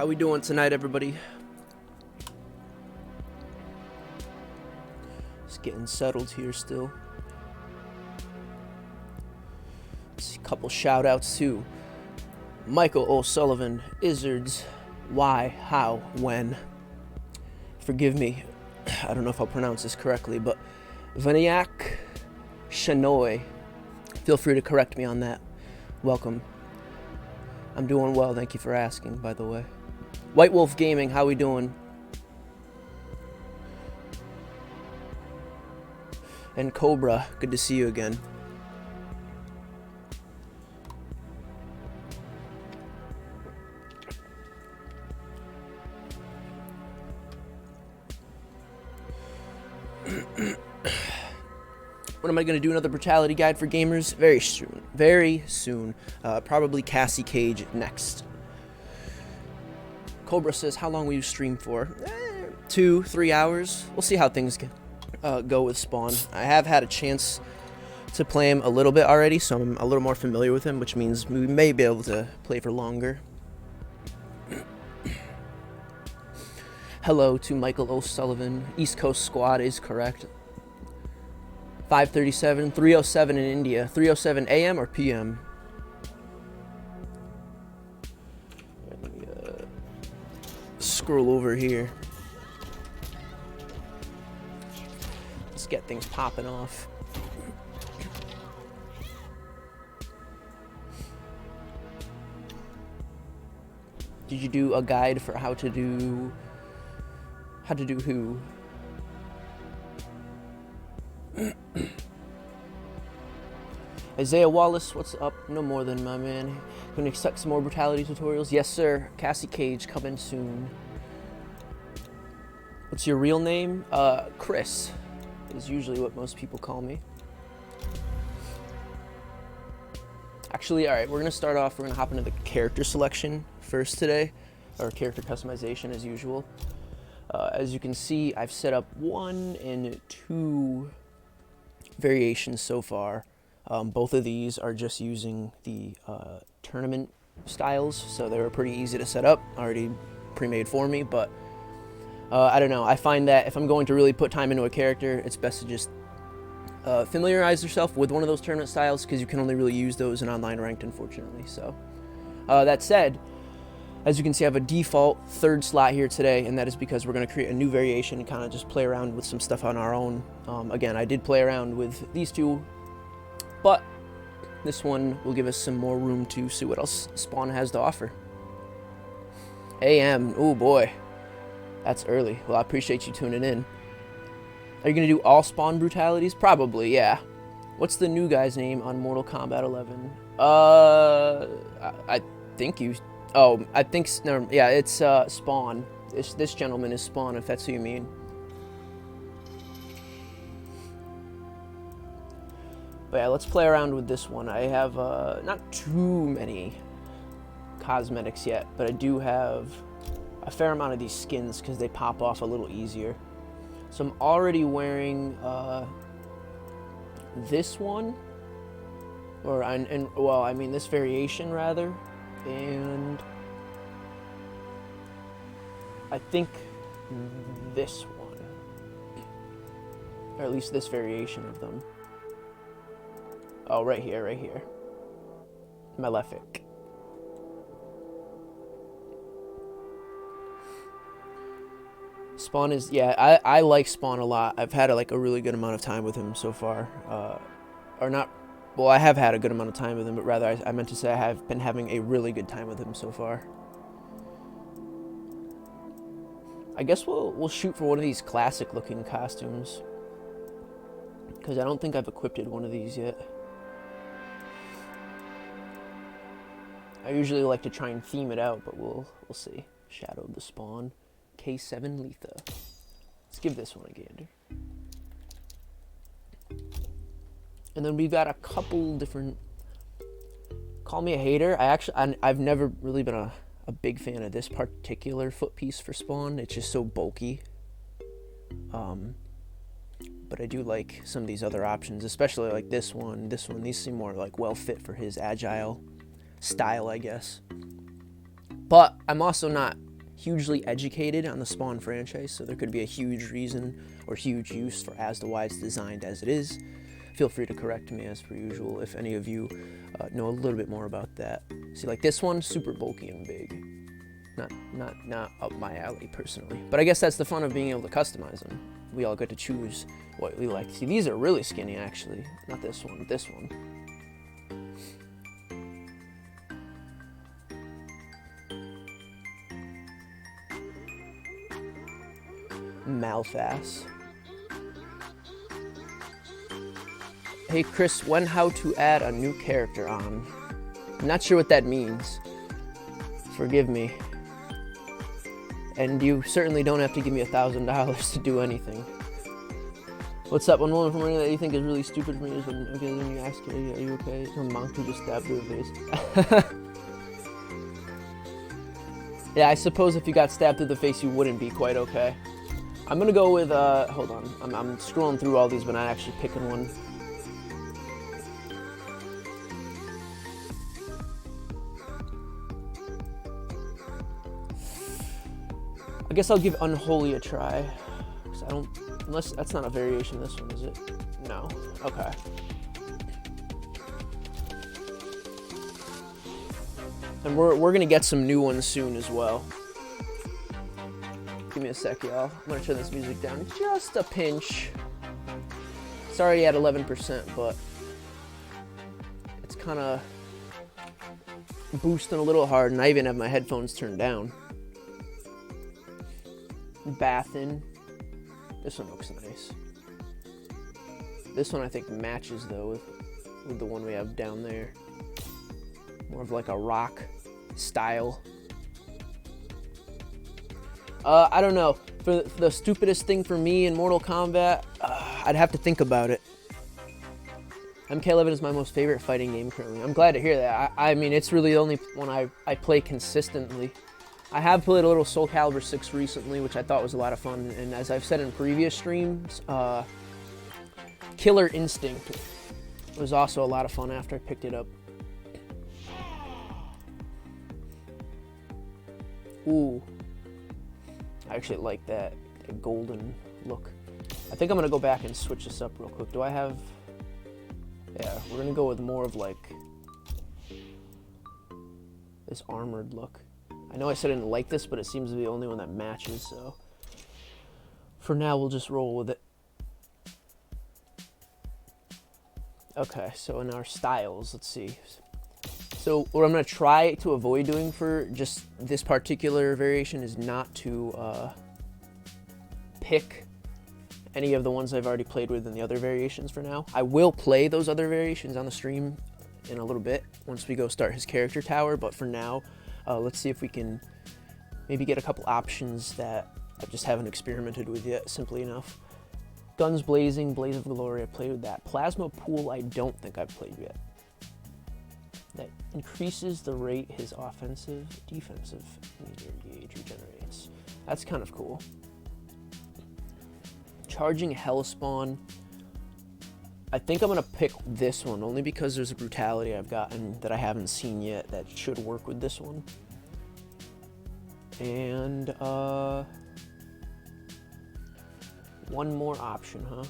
How we doing tonight, everybody? Just getting settled here still. Let's see, a couple shout outs to Michael O'Sullivan, Izzards, why, how, when. Forgive me, I don't know if I'll pronounce this correctly, but Vaniak Shanoy. Feel free to correct me on that. Welcome. I'm doing well, thank you for asking, by the way. White Wolf Gaming, how we doing? And Cobra, good to see you again. When am I going to do another brutality guide for gamers? Very soon. Very soon. Probably Cassie Cage next. Cobra says, how long will you stream for? 2-3 hours. We'll see how things go with Spawn. I have had a chance to play him a little bit already, so I'm a little more familiar with him, which means we may be able to play for longer. Hello to Michael O'Sullivan. East Coast Squad is correct. 5:37, 3:07 in India. 3:07 a.m. or p.m.? Let me scroll over here. Let's get things popping off. Did you do a guide for how to do who? Isaiah Wallace, what's up? No more than my man. Gonna expect some more brutality tutorials? Yes, sir. Cassie Cage coming soon. What's your real name? Chris is usually what most people call me. Actually, all right, we're gonna start off. We're gonna hop into the character selection first today, or character customization as usual. As you can see, I've set up 1 and 2 variations so far. Both of these are just using the tournament styles, so they were pretty easy to set up, already pre-made for me, but I don't know. I find that if I'm going to really put time into a character, it's best to just familiarize yourself with one of those tournament styles, because you can only really use those in online ranked, unfortunately. So that said, as you can see, I have a default 3rd slot here today, and that is because we're going to create a new variation and kind of just play around with some stuff on our own. Again, I did play around with these two, but this one will give us some more room to see what else Spawn has to offer. AM, oh boy, that's early. Well, I appreciate you tuning in. Are you going to do all Spawn brutalities? Probably, yeah. What's the new guy's name on Mortal Kombat 11? I think you... Oh, I think... No, yeah, it's Spawn. This gentleman is Spawn, if that's who you mean. But yeah, let's play around with this one. I have not too many cosmetics yet, but I do have a fair amount of these skins because they pop off a little easier. So I'm already wearing this one, or well, I mean this variation rather, and I think this one, or at least this variation of them. Oh, right here. Malefic. Spawn is, yeah, I like Spawn a lot. I've had a really good amount of time with him so far. Or not, well, I have had a good amount of time with him, but rather I meant to say I have been having a really good time with him so far. I guess we'll shoot for one of these classic looking costumes, because I don't think I've equipped one of these yet. I usually like to try and theme it out, but we'll see. Shadow of the Spawn, K7 Letha. Let's give this one a gander. And then we've got a couple different... Call me a hater. I've never really been a big fan of this particular foot piece for Spawn. It's just so bulky. But I do like some of these other options, especially like this one. These seem more like well fit for his agile style, I guess. But I'm also not hugely educated on the Spawn franchise, so there could be a huge reason or huge use for as to why it's designed as it is. Feel free to correct me as per usual if any of you know a little bit more about that. See, like this one, super bulky and big. Not up my alley personally, but I guess that's the fun of being able to customize them. We all get to choose what we like. See, these are really skinny actually. Not this one, this one. Malfass. Hey Chris, when how to add a new character on? I'm not sure what that means. Forgive me. And you certainly don't have to give me $1,000 to do anything. What's up? One moment from running that you think is really stupid for me is when you ask, are you okay? Some monk who just stabbed you in the face. Yeah, I suppose if you got stabbed through the face, you wouldn't be quite okay. I'm gonna go with, hold on. I'm scrolling through all these, but not actually picking one. I guess I'll give Unholy a try. Cause I don't, unless that's not a variation of this one, is it? No. Okay. And we're gonna get some new ones soon as well. Give me a sec, y'all. I'm gonna turn this music down just a pinch. It's already at 11%, but it's kind of boosting a little hard, and I even have my headphones turned down. Bathin. This one looks nice. This one I think matches though with the one we have down there. More of like a rock style. I don't know. For the stupidest thing for me in Mortal Kombat, I'd have to think about it. MK11 is my most favorite fighting game currently. I'm glad to hear that. I mean, it's really the only one I play consistently. I have played a little Soul Calibur 6 recently, which I thought was a lot of fun. And as I've said in previous streams, Killer Instinct was also a lot of fun after I picked it up. Ooh. I actually like that golden look. I think I'm going to go back and switch this up real quick. Do I have... Yeah, we're going to go with more of like this armored look. I know I said I didn't like this, but it seems to be the only one that matches, so for now we'll just roll with it. Okay, so in our styles, let's see. So what I'm going to try to avoid doing for just this particular variation is not to pick any of the ones I've already played with in the other variations for now. I will play those other variations on the stream in a little bit once we go start his character tower, but for now, let's see if we can maybe get a couple options that I just haven't experimented with yet, simply enough. Guns Blazing, Blaze of Glory, I played with that. Plasma Pool, I don't think I've played yet. That increases the rate his offensive, defensive meter gauge regenerates. That's kind of cool. Charging Hellspawn. I think I'm going to pick this one, only because there's a brutality I've gotten that I haven't seen yet that should work with this one. And, one more option, huh?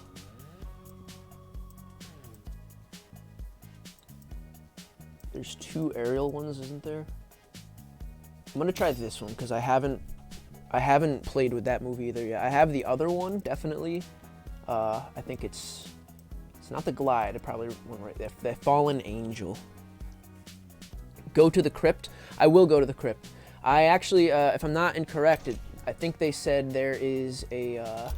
There's two aerial ones, isn't there? I'm going to try this one, because I haven't played with that move either yet. I have the other one, definitely. I think it's not the Glide, it probably went right there. The Fallen Angel. Go to the Crypt. I will go to the Crypt. I actually, if I'm not incorrect, I think they said there is a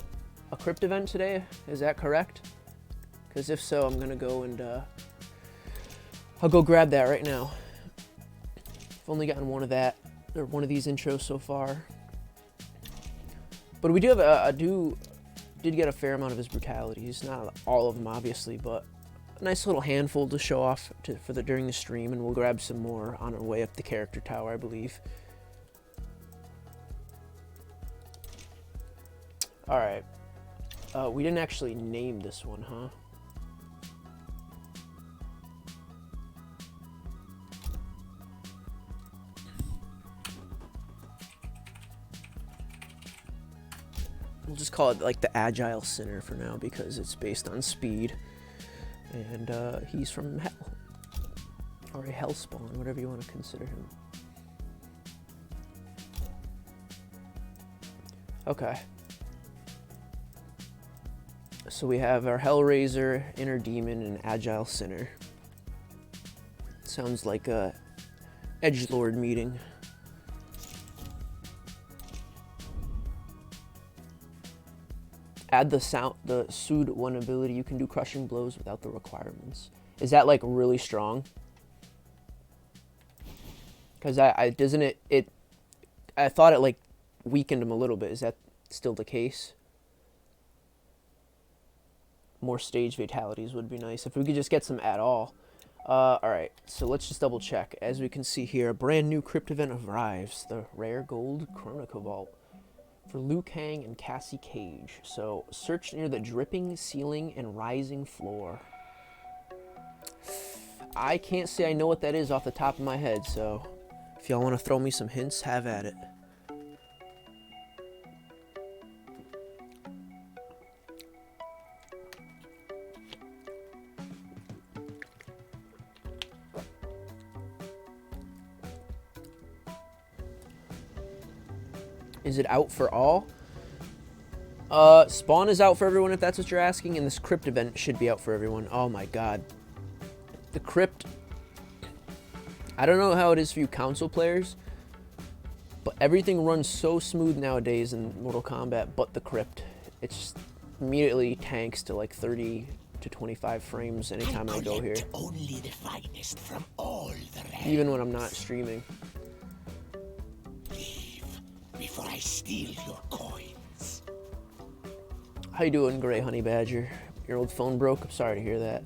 Crypt event today. Is that correct? Because if so, I'm gonna go and I'll go grab that right now. I've only gotten one of that, or one of these intros so far. But we do have did get a fair amount of his brutalities. Not all of them, obviously, but a nice little handful to show off during the stream, and we'll grab some more on our way up the character tower, I believe. All right. We didn't actually name this one, huh? call it like the Agile Sinner for now because it's based on speed. And he's from Hell. Or a Hellspawn, whatever you want to consider him. Okay. So we have our Hellraiser, Inner Demon, and Agile Sinner. Sounds like a edgelord meeting. Add the Sood 1 ability. You can do crushing blows without the requirements. Is that like really strong? Because I thought it like weakened him a little bit. Is that still the case? More stage fatalities would be nice if we could just get some at all. All right, so let's just double check. As we can see here, a brand new crypt event arrives: the rare gold Chronica Vault for Liu Kang and Cassie Cage. So search near the dripping ceiling and rising floor. I can't say I know what that is off the top of my head, so if y'all want to throw me some hints, have at it. Is it out for all? Spawn is out for everyone if that's what you're asking, and this crypt event should be out for everyone. Oh my god. The crypt, I don't know how it is for you console players, but everything runs so smooth nowadays in Mortal Kombat, but the crypt. It just immediately tanks to like 30 to 25 frames anytime I go here. Only the finest from all the realms. Even when I'm not streaming. Leave before I steal your coins. How you doing, Gray Honey Badger? Your old phone broke? I'm sorry to hear that.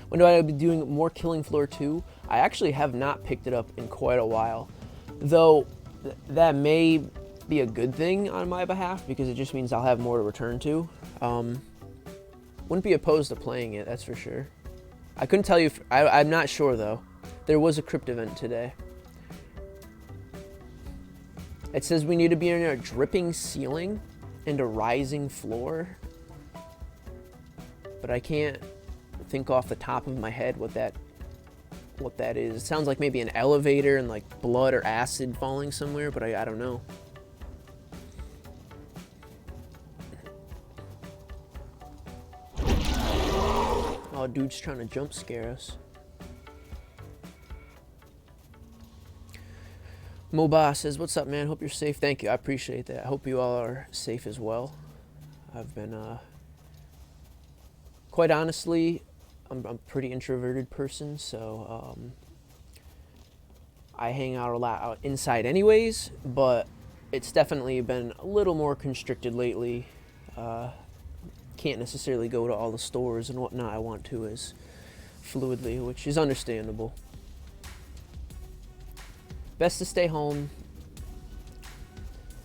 When do I be doing more Killing Floor 2? I actually have not picked it up in quite a while. Though, that may be a good thing on my behalf, because it just means I'll have more to return to. Wouldn't be opposed to playing it, that's for sure. I couldn't tell you if, I'm not sure though. There was a crypt event today. It says we need to be in a dripping ceiling and a rising floor. But I can't think off the top of my head what that is. It sounds like maybe an elevator and like blood or acid falling somewhere, but I don't know. Oh, dude's trying to jump scare us. Moba says, what's up, man? Hope you're safe. Thank you. I appreciate that. I hope you all are safe as well. I've been, quite honestly, I'm a pretty introverted person, so I hang out a lot out inside anyways, but it's definitely been a little more constricted lately. Can't necessarily go to all the stores and whatnot I want to as fluidly, which is understandable. Best to stay home.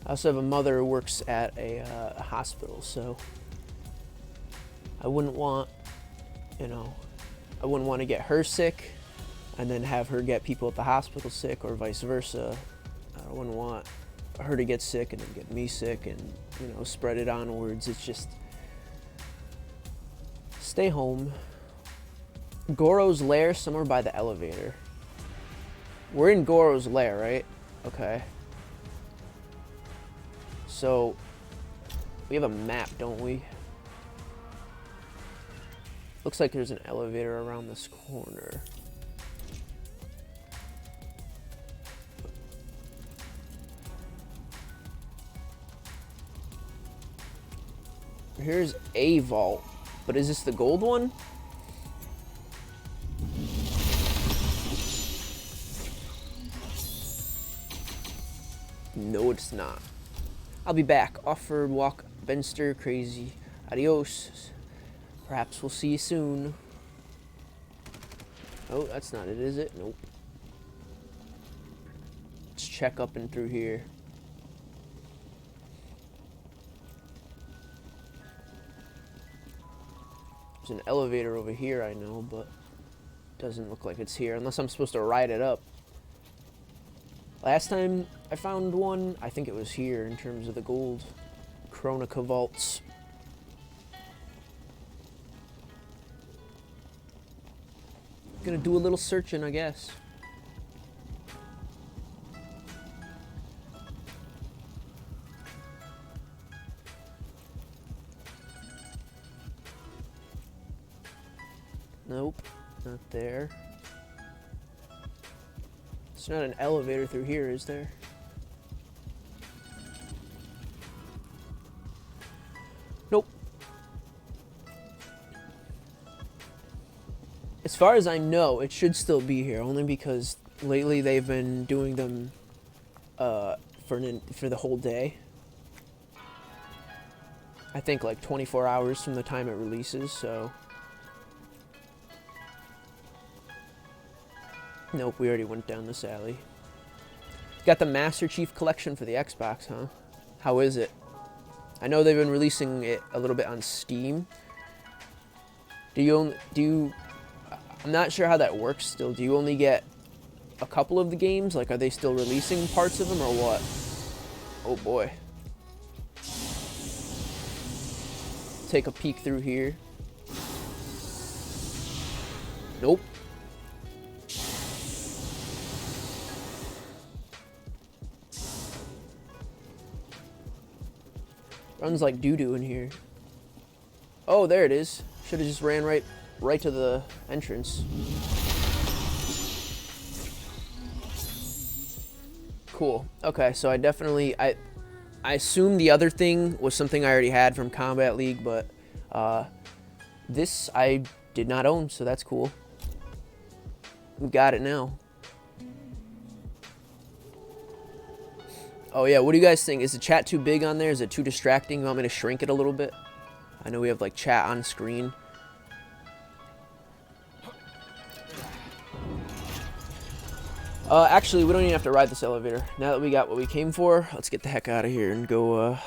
I also have a mother who works at a hospital, so I wouldn't want, I wouldn't want to get her sick and then have her get people at the hospital sick, or vice versa. I wouldn't want her to get sick and then get me sick and, spread it onwards. It's just, stay home. Goro's lair, somewhere by the elevator. We're in Goro's lair, right? Okay. So, we have a map, don't we? Looks like there's an elevator around this corner. Here's a vault, but is this the gold one? No, it's not. I'll be back. Offer, walk, Benster, crazy. Adios. Perhaps we'll see you soon. Oh, that's not it, is it? Nope. Let's check up and through here. There's an elevator over here, I know, but doesn't look like it's here, unless I'm supposed to ride it up. Last time I found one, I think it was here in terms of the gold Chronica Vaults. Gonna do a little searching, I guess. Nope, not there. It's not an elevator through here, is there? Nope. As far as I know, it should still be here, only because lately they've been doing them for the whole day. I think like 24 hours from the time it releases, so... Nope, we already went down this alley. Got the Master Chief Collection for the Xbox, huh? How is it? I know they've been releasing it a little bit on Steam. I'm not sure how that works still. Do you only get a couple of the games? Like, are they still releasing parts of them or what? Oh boy. Take a peek through here. Nope. Runs like doo-doo in here. Oh, there it is. Should have just ran right to the entrance. Cool. Okay, so I definitely I assume the other thing was something I already had from Kombat League, but this I did not own, so that's cool. We got it now. Oh yeah, what do you guys think? Is the chat too big on there? Is it too distracting? You want me to shrink it a little bit? I know we have like chat on screen. Actually, we don't even have to ride this elevator. Now that we got what we came for, let's get the heck out of here and go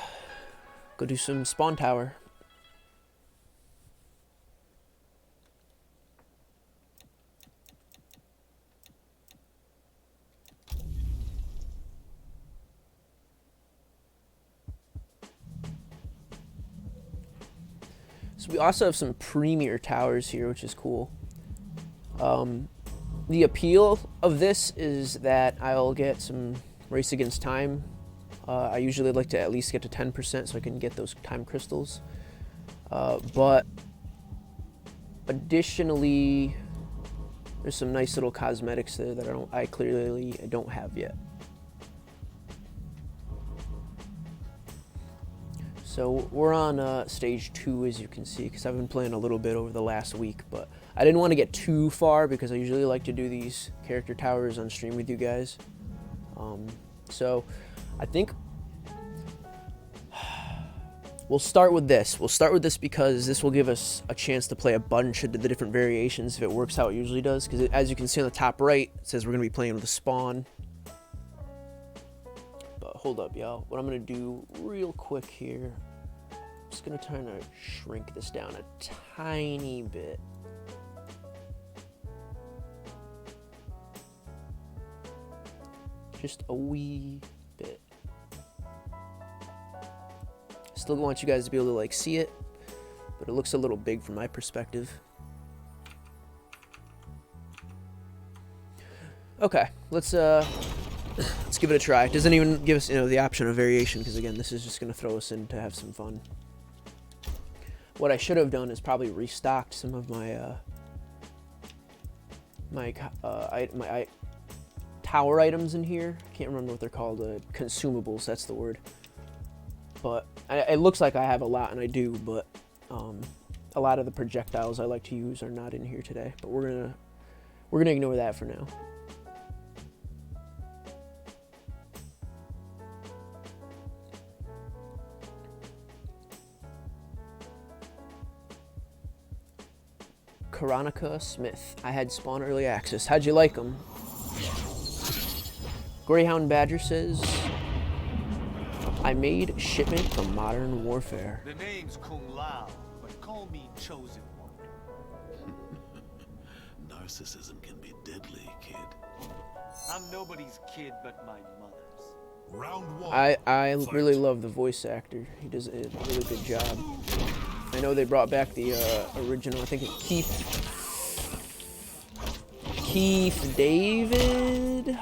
do some spawn tower. So we also have some premier towers here, which is cool. The appeal of this is that I'll get some race against time. I usually like to at least get to 10% so I can get those time crystals. But additionally, there's some nice little cosmetics there that I clearly don't have yet. So we're on stage 2, as you can see, because I've been playing a little bit over the last week, but I didn't want to get too far because I usually like to do these character towers on stream with you guys. So I think we'll start with this. We'll start with this because this will give us a chance to play a bunch of the different variations if it works how it usually does. Because as you can see on the top right, it says we're going to be playing with a spawn. But hold up, y'all. What I'm going to do real quick here, I'm just going to try to shrink this down a tiny bit. Just a wee bit. Still want you guys to be able to like see it, but it looks a little big from my perspective. Okay, let's give it a try. It doesn't even give us, the option of variation, because again, this is just gonna throw us in to have some fun. What I should have done is probably restocked some of my my tower items in here. I can't remember what they're called. Consumables, that's the word. But it looks like I have a lot, and I do, but a lot of the projectiles I like to use are not in here today. But we're gonna ignore that for now. Karonica Smith. I had Spawn Early Access. How'd you like them? Greyhound Badger says, I made shipment from Modern Warfare. The name's Kung Lao, but call me Chosen One. Narcissism can be deadly, kid. I'm nobody's kid but my mother's. Round 1. I really love the voice actor. He does a really good job. I know they brought back the original, I think Keith. Keith David.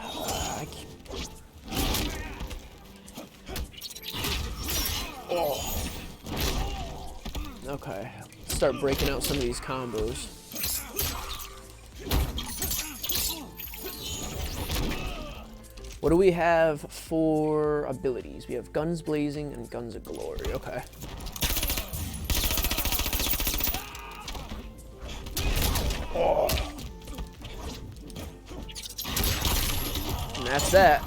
Oh. Okay. Let's start breaking out some of these combos. What do we have for abilities? We have Guns Blazing and Guns of Glory. Okay. Oh. And that's that.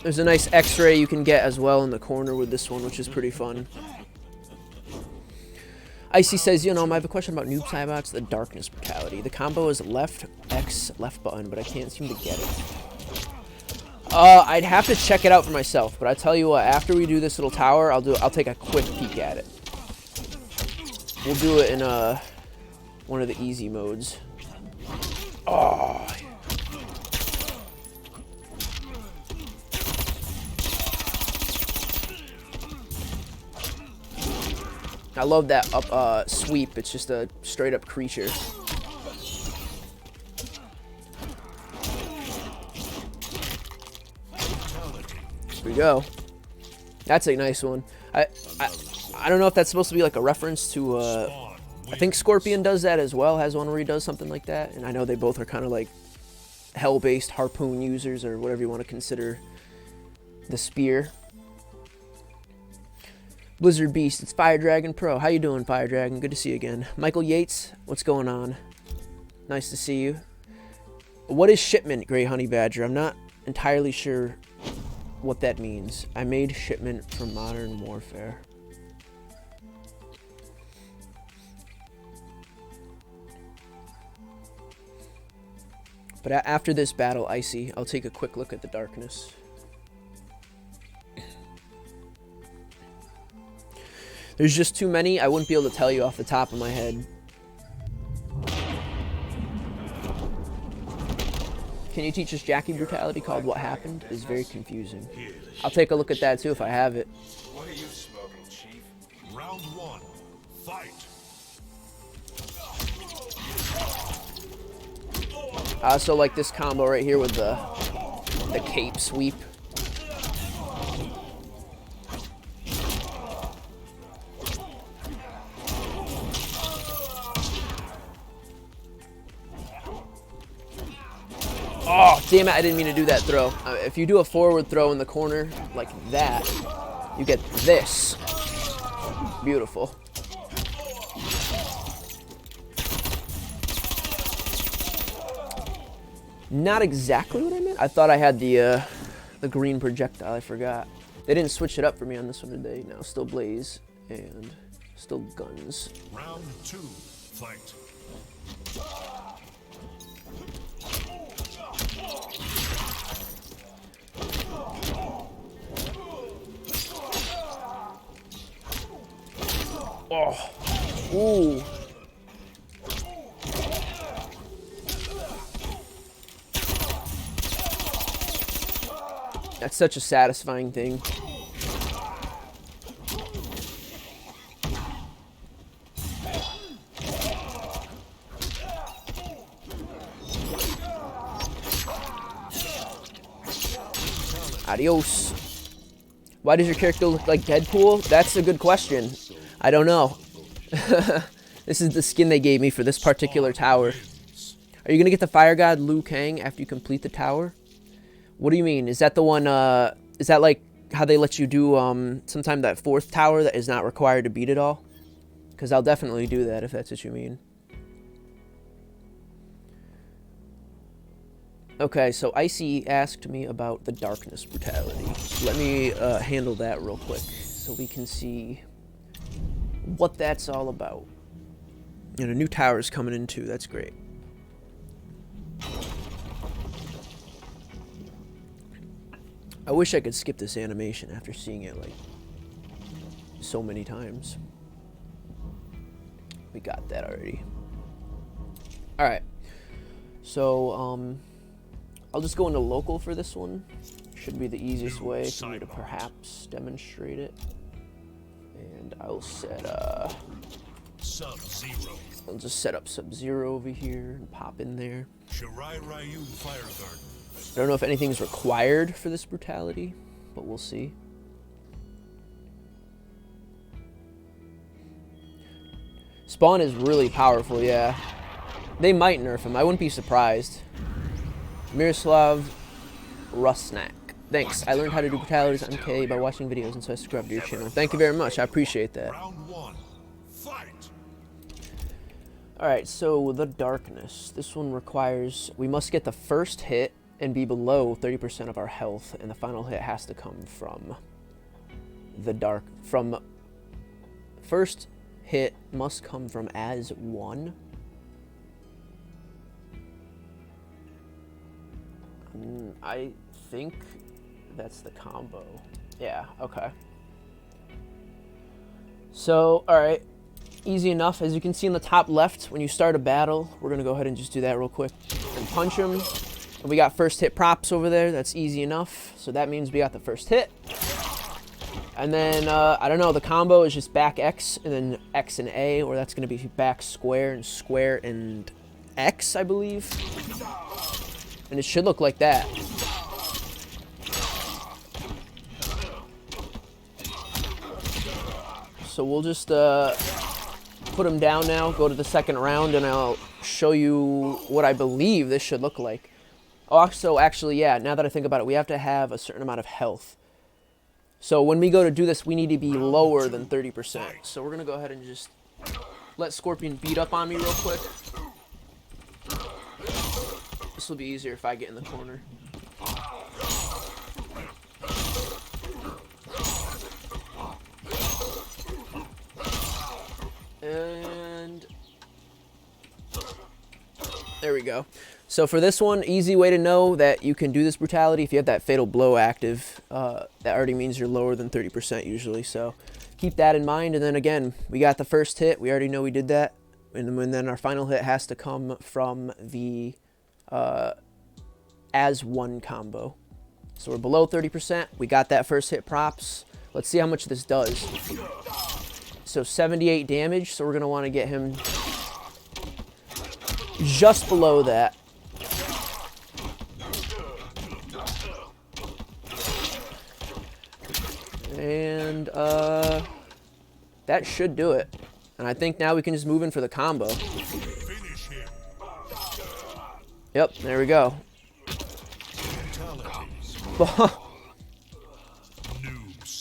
There's a nice X-ray you can get as well in the corner with this one, which is pretty fun. Icy says, you know, I have a question about Noob Cybots, the Darkness Brutality. The combo is left X, left button, but I can't seem to get it. I'd have to check it out for myself, but I tell you what, after we do this little tower, I'll take a quick peek at it. We'll do it in one of the easy modes. Oh. I love that up sweep. It's just a straight up creature. Here we go. That's a nice one. I don't know if that's supposed to be like a reference to I think Scorpion does that as well, has one where he does something like that, and I know they both are kind of like hell-based harpoon users or whatever you want to consider the spear. Blizzard Beast, it's Fire Dragon Pro. How you doing, Fire Dragon? Good to see you again. Michael Yates, what's going on? Nice to see you. What is shipment, Grey Honey Badger? I'm not entirely sure what that means. I made shipment from Modern Warfare. But after this battle, Icy, I'll take a quick look at the darkness. There's just too many. I wouldn't be able to tell you off the top of my head. Can you teach us Jackie Brutality called What Happened? It's very confusing. I'll take a look at that too if I have it. What are you smoking, Chief? Round one, fight. I also like this combo right here with the cape sweep. Oh, damn it, I didn't mean to do that throw. If you do a forward throw in the corner like that, you get this. Beautiful. Not exactly what I meant. I thought I had the green projectile. I forgot. They didn't switch it up for me on this one, did they? No, still Blaze and still guns. Round two, fight. Oh, ooh. That's such a satisfying thing. Adios. Why does your character look like Deadpool? That's a good question. I don't know. This is the skin they gave me for this particular tower. Are you going to get the Fire God Liu Kang after you complete the tower? What do you mean? Is that the one, is that like how they let you do sometime that fourth tower that is not required to beat it all? Because I'll definitely do that if that's what you mean. Okay, so Icy asked me about the Darkness Brutality. Let me handle that real quick so we can see what that's all about. And a new tower is coming in too. That's great. I wish I could skip this animation after seeing it like so many times. We got that already. All right. So I'll just go into local for this one. Should be the easiest way for me to perhaps demonstrate it. And I'll set Sub-Zero. I'll just set up Sub-Zero over here and pop in there. Shirai Ryu Fire Garden. I don't know if anything's required for this brutality, but we'll see. Spawn is really powerful, yeah. They might nerf him. I wouldn't be surprised. Miroslav Rusnak. Thanks. I learned how to do brutalities on MK by watching videos, and so I subscribed to your channel. Thank you very much. I appreciate that. Round 1. Fight. Alright, so the darkness. This one requires... we must get the first hit and be below 30% of our health, and the final hit has to come from the dark... from... first hit must come from as one. I think that's the combo. Yeah, okay. So, alright. Easy enough. As you can see in the top left, when you start a battle, we're going to go ahead and just do that real quick. And punch him. And we got first hit props over there. That's easy enough. So that means we got the first hit. And then, I don't know, the combo is just back X and then X and A, or that's going to be back square and X, I believe. And it should look like that. So we'll just put him down now, go to the second round, and I'll show you what I believe this should look like. Also, actually, yeah, now that I think about it, we have to have a certain amount of health. So when we go to do this, we need to be lower than 30%. So we're going to go ahead and just let Scorpion beat up on me real quick. This will be easier if I get in the corner. And there we go. So for this one, easy way to know that you can do this brutality, if you have that fatal blow active, that already means you're lower than 30% usually. So keep that in mind. And then again, we got the first hit. We already know we did that. And then our final hit has to come from the as one combo. So we're below 30%. We got that first hit props. Let's see how much this does. So 78 damage. So we're going to want to get him just below that. And that should do it. And I think now we can just move in for the combo. Yep, there we go.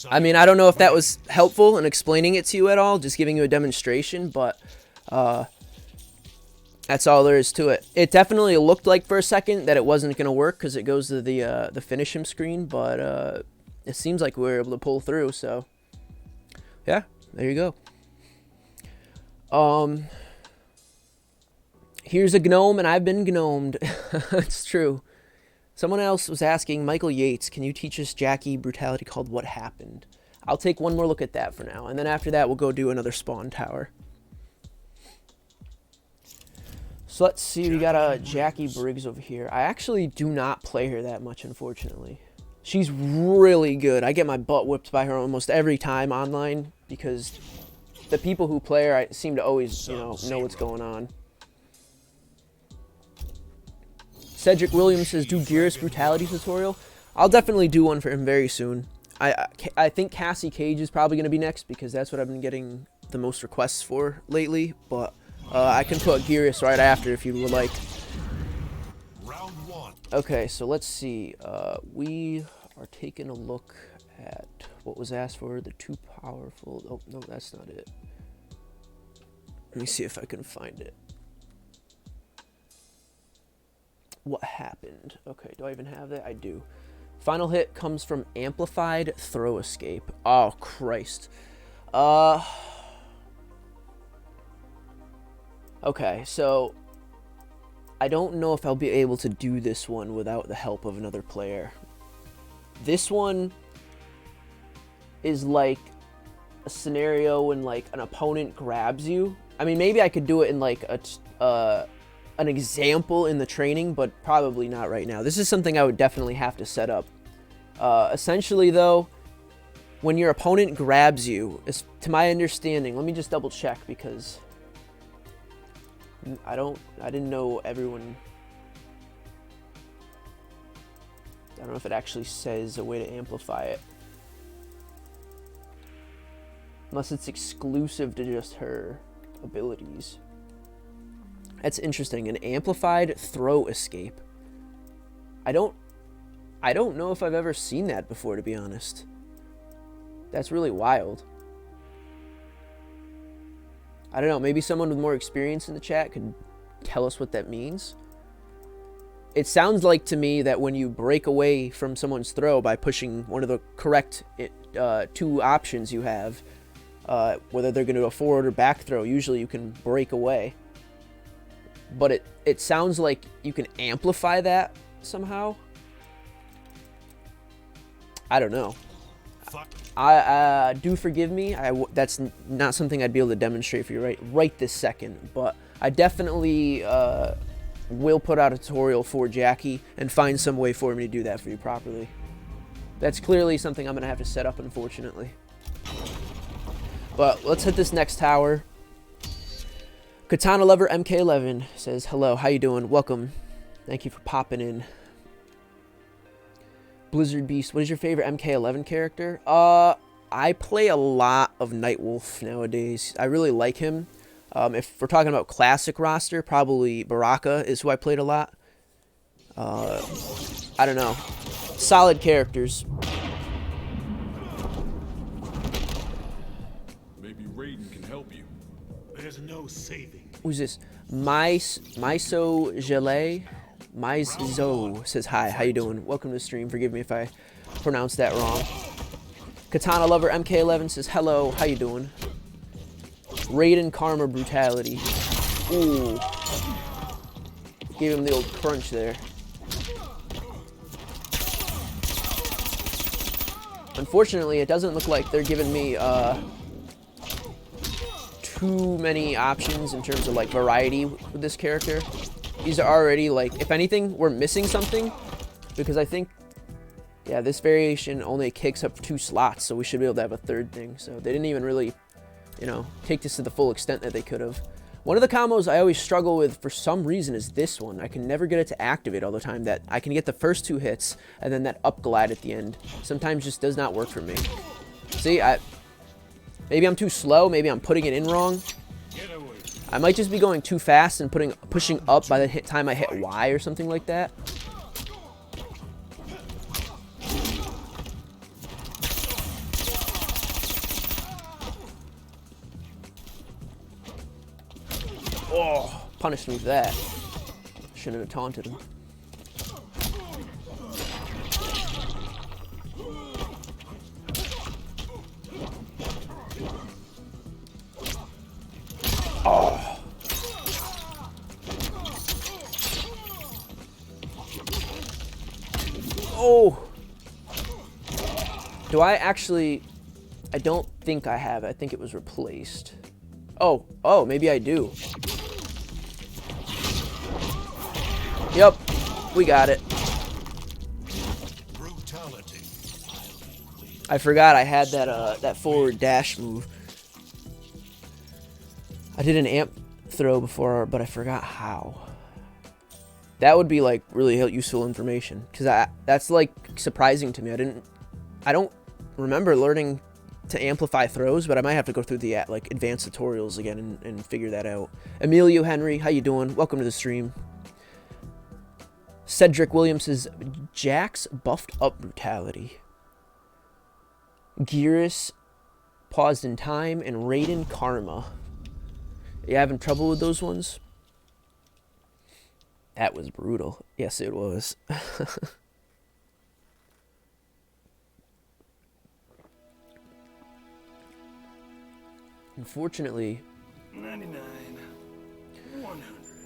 I mean, I don't know if that was helpful in explaining it to you at all, just giving you a demonstration, but that's all there is to it. It definitely looked like for a second that it wasn't going to work because it goes to the finish him screen, but it seems like we were able to pull through, so yeah, there you go. Here's a gnome, and I've been gnomed. It's true. Someone else was asking, Michael Yates, can you teach us Jackie brutality called What Happened? I'll take one more look at that for now, and then after that, we'll go do another spawn tower. So let's see, we got a Jackie Briggs over here. I actually do not play her that much, unfortunately. She's really good. I get my butt whipped by her almost every time online because the people who play her seem to always, know what's going on. Cedric Williams says, do Gearus brutality tutorial. I'll definitely do one for him very soon. I think Cassie Cage is probably going to be next because that's what I've been getting the most requests for lately. But I can put Gearus right after if you would like. Round 1. Okay, so let's see. We are taking a look at what was asked for. The too powerful. Oh, no, that's not it. Let me see if I can find it. What happened? Okay, do I even have that? I do. Final hit comes from amplified throw escape. Oh, Christ. Okay, so I don't know if I'll be able to do this one without the help of another player. This one is like a scenario when like an opponent grabs you. I mean, maybe I could do it in like an example in the training, but probably not right now. This is something I would definitely have to set up. Essentially, though, when your opponent grabs you, to my understanding, let me just double check because I didn't know everyone. I don't know if it actually says a way to amplify it. Unless it's exclusive to just her abilities. That's interesting. An amplified throw escape. I don't know if I've ever seen that before, to be honest. That's really wild. I don't know, maybe someone with more experience in the chat could tell us what that means. It sounds like to me that when you break away from someone's throw by pushing one of the correct two options you have, whether they're going to do a forward or back throw, usually you can break away. But it sounds like you can amplify that somehow. I don't know. Do forgive me. That's not something I'd be able to demonstrate for you right this second. But I definitely will put out a tutorial for Jackie and find some way for me to do that for you properly. That's clearly something I'm going to have to set up, unfortunately. But let's hit this next tower. Katana Lover MK11 says, hello, how you doing? Welcome. Thank you for popping in. Blizzard Beast, what is your favorite MK11 character? I play a lot of Nightwolf nowadays. I really like him. If we're talking about classic roster, probably Baraka is who I played a lot. I don't know. Solid characters. Maybe Raiden can help you. There's no saving. Who's this? Miso Gelé? Mizo says hi. How you doing? Welcome to the stream. Forgive me if I pronounced that wrong. Katana Lover MK11 says hello. How you doing? Raiden Karma Brutality. Ooh. Gave him the old crunch there. Unfortunately, it doesn't look like they're giving me too many options in terms of like variety with this character. These are already like, if anything, we're missing something, because I think, yeah, this variation only kicks up 2 slots, so we should be able to have a third thing. So they didn't even really, you know, take this to the full extent that they could have. One of the combos I always struggle with for some reason is this one. I can never get it to activate all the time. That I can get the first 2 hits and then that up glide at the end sometimes just does not work for me. See, maybe I'm too slow, maybe I'm putting it in wrong. I might just be going too fast and pushing up by the time I hit Y or something like that. Oh, punished me for that. Shouldn't have taunted him. Oh. Oh. Do I actually... I don't think I have. I think it was replaced. Oh, maybe I do. Yep, we got it. I forgot I had that forward dash move. I did an amp throw before, but I forgot how. That would be like really useful information, because that's like surprising to me. I don't remember learning to amplify throws, but I might have to go through the like advanced tutorials again and figure that out. Emilio Henry, how you doing? Welcome to the stream. Cedric Williams says, Jax buffed up brutality. Gearus paused in time, and Raiden Karma. You having trouble with those ones? That was brutal. Yes, it was. Unfortunately, 99, 100.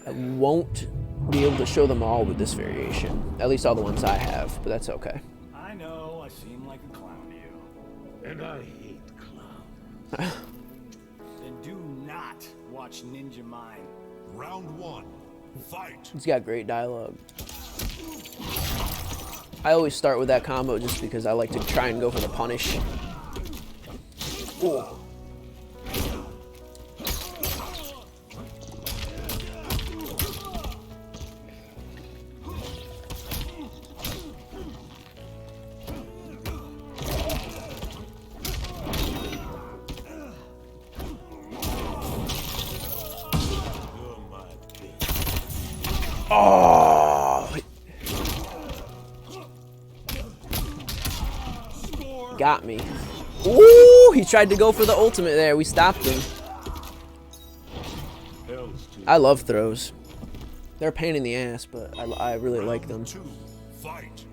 I won't be able to show them all with this variation. At least all the ones I have, but that's okay. I know, I seem like a clown to you. And I hate clowns. Then do not watch Ninja Mine. Round 1. Fight. He's got great dialogue. I always start with that combo just because I like to try and go for the punish. Ooh. Oh! Got me. Ooh! He tried to go for the ultimate there. We stopped him. I love throws. They're a pain in the ass, but I really like them. Fight.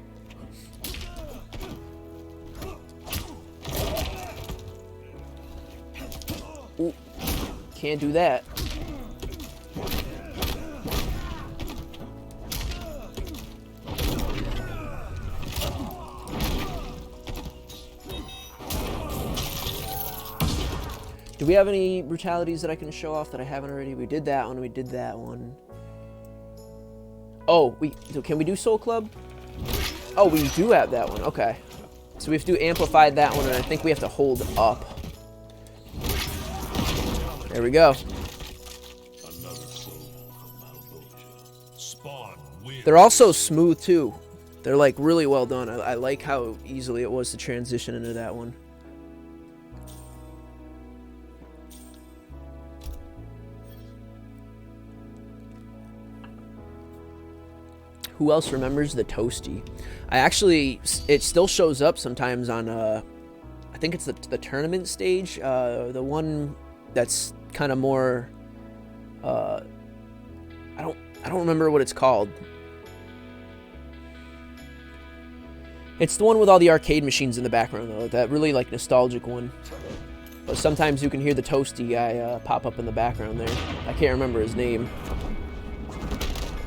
Ooh. Can't do that. Do we have any brutalities that I can show off that I haven't already? We did that one. We did that one. Oh, can we do Soul Club? Oh, we do have that one. Okay. So we have to do amplified that one, and I think we have to hold up. There we go. They're also smooth too. They're like really well done. I like how easily it was to transition into that one. Who else remembers the Toasty? It still shows up sometimes on, I think it's the tournament stage, the one that's kind of more, I don't remember what it's called. It's the one with all the arcade machines in the background, though, that really, like, nostalgic one. But sometimes you can hear the Toasty guy pop up in the background there. I can't remember his name.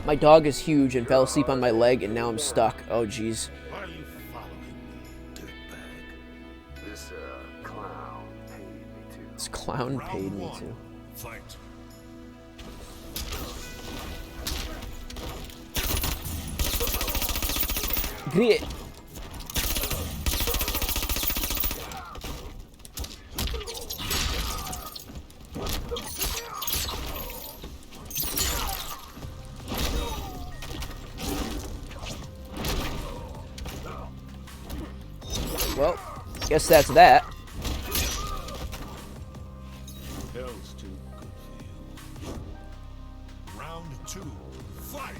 My dog is huge and fell asleep on my leg, and now I'm stuck. Oh, jeez. Why are you following me, dirtbag? This clown paid me to. This clown paid me to. Fight. Great. Well, guess that's that. Hell's too good for you. Round 2, fight.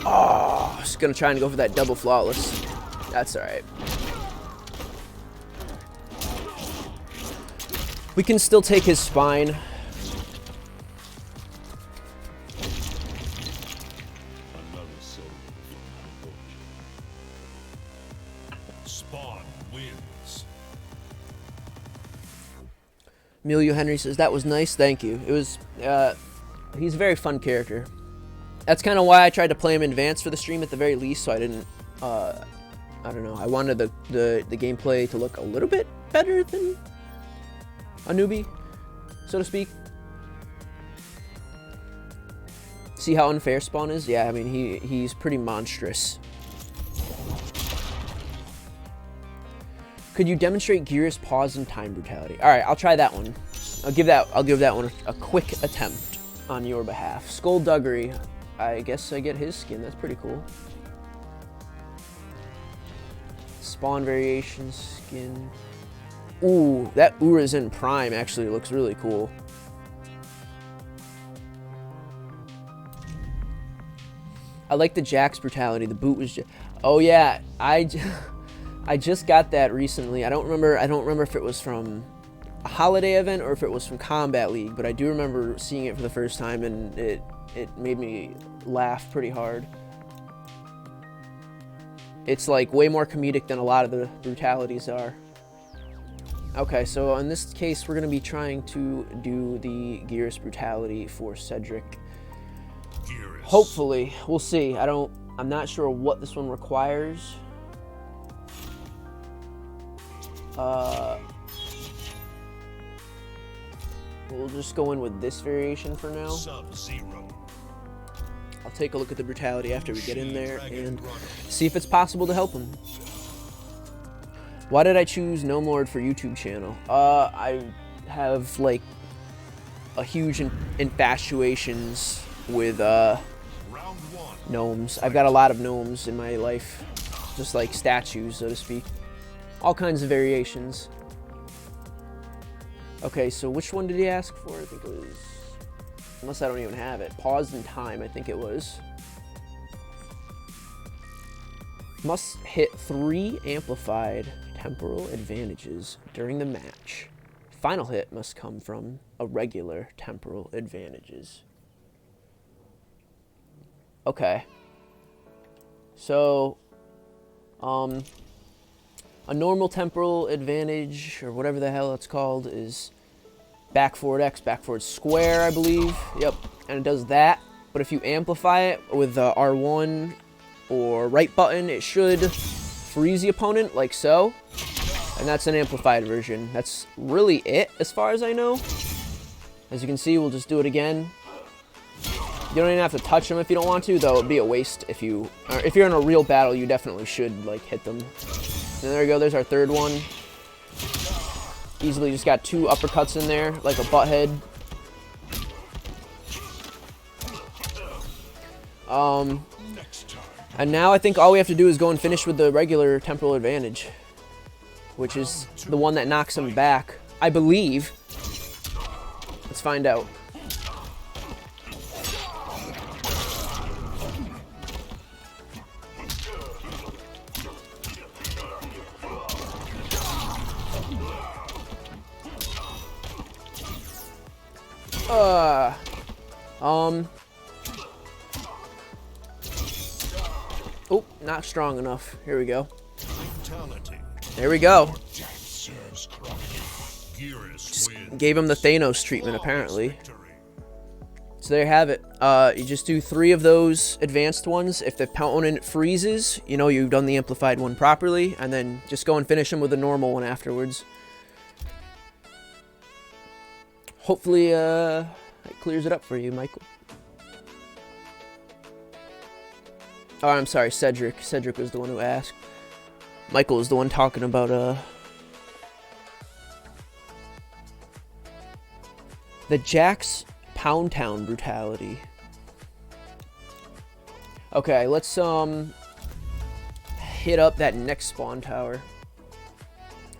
Oh, I was gonna try and go for that double flawless. That's alright. We can still take his spine. Another soul. Spawn wins. Emilio Henry says, that was nice, thank you. It was, he's a very fun character. That's kind of why I tried to play him in advance for the stream at the very least, so I didn't, I don't know, I wanted the gameplay to look a little bit better than a newbie, so to speak. See how unfair Spawn is? Yeah, I mean, he's pretty monstrous. Could you demonstrate Gear's pause and time brutality? All right, I'll try that one. I'll give that one a quick attempt on your behalf. Skullduggery. I guess I get his skin. That's pretty cool. Spawn variation skin. Ooh, that Urizen Prime actually looks really cool. I like the Jax brutality. The boot was just... Oh yeah, I just got that recently. I don't remember if it was from a holiday event or if it was from Combat League, but I do remember seeing it for the first time, and it made me laugh pretty hard. It's like way more comedic than a lot of the brutalities are. Okay, so in this case, we're gonna be trying to do the Gearus brutality for Cedric. Gearus. Hopefully, we'll see. I'm not sure what this one requires. We'll just go in with this variation for now. Sub-Zero. I'll take a look at the brutality after we get in there and see if it's possible to help him. Why did I choose Gnome Lord for YouTube channel? I have like a huge infatuations with gnomes. I've got a lot of gnomes in my life, just like statues, so to speak. All kinds of variations. Okay, so which one did he ask for? I think it was, unless I don't even have it, paused in time, I think it was. Must hit 3 amplified temporal advantages during the match. Final hit must come from a regular temporal advantages. Okay. So, a normal temporal advantage, or whatever the hell it's called, is back forward X, back forward square, I believe. Yep, and it does that. But if you amplify it with R1 or right button, it should freeze the opponent, like so. And that's an amplified version. That's really it, as far as I know. As you can see, we'll just do it again. You don't even have to touch them if you don't want to, though it'd be a waste if you... Or if you're in a real battle, you definitely should, like, hit them. And there we go, there's our third one. Easily just got 2 uppercuts in there, like a butthead. And now I think all we have to do is go and finish with the regular temporal advantage, which is the one that knocks him back, I believe. Let's find out. Oh, not strong enough. Here we go. There we go. Just gave him the Thanos treatment, apparently. So there you have it. You just do 3 of those advanced ones. If the opponent freezes, you know you've done the amplified one properly, and then just go and finish him with a normal one afterwards. Hopefully, it clears it up for you, Michael. Oh, I'm sorry, Cedric. Cedric was the one who asked. Michael was the one talking about, the Jack's Pound Town brutality. Okay, let's, hit up that next spawn tower.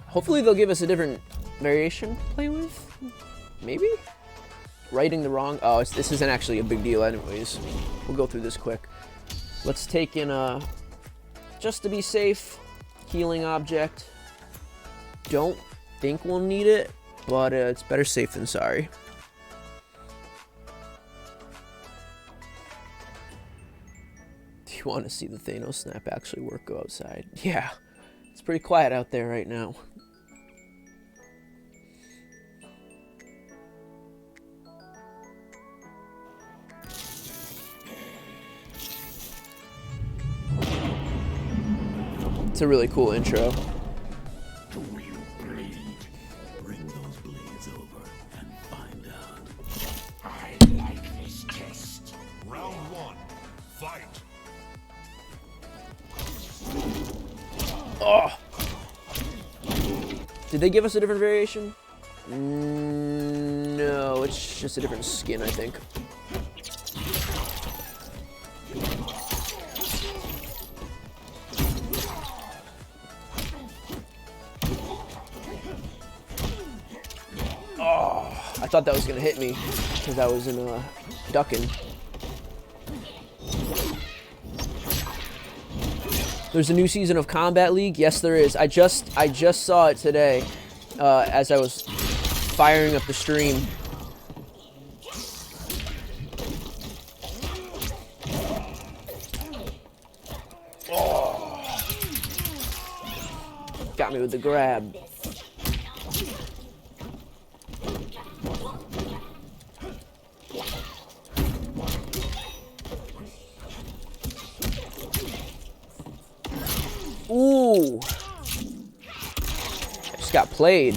Hopefully they'll give us a different variation to play with. Maybe? Righting the wrong... Oh, this isn't actually a big deal anyways. We'll go through this quick. Let's take in a... Just to be safe, healing object. Don't think we'll need it, but it's better safe than sorry. Do you want to see the Thanos snap actually work? Go outside. Yeah, it's pretty quiet out there right now. It's a really cool intro. Do you bleed? Bring those blades over and find out. I like this test. Round 1. Fight. Oh! Did they give us a different variation? No, it's just a different skin, I think. I thought that was gonna hit me because I was in ducking. There's a new season of Kombat League. Yes, there is. I just saw it today as I was firing up the stream. Oh. Got me with the grab. Ooh. I just got played.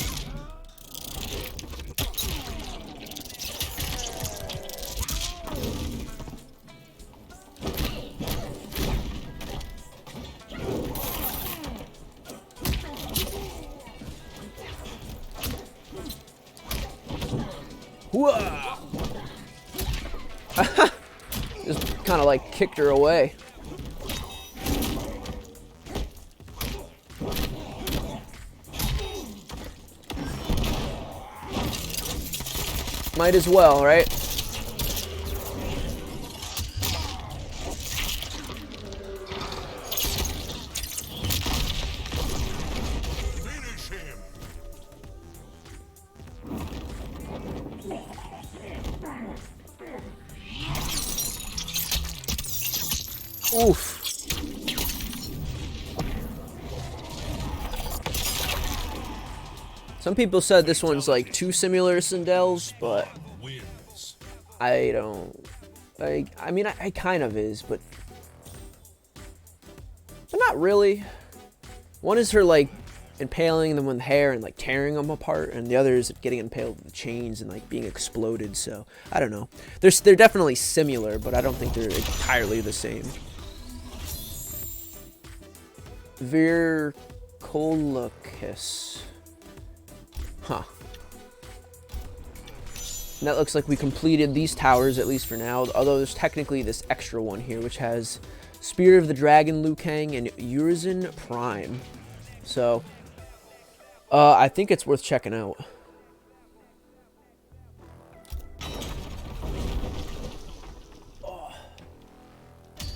Whoa! Just kind of like kicked her away. Might as well, right? Finish him. Oof. Some people said this one's like too similar to Sindel's, but Wins. I don't. I mean, I kind of is, but not really. One is her like impaling them with hair and like tearing them apart, and the other is getting impaled with chains and like being exploded. So I don't know. They're definitely similar, but I don't think they're entirely the same. Vircolocus. Huh. And that looks like we completed these towers, at least for now. Although there's technically this extra one here, which has Spear of the Dragon Liu Kang and Urizen Prime. So, I think it's worth checking out. Oh.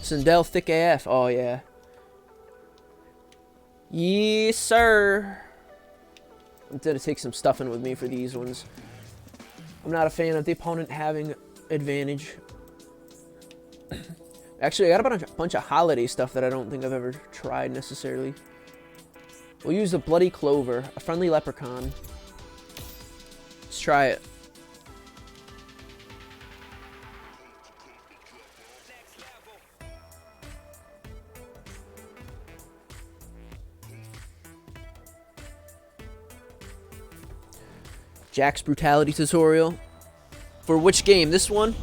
Sindel Thick AF. Oh, yeah. Yes, sir. I'm going to take some stuffing with me for these ones. I'm not a fan of the opponent having advantage. Actually, I got a bunch of holiday stuff that I don't think I've ever tried necessarily. We'll use a Bloody Clover, a friendly leprechaun. Let's try it. Jack's Brutality tutorial. For which game? This one?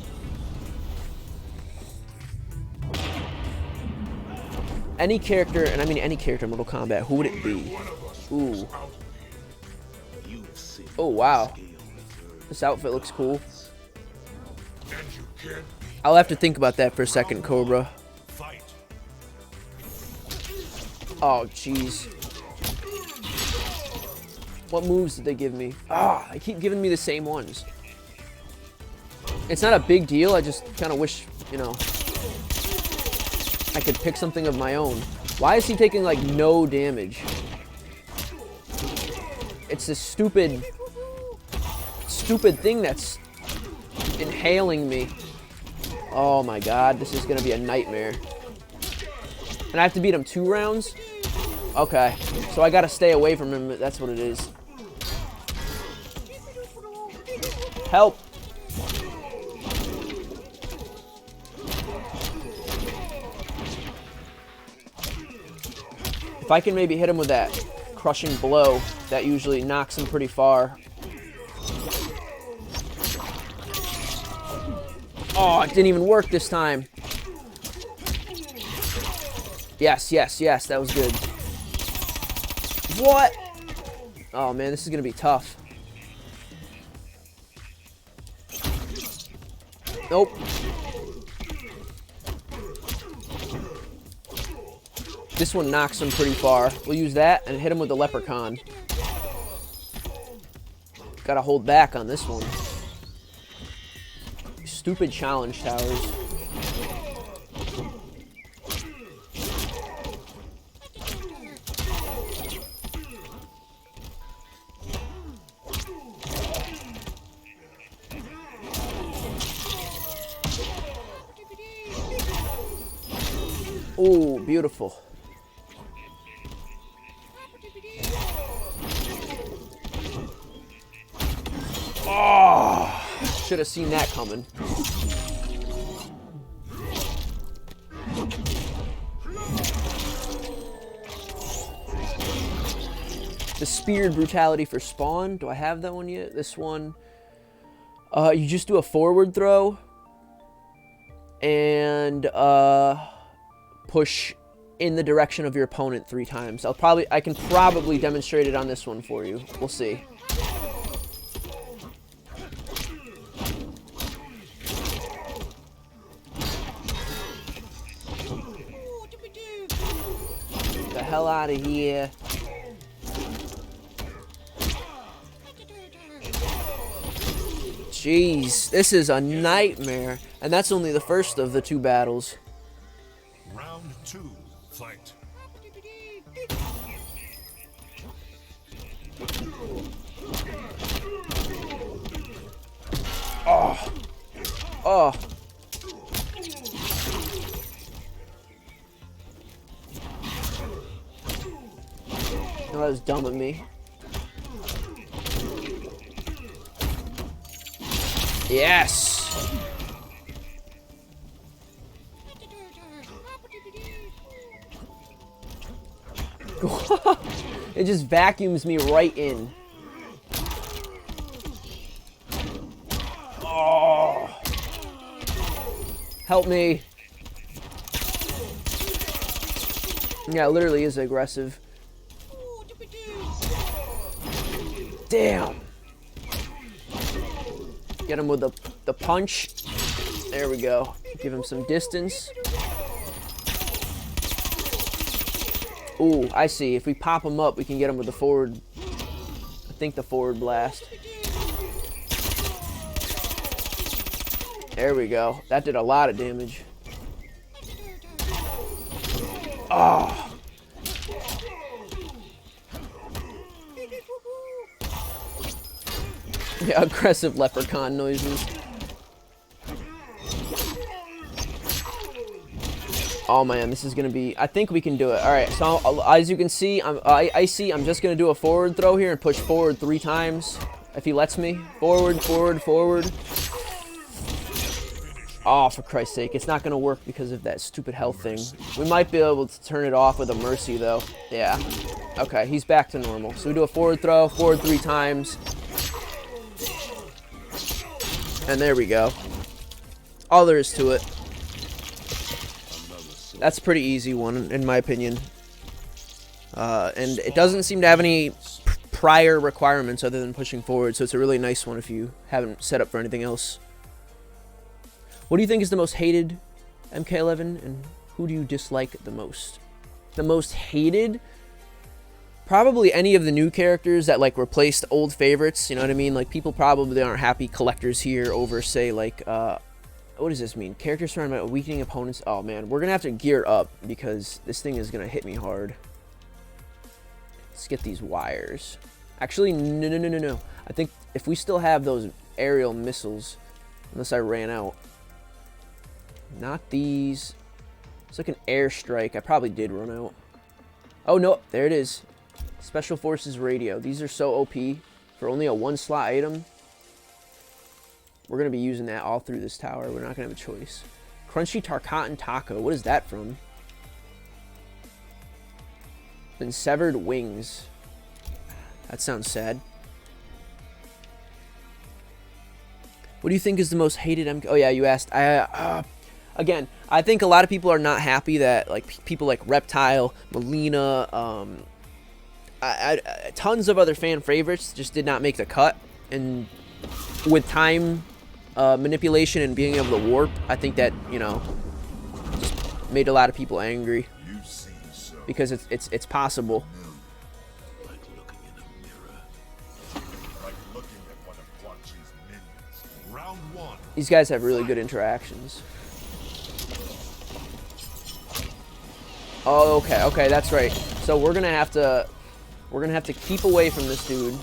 Any character, and I mean any character in Mortal Kombat, who would it be? Ooh. Oh, wow. This outfit looks cool. I'll have to think about that for a second, Cobra. Oh, jeez. What moves did they give me? Ah, they keep giving me the same ones. It's not a big deal. I just kind of wish, you know, I could pick something of my own. Why is he taking, like, no damage? It's this stupid thing that's inhaling me. Oh, my God. This is going to be a nightmare. And I have to beat him 2 rounds? Okay. So I got to stay away from him. That's what it is. Help! If I can maybe hit him with that crushing blow, that usually knocks him pretty far. Oh, it didn't even work this time. Yes, yes, yes, that was good. What? Oh man, this is gonna be tough. Nope. This one knocks him pretty far. We'll use that and hit him with the leprechaun. Gotta hold back on this one. Stupid challenge towers. Oh, beautiful. Oh, should have seen that coming. The Speared Brutality for Spawn. Do I have that one yet? This one. You just do a forward throw. And, push in the direction of your opponent 3 times. I can probably demonstrate it on this one for you. We'll see. out of here. Jeez, this is a nightmare. And that's only the first of the 2 battles. Round 2, fight. Oh. Oh. No, that was dumb of me. Yes. It just vacuums me right in. Oh. Help me. Yeah, it literally is aggressive. Damn. Get him with the punch. There we go. Give him some distance. Ooh, I see. If we pop him up, we can get him with the forward. I think the forward blast. There we go. That did a lot of damage. Oh. Yeah, aggressive leprechaun noises. Oh man, this is gonna be. I think we can do it. All right. So as you can see, I see. I'm just gonna do a forward throw here and push forward 3 times, if he lets me. Forward, forward, forward. Oh, for Christ's sake, it's not gonna work because of that stupid health thing. We might be able to turn it off with a mercy though. Yeah. Okay, he's back to normal. So we do a forward throw, forward 3 times. And there we go. All there is to it. That's a pretty easy one, in my opinion. And it doesn't seem to have any prior requirements other than pushing forward, so it's a really nice one if you haven't set up for anything else. What do you think is the most hated MK11, and who do you dislike the most? The most hated? Probably any of the new characters that like replaced old favorites, you know what I mean? Like people probably aren't happy collectors here over say like what does this mean? Characters surrounded by weakening opponents. Oh man, we're gonna have to gear up because this thing is gonna hit me hard. Let's get these wires. Actually, no. I think if we still have those aerial missiles, unless I ran out. Not these. It's like an airstrike. I probably did run out. Oh no, there it is. Special Forces radio. These are so OP for only a 1-slot item. We're going to be using that all through this tower. We're not going to have a choice. Crunchy Tarkatan Taco. What is that from? Been severed wings. That sounds sad. What do you think is the most hated MK? Oh yeah, you asked. Again, I think a lot of people are not happy that like people like Reptile, Melina, tons of other fan favorites just did not make the cut, and with time manipulation and being able to warp, I think that, you know, just made a lot of people angry because it's possible. Like looking in a mirror. Like looking at one of Quan Chi's minions. Round 1. These guys have really good interactions. Oh, okay, that's right. So we're gonna have to keep away from this dude,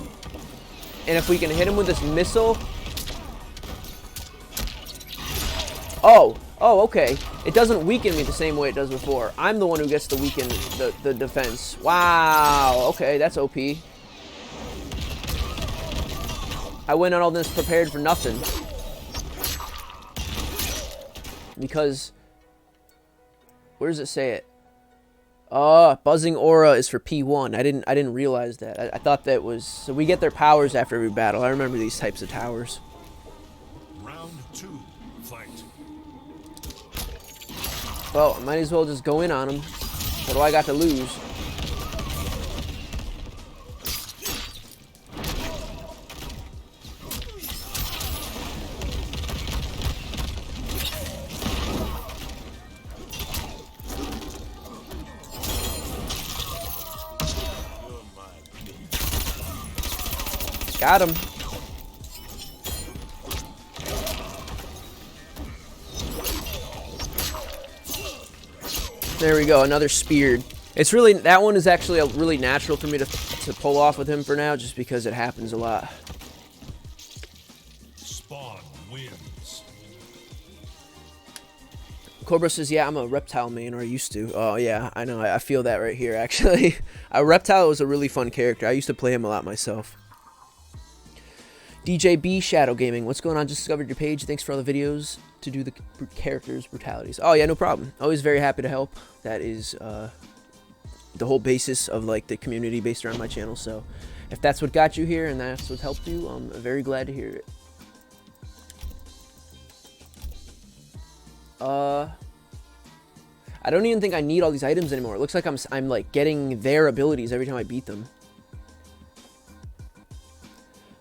and if we can hit him with this missile. Oh, okay. It doesn't weaken me the same way it does before. I'm the one who gets to weaken the defense. Wow. Okay, that's OP. I went on all this prepared for nothing. Because where does it say it? Buzzing aura is for P1. I didn't realize that. I thought that was so we get their powers after every battle. I remember these types of towers. Round 2, fight. Well, I might as well just go in on them. What do I got to lose? Got him. There we go, another speared. It's really, that one is actually really natural for me to pull off with him for now, just because it happens a lot. Spawn wins. Cobra says, yeah, I'm a reptile main, or I used to. Oh, yeah, I know. I feel that right here, actually. A reptile was a really fun character. I used to play him a lot myself. DJB Shadow Gaming, what's going on? Just discovered your page. Thanks for all the videos to do the characters' brutalities. Oh, yeah, no problem. Always very happy to help. That is the whole basis of, like, the community based around my channel. So if that's what got you here and that's what helped you, I'm very glad to hear it. I don't even think I need all these items anymore. It looks like I'm like getting their abilities every time I beat them.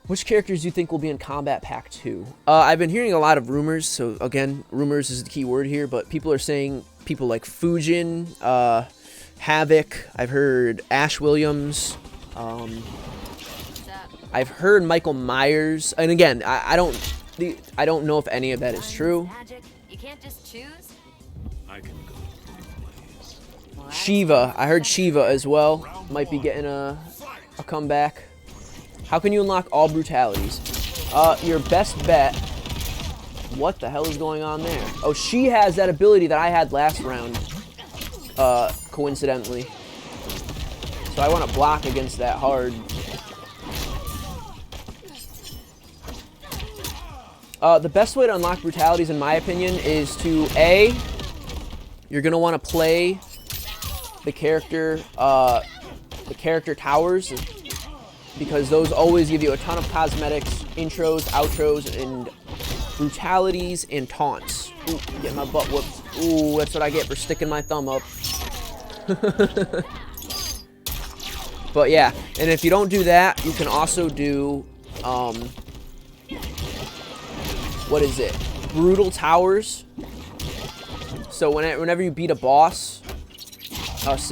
Which characters do you think will be in Kombat Pack 2? I've been hearing a lot of rumors, so again, rumors is the key word here, but people are saying people like Fujin, Havoc, I've heard Ash Williams, I've heard Michael Myers, and again, I don't know if any of that is true. You can't just choose. I can go both ways. Shiva, I heard Shiva as well, might be getting a comeback. How can you unlock all brutalities? Your best bet. What the hell is going on there? Oh, she has that ability that I had last round, coincidentally. So I want to block against that hard. The best way to unlock brutalities, in my opinion, is to you're gonna want to play the character towers, because those always give you a ton of cosmetics, intros, outros, and brutalities and taunts. Ooh, get my butt whooped. Ooh, that's what I get for sticking my thumb up. But yeah, and if you don't do that, you can also do, what is it? Brutal towers. So whenever you beat a boss,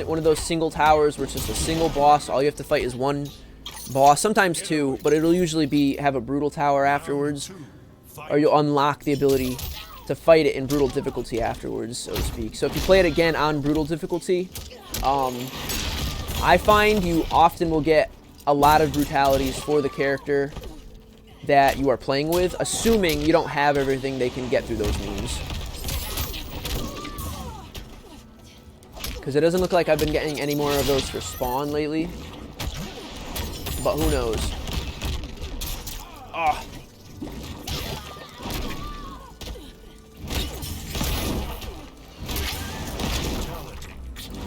one of those single towers where it's just a single boss, all you have to fight is one boss, sometimes two, but it'll usually have a brutal tower afterwards, or you'll unlock the ability to fight it in brutal difficulty afterwards, so to speak. So if you play it again on brutal difficulty, I find you often will get a lot of brutalities for the character that you are playing with, assuming you don't have everything they can get through those means. Because it doesn't look like I've been getting any more of those for spawn lately. But who knows? Oh.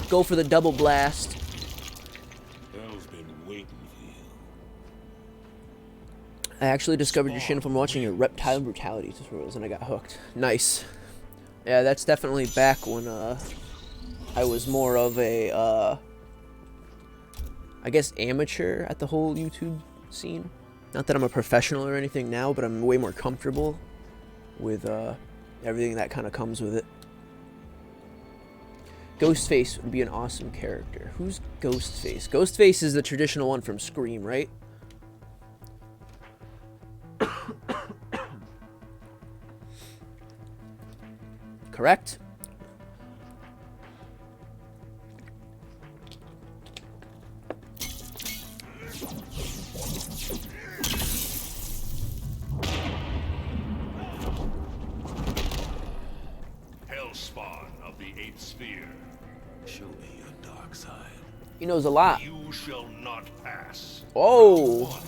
Go for the double blast. Hell's been waiting for you. I actually discovered your channel from watching your reptile brutality tutorials, and I got hooked. Nice. Yeah, that's definitely back when I was more of a I guess amateur at the whole YouTube scene. Not that I'm a professional or anything now, but I'm way more comfortable with everything that kind of comes with it. Ghostface would be an awesome character. Who's Ghostface? Ghostface is the traditional one from Scream, right? Correct? Hellspawn of the 8th sphere. Show me your dark side. He knows a lot. You shall not pass. Oh,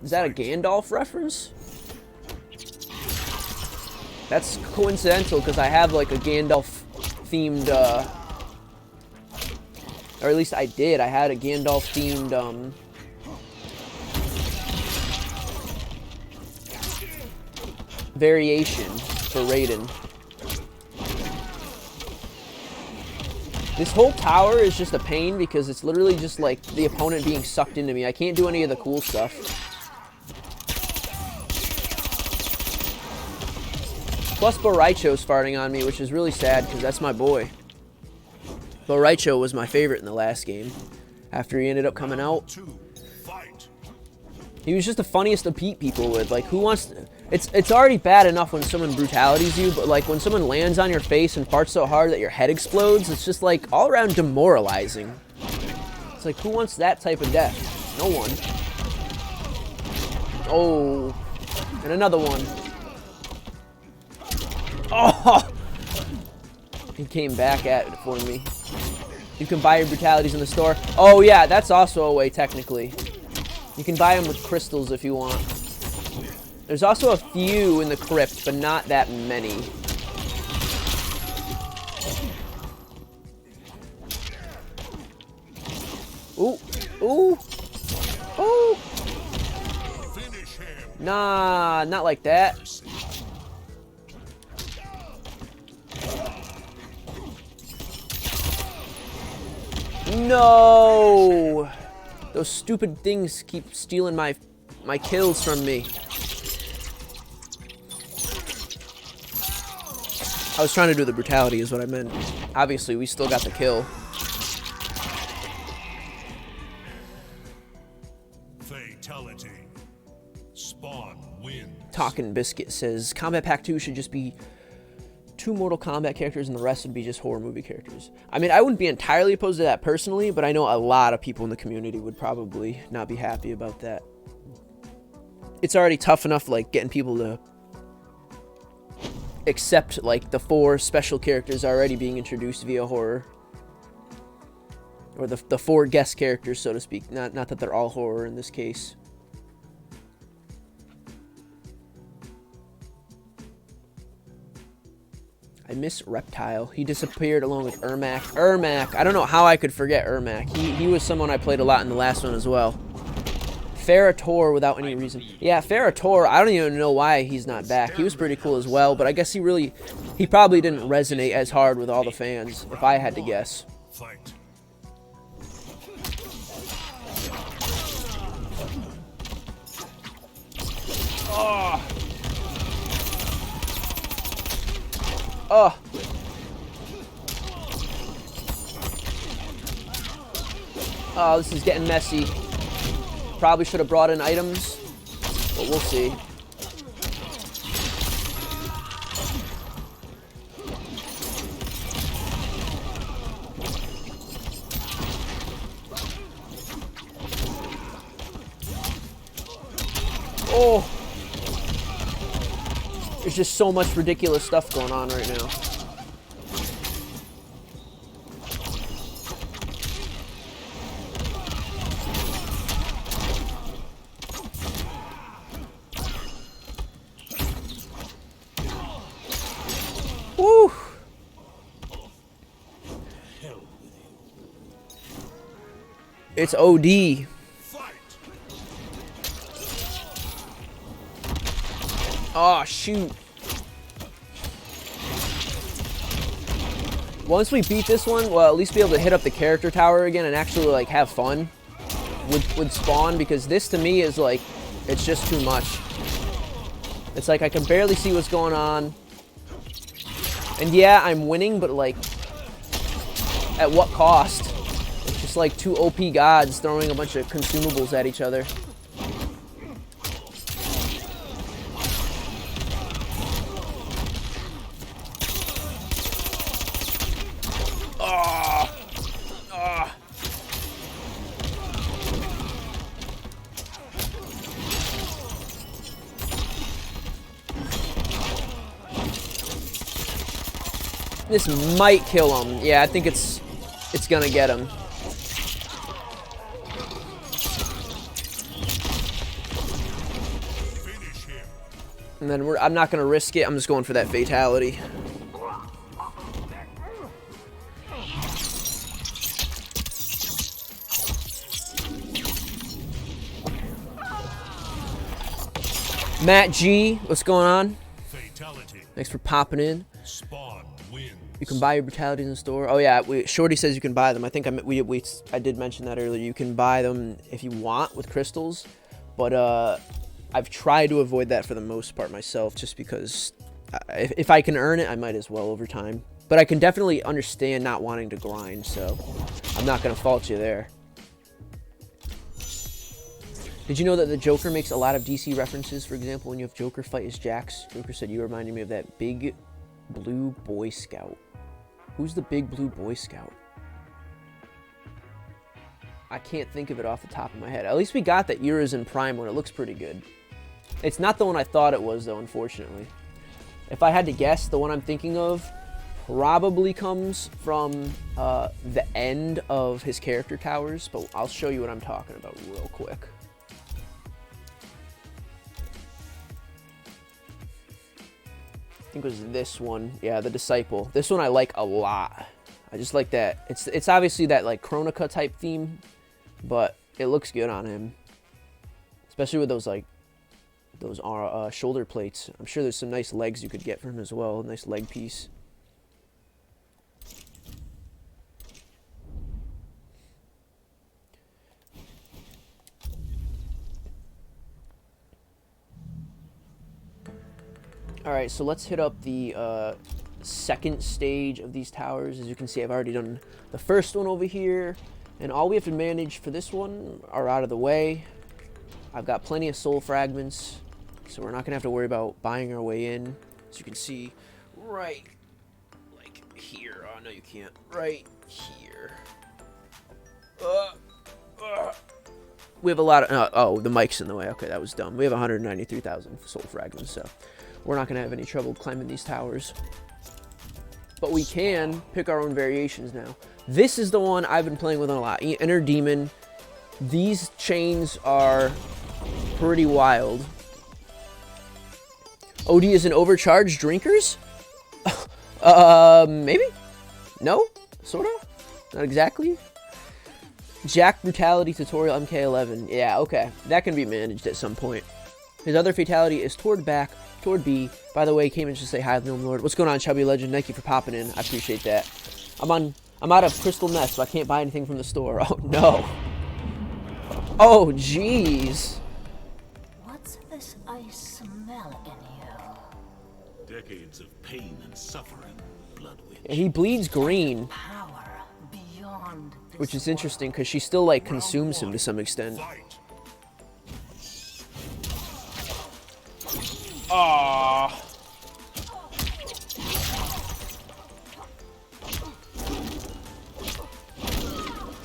is that a Gandalf reference? That's coincidental because I have like a Gandalf themed, or at least I did. I had a Gandalf themed variation for Raiden. This whole tower is just a pain because it's literally just like the opponent being sucked into me. I can't do any of the cool stuff. Plus Boraicho's farting on me, which is really sad because that's my boy. Boraicho was my favorite in the last game after he ended up coming out. Fight. He was just the funniest to beat people with. Like, who wants to... It's already bad enough when someone brutalities you, but like when someone lands on your face and farts so hard that your head explodes, it's just like all around demoralizing. It's like, who wants that type of death? No one. Oh, and another one. Oh, he came back at it for me. You can buy your brutalities in the store. Oh yeah, that's also a way technically. You can buy them with crystals if you want. There's also a few in the crypt, but not that many. Ooh, ooh, ooh. Nah, not like that. No! Those stupid things keep stealing my kills from me. I was trying to do the brutality is what I meant. Obviously, we still got the kill. Fatality. Spawn wins. Talkin' Biscuit says, Combat Pack 2 should just be 2 Mortal Kombat characters and the rest would be just horror movie characters. I mean, I wouldn't be entirely opposed to that personally, but I know a lot of people in the community would probably not be happy about that. It's already tough enough, like, getting people to accept, like, the 4 special characters already being introduced via horror. Or the 4 guest characters, so to speak. Not that they're all horror in this case. I miss Reptile. He disappeared along with Ermac. Ermac! I don't know how I could forget Ermac. He was someone I played a lot in the last one as well. Ferrator without any reason. Yeah, Ferrator, I don't even know why he's not back. He was pretty cool as well, but I guess he probably didn't resonate as hard with all the fans, if I had to guess. Fight. Oh! Oh! Oh, this is getting messy. Probably should have brought in items, but we'll see. Oh! There's just so much ridiculous stuff going on right now. Woo! It's OD. Oh, shoot. Once we beat this one, we'll at least be able to hit up the character tower again and actually, like, have fun with Spawn, because this, to me, is, like, it's just too much. It's like I can barely see what's going on. And, yeah, I'm winning, but, like, at what cost? It's just like 2 OP gods throwing a bunch of consumables at each other. This might kill him. Yeah, I think it's gonna get him. And then I'm not gonna risk it. I'm just going for that fatality. Matt G, what's going on? Fatality. Thanks for popping in. Spawn wins. You can buy your brutalities in the store. Oh yeah, Shorty says you can buy them. I think I did mention that earlier. You can buy them if you want with crystals, but I've tried to avoid that for the most part myself, just because if I can earn it, I might as well over time. But I can definitely understand not wanting to grind, so I'm not gonna fault you there. Did you know that the Joker makes a lot of DC references? For example, when you have Joker fight as Jax, Joker said, you reminded me of that big blue Boy Scout. Who's the big blue Boy Scout? I can't think of it off the top of my head. At least we got the Eras in Prime one. It looks pretty good. It's not the one I thought it was, though, unfortunately. If I had to guess, the one I'm thinking of probably comes from the end of his character towers, but I'll show you what I'm talking about real quick. I think it was this one. Yeah, the Disciple. This one I like a lot. I just like that. It's obviously that like Chronica type theme, but it looks good on him. Especially with those like those shoulder plates. I'm sure there's some nice legs you could get for him as well. Nice leg piece. Alright, so let's hit up the second stage of these towers. As you can see, I've already done the first one over here. And all we have to manage for this one are out of the way. I've got plenty of soul fragments, so we're not going to have to worry about buying our way in. As you can see, right like here. Oh, no, you can't. Right here. We have a lot of... oh, the mic's in the way. Okay, that was dumb. We have 193,000 soul fragments, so we're not going to have any trouble climbing these towers. But we can pick our own variations now. This is the one I've been playing with a lot. Inner Demon. These chains are pretty wild. OD is an overcharged drinkers? Maybe? No? Sorta? Not exactly? Jack Brutality Tutorial MK11. Yeah, okay. That can be managed at some point. His other fatality is toward back, toward B. By the way, came in to say hi, Gnome Lord. What's going on, Chubby Legend? Thank you for popping in. I appreciate that. I'm out of Crystal Meth, so I can't buy anything from the store. Oh, no. Oh, jeez. What's this I smell in you? Decades of pain and suffering, Blood Witch. He bleeds green, Power beyond this which is interesting because she still, like, consumes him to some extent. Fight. Aww.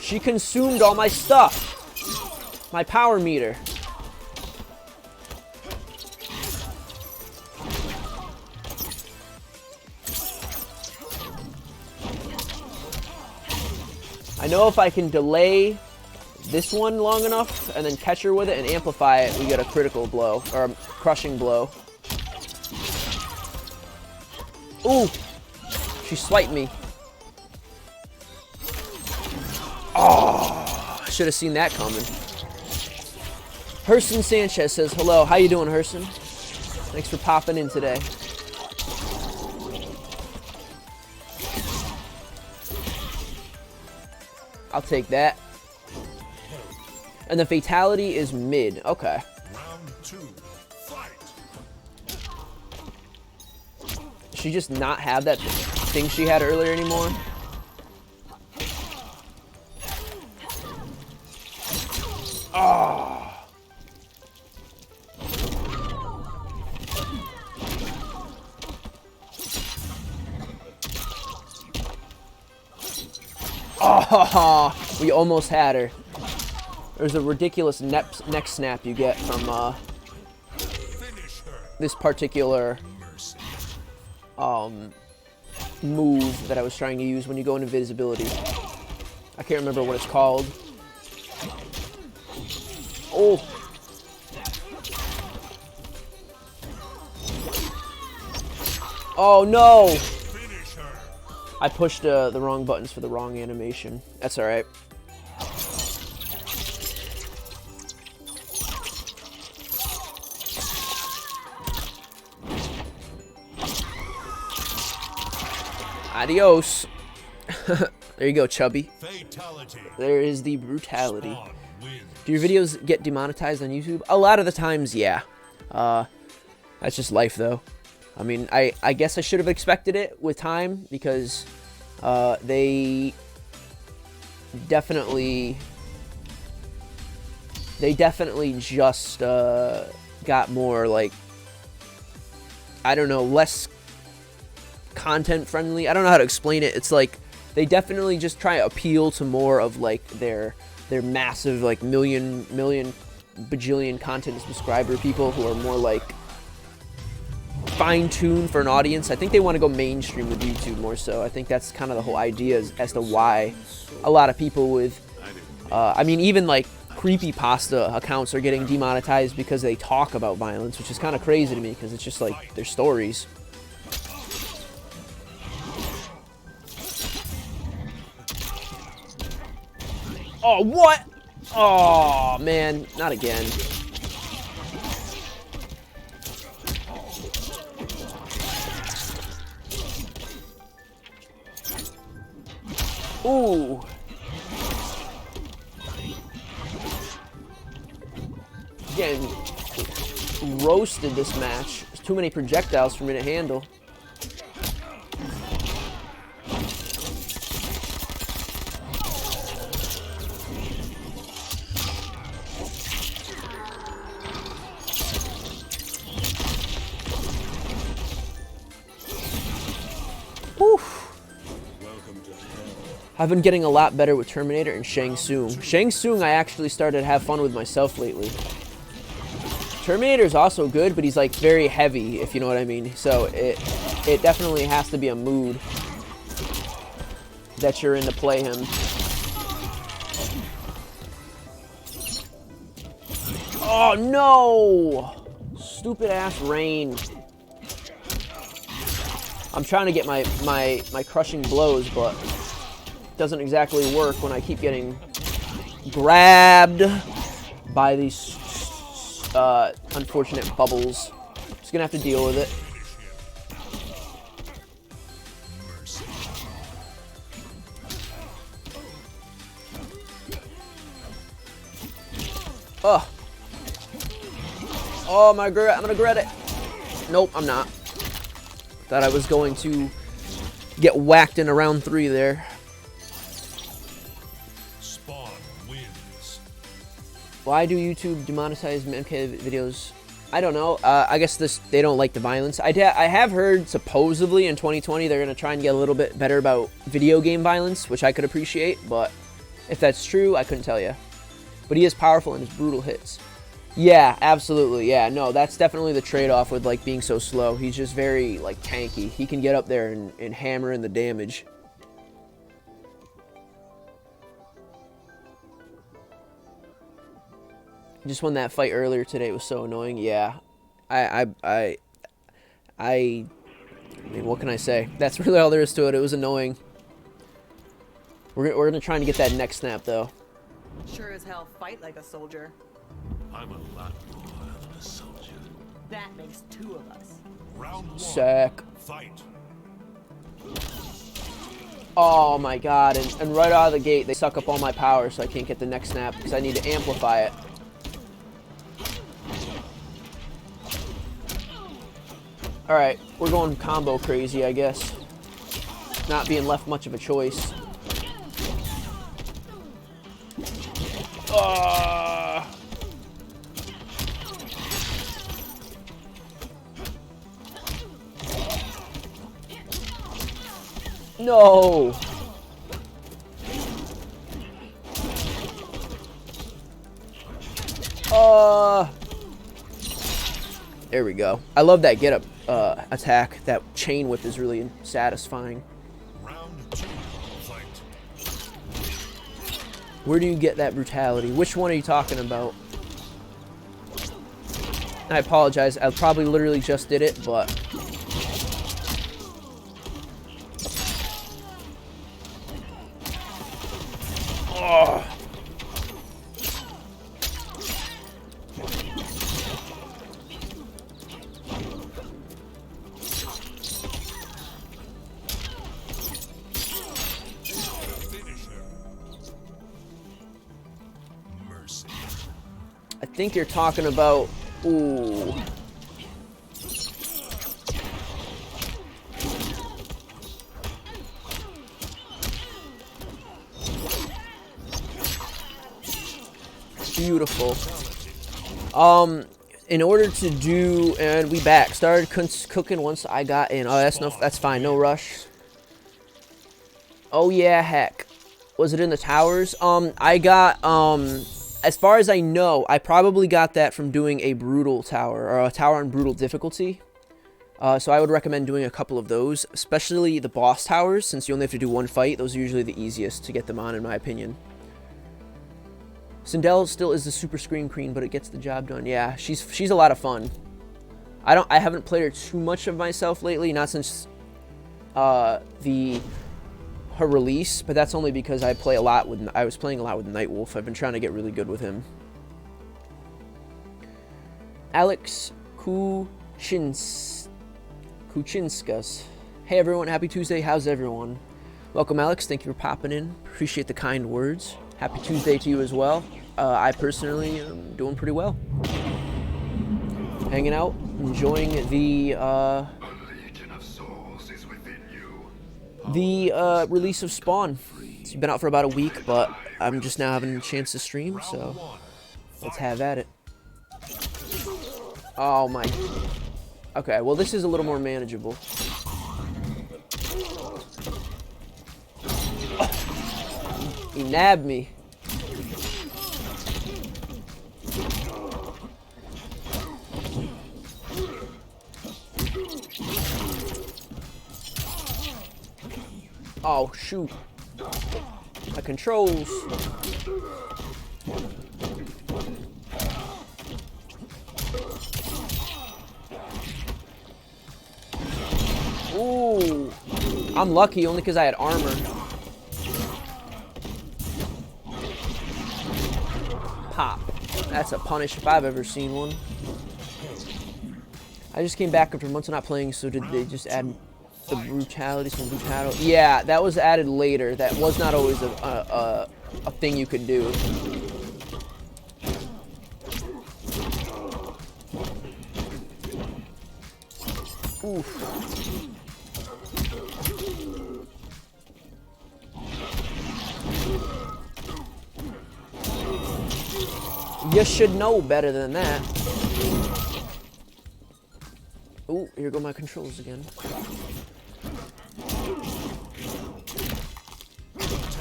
She consumed all my stuff. My power meter. I know if I can delay this one long enough and then catch her with it and amplify it, we get a critical blow, or a crushing blow. Ooh! She swiped me. Oh! I should have seen that coming. Herson Sanchez says, hello. How you doing, Herson? Thanks for popping in today. I'll take that. And the fatality is mid. Okay. Round 2. Fight. Does she just not have that thing she had earlier anymore? Oh. Oh, we almost had her. There's a ridiculous neck snap you get from this particular move that I was trying to use when you go into invisibility. I can't remember what it's called. Oh. Oh no! I pushed the wrong buttons for the wrong animation. That's alright. Adios. There you go, Chubby. Fatality. There is the brutality. Spawn wins. Do your videos get demonetized on YouTube? A lot of the times, yeah. That's just life, though. I mean, I guess I should have expected it with time, because they definitely they definitely just got more, like, I don't know, less content friendly. I don't know how to explain it. It's like they definitely just try to appeal to more of like their massive, like, million bajillion content subscriber people who are more like fine-tuned for an audience. I think they want to go mainstream with YouTube more so. I think that's kind of the whole idea as to why a lot of people with I mean, even like creepypasta accounts are getting demonetized because they talk about violence, which is kind of crazy to me because it's just like their stories. Oh, what? Oh, man. Not again. Ooh. Getting roasted this match. There's too many projectiles for me to handle. I've been getting a lot better with Terminator and Shang Tsung. Shang Tsung I actually started to have fun with myself lately. Terminator is also good, but he's like very heavy, if you know what I mean. So it definitely has to be a mood that you're in to play him. Oh no! Stupid ass rain. I'm trying to get my crushing blows, but doesn't exactly work when I keep getting grabbed by these unfortunate bubbles. Just gonna have to deal with it. Oh. Oh, I'm gonna regret it. Nope, I'm not. Thought I was going to get whacked in round 3 there. Why do YouTube demonetize MK videos? I don't know. I guess they don't like the violence. I have heard supposedly in 2020 they're going to try and get a little bit better about video game violence, which I could appreciate, but if that's true, I couldn't tell you. But he is powerful in his brutal hits. Yeah, absolutely. Yeah, no, that's definitely the trade-off with like being so slow. He's just very like tanky. He can get up there and hammer in the damage. Just won that fight earlier today. It was so annoying. Yeah, I mean, what can I say? That's really all there is to it. It was annoying. We're gonna try and get that neck snap though. Sure as hell fight like a soldier. I'm a lot more than a soldier. That makes 2 of us. Round 1. Sack. Fight. Oh my god! And right out of the gate, they suck up all my power, so I can't get the neck snap because I need to amplify it. Alright, we're going combo crazy, I guess. Not being left much of a choice. No! There we go. I love that get up attack. That chain whip is really satisfying. Round 2. Fight. Where do you get that brutality? Which one are you talking about? I apologize. I probably literally just did it, but oh. I think you're talking about, ooh. beautiful. In order to do, and we back. Started cooking once I got in. Oh, that's fine. No rush. Oh yeah, heck. Was it in the towers? I got, as far as I know, I probably got that from doing a brutal tower, or a tower on brutal difficulty. So I would recommend doing a couple of those, especially the boss towers, since you only have to do one fight. Those are usually the easiest to get them on, in my opinion. Sindel still is the super scream queen, but it gets the job done. Yeah, she's a lot of fun. I haven't played her too much of myself lately, not since her release, but that's only because I was playing a lot with Nightwolf. I've been trying to get really good with him. Alex Kuchinskas. Hey everyone, happy Tuesday. How's everyone? Welcome, Alex. Thank you for popping in. Appreciate the kind words. Happy Tuesday to you as well. I personally am doing pretty well. Hanging out, enjoying the release of Spawn. It's been out for about a week, but I'm just now having a chance to stream, so let's have at it. Oh my. Okay, well this is a little more manageable. He nabbed me. Oh, shoot. My controls. Ooh. I'm lucky only because I had armor. Pop. That's a punish if I've ever seen one. I just came back after months of not playing, so did they just add the brutality, some brutality? Yeah, that was added later. That was not always a thing you could do. Oof. You should know better than that. Ooh, here go my controls again.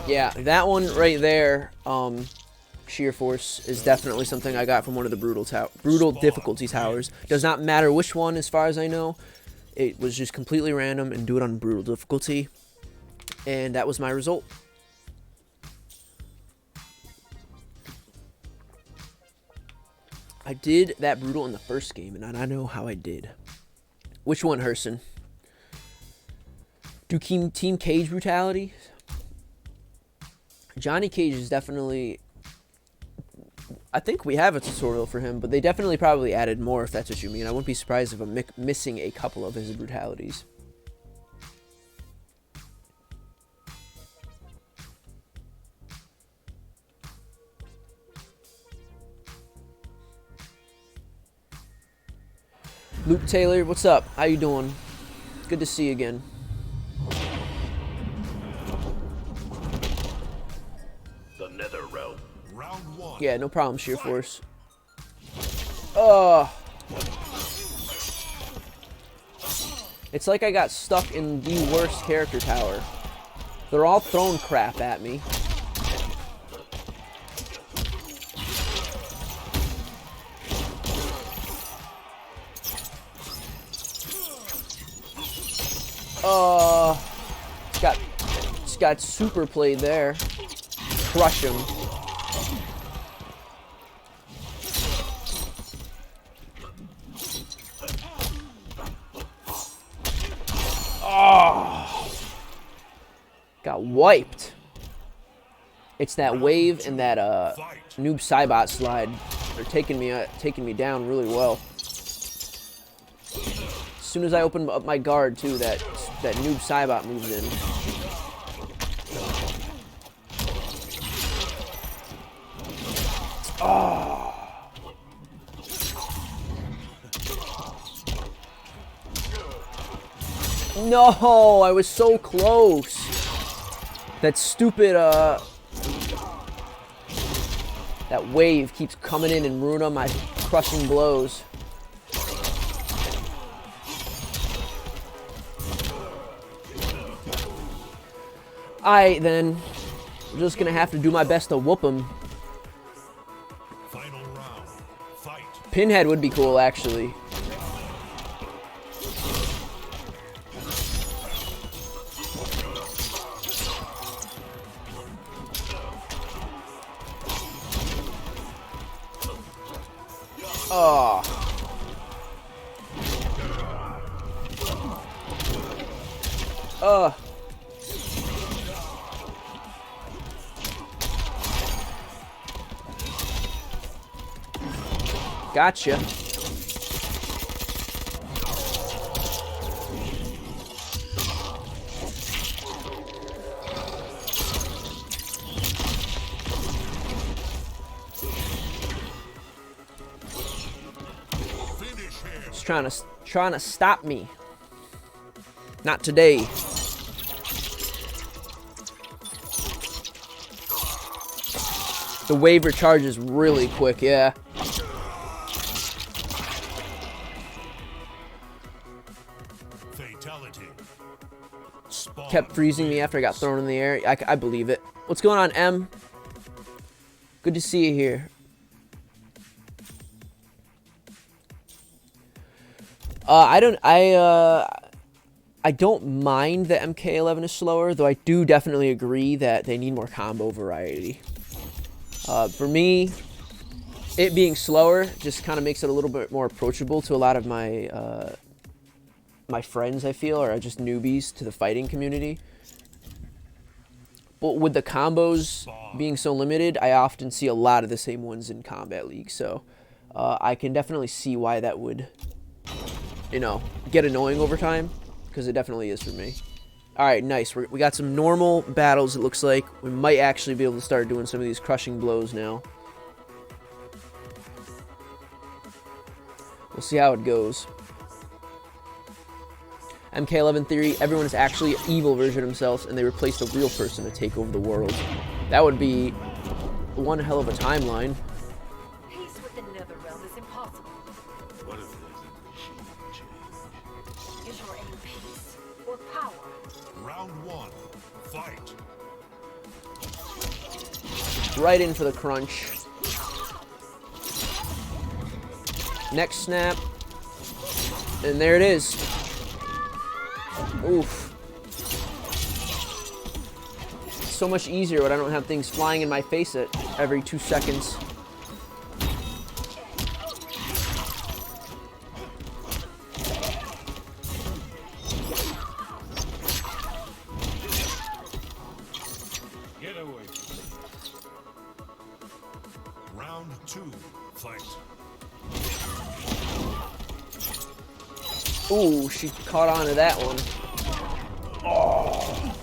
Yeah, that one right there, Sheer Force, is definitely something I got from one of the brutal difficulty towers. Does not matter which one, as far as I know. It was just completely random and do it on brutal difficulty. And that was my result. I did that brutal in the first game, and I know how I did. Which one, Herson? Do Team Cage brutality? Johnny Cage is definitely... I think we have a tutorial for him, but they definitely probably added more, if that's what you mean. I wouldn't be surprised if I'm missing a couple of his brutalities. Luke Taylor, what's up? How you doing? Good to see you again. The Nether Realm. Round one. Yeah, no problem, Sheer Force. It's like I got stuck in the worst character tower. They're all throwing crap at me. Just got super played there. Crush him. Oh, got wiped. It's that wave and that noob Cybot slide. They're taking me down really well. As soon as I open up my guard too, that noob Cybot moves in. Oh. No, I was so close. That stupid That wave keeps coming in and ruining my crushing blows. Alright then. I'm just gonna have to do my best to whoop him. Final round. Fight. Pinhead would be cool, actually. Oh. Gotcha. Just trying to stop me. Not today. The wave recharges really quick, yeah. Fatality. Kept freezing me after I got thrown in the air. I believe it. What's going on, M? Good to see you here. I don't mind that MK11 is slower, though I do definitely agree that they need more combo variety. For me, it being slower just kind of makes it a little bit more approachable to a lot of my my friends, I feel, or just newbies to the fighting community. But with the combos being so limited, I often see a lot of the same ones in Combat League, so I can definitely see why that would, you know, get annoying over time, because it definitely is for me. Alright, nice. We got some normal battles, it looks like. We might actually be able to start doing some of these crushing blows now. We'll see how it goes. MK11 theory, everyone is actually an evil version of themselves, and they replaced a real person to take over the world. That would be one hell of a timeline. Peace with the Netherrealm is impossible. What if there's a machine change? Is your aim peace or power? Round one. Fight. Right in for the crunch. Next snap. And there it is. Oof. So much easier when I don't have things flying in my face at every 2 seconds. Get away. Round two. Fight. Ooh, she caught on to that one. Oh.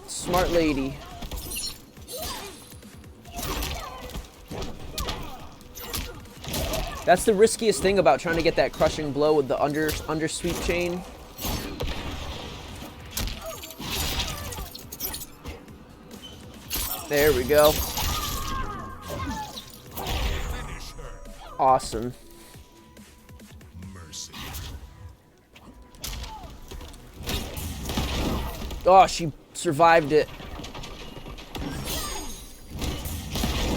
Smart lady. That's the riskiest thing about trying to get that crushing blow with the under sweep chain. There we go. Awesome. Mercy. Oh, she survived it.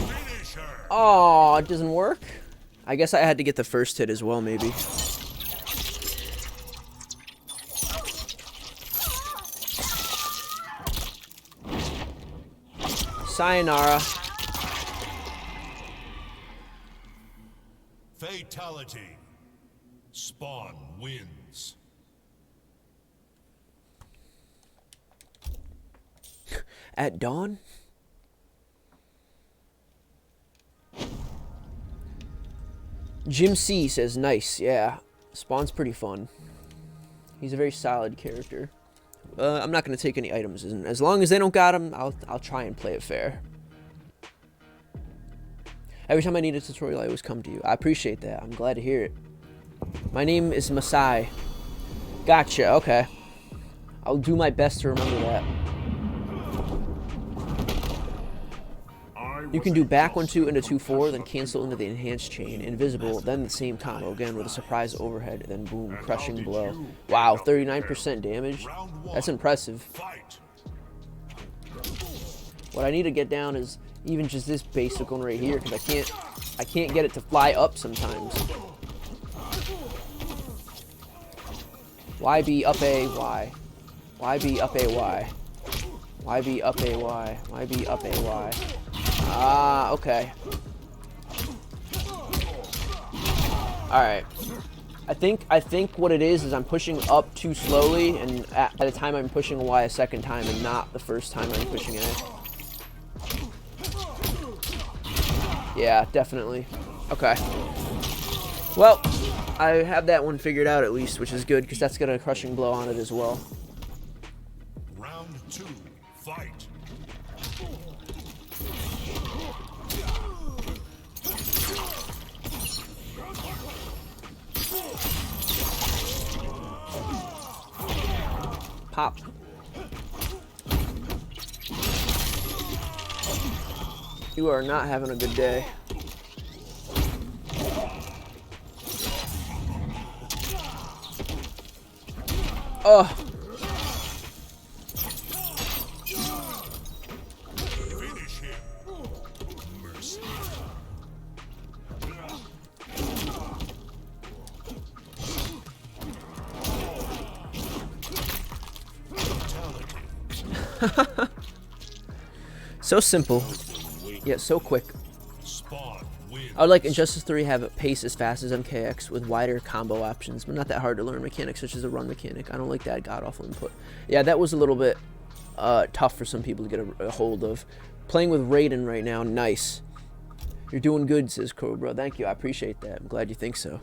Finish her. Oh, it doesn't work? I guess I had to get the first hit as well, maybe. Sayonara. Fatality. Spawn wins. At dawn? Jim C says, nice, yeah. Spawn's pretty fun. He's a very solid character. I'm not going to take any items. And as long as they don't got him, I'll try and play it fair. Every time I need a tutorial, I always come to you. I appreciate that. I'm glad to hear it. My name is Masai. Gotcha, okay. I'll do my best to remember that. You can do back 1-2 into 2-4, then cancel into the enhanced chain, invisible, then the same combo again with a surprise overhead, then boom, crushing blow. Wow, 39% damage. That's impressive. What I need to get down is even just this basic one right here, because I can't get it to fly up sometimes. Y B up A Y. Y B up A Y. Y B up A Y. Y B up A Y. Ah, okay. Alright. I think what it is I'm pushing up too slowly, and at a time I'm pushing Y a second time and not the first time I'm pushing A. Yeah, definitely. Okay. Well, I have that one figured out at least, which is good, because that's got a crushing blow on it as well. Round 2, fight. Pop. You are not having a good day. Oh. Finish him. Mercy. So simple, yet so quick. Spawn wins. I would like Injustice 3 have a pace as fast as MKX with wider combo options, but not that hard to learn mechanics such as a run mechanic. I don't like that god-awful input. Yeah, that was a little bit tough for some people to get a hold of. Playing with Raiden right now, nice. You're doing good, says Cobra. Thank you, I appreciate that. I'm glad you think so.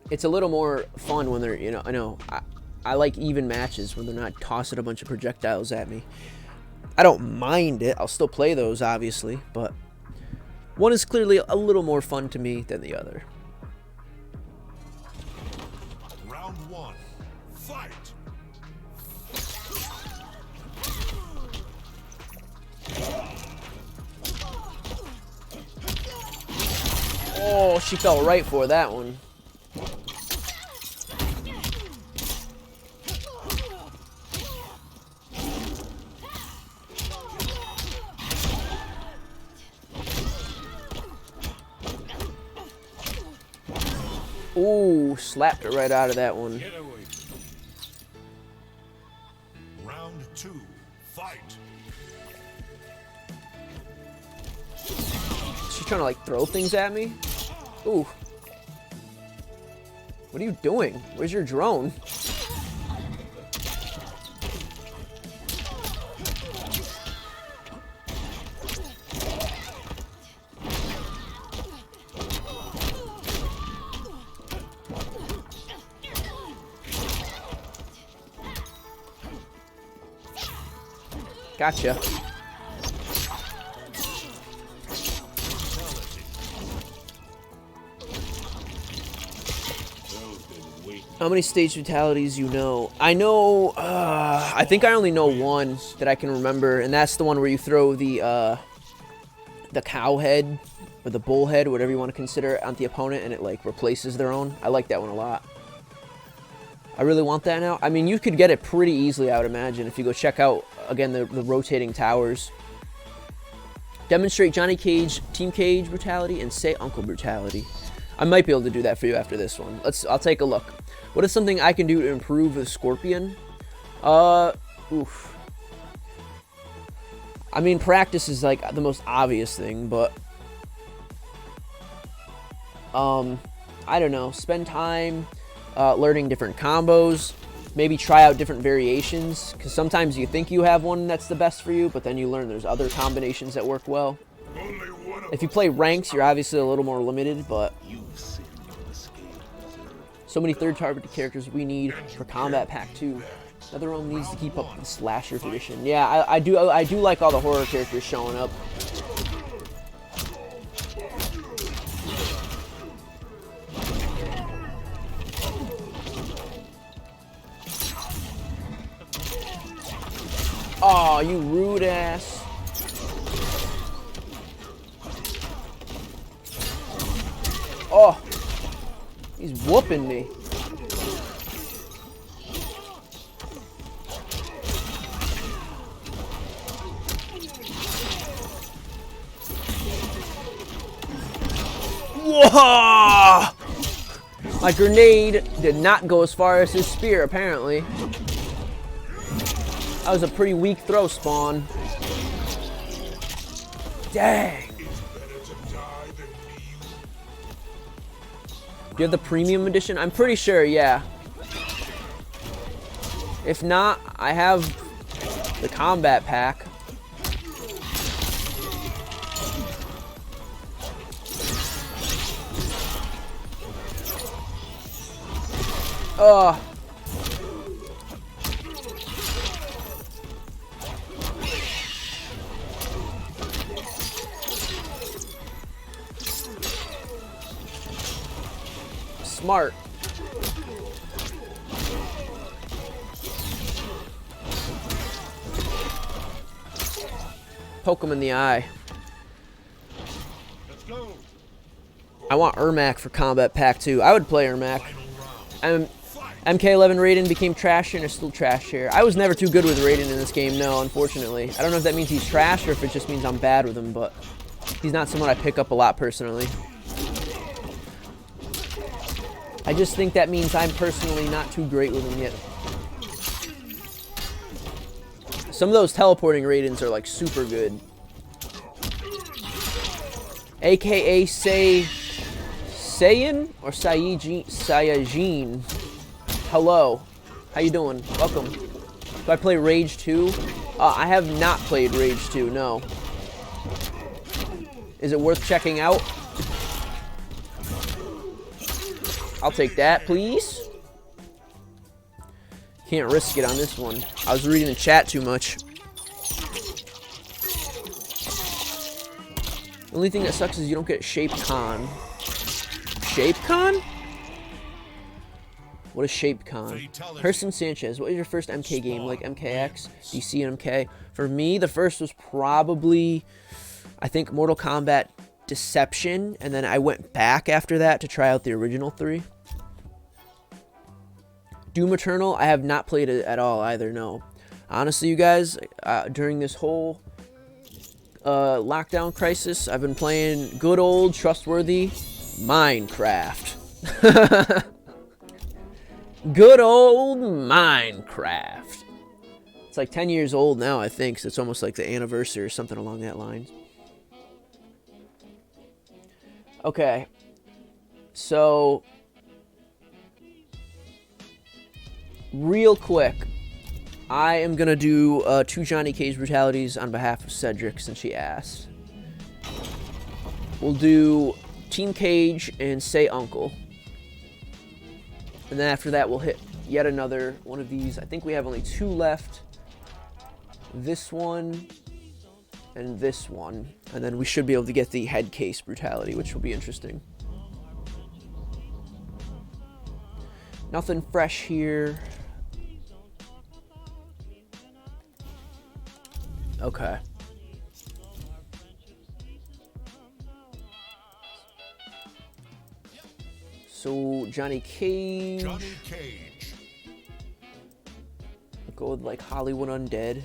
It's a little more fun when they're, you know, I know, I like even matches when they're not tossing a bunch of projectiles at me. I don't mind it. I'll still play those, obviously, but one is clearly a little more fun to me than the other. Round 1, fight. Oh, she fell right for that one. Ooh, slapped it right out of that one. Get away. Round 2, fight. She's trying to like throw things at me. Ooh. What are you doing? Where's your drone? Gotcha. How many stage fatalities you know? I know, I think I only know one that I can remember, and that's the one where you throw the cow head, or the bull head, whatever you want to consider it, on the opponent, and it, like, replaces their own. I like that one a lot. I really want that now. I mean, you could get it pretty easily, I would imagine, if you go check out, again, the rotating towers. Demonstrate Johnny Cage, Team Cage brutality, and say Uncle brutality. I might be able to do that for you after this one. I'll take a look. What is something I can do to improve with Scorpion? Oof. I mean, practice is like the most obvious thing, but I don't know. Spend time learning different combos. Maybe try out different variations, because sometimes you think you have one that's the best for you, but then you learn there's other combinations that work well. If you play ranks, you're obviously a little more limited, but so many third-party characters we need for Kombat Pack 2. NetherRealm needs to keep up with the slasher tradition. Yeah, I do like all the horror characters showing up. Oh, you rude ass. Oh, he's whooping me. Whoa! My grenade did not go as far as his spear, apparently. That was a pretty weak throw, Spawn. Dang. Do you have the premium edition? I'm pretty sure, yeah. If not, I have the combat pack. Ugh. Smart. Poke him in the eye. Let's go. I want Ermac for Combat Pack 2. I would play Ermac. MK11 Raiden became trash and is still trash here. I was never too good with Raiden in this game, no, unfortunately. I don't know if that means he's trash or if it just means I'm bad with him, but he's not someone I pick up a lot personally. I just think that means I'm personally not too great with him yet. Some of those teleporting Raidens are like super good. AKA Saiyan or Saiyajin. Hello. How you doing? Welcome. Do I play Rage 2? I have not played Rage 2, no. Is it worth checking out? I'll take that, please. Can't risk it on this one. I was reading the chat too much. The only thing that sucks is you don't get Shape Con. Shape Con? What is Shape Con? Hurston Sanchez, what was your first MK game? Like MKX, DC, and MK? For me, the first was probably, I think, Mortal Kombat Deception, and then I went back after that to try out the original 3. Doom Eternal, I have not played it at all either, no. Honestly, you guys, during this whole lockdown crisis, I've been playing good old, trustworthy Minecraft. Good old Minecraft. It's like 10 years old now, I think, so it's almost like the anniversary or something along that line. Okay. So, real quick, I am going to do 2 Johnny Cage brutalities on behalf of Cedric since she asked. We'll do Team Cage and Say Uncle. And then after that, we'll hit yet another one of these. I think we have only 2 left. This one and this one. And then we should be able to get the head case brutality, which will be interesting. Nothing fresh here. Okay. So, Johnny Cage. Johnny Cage. Go with like Hollywood Undead.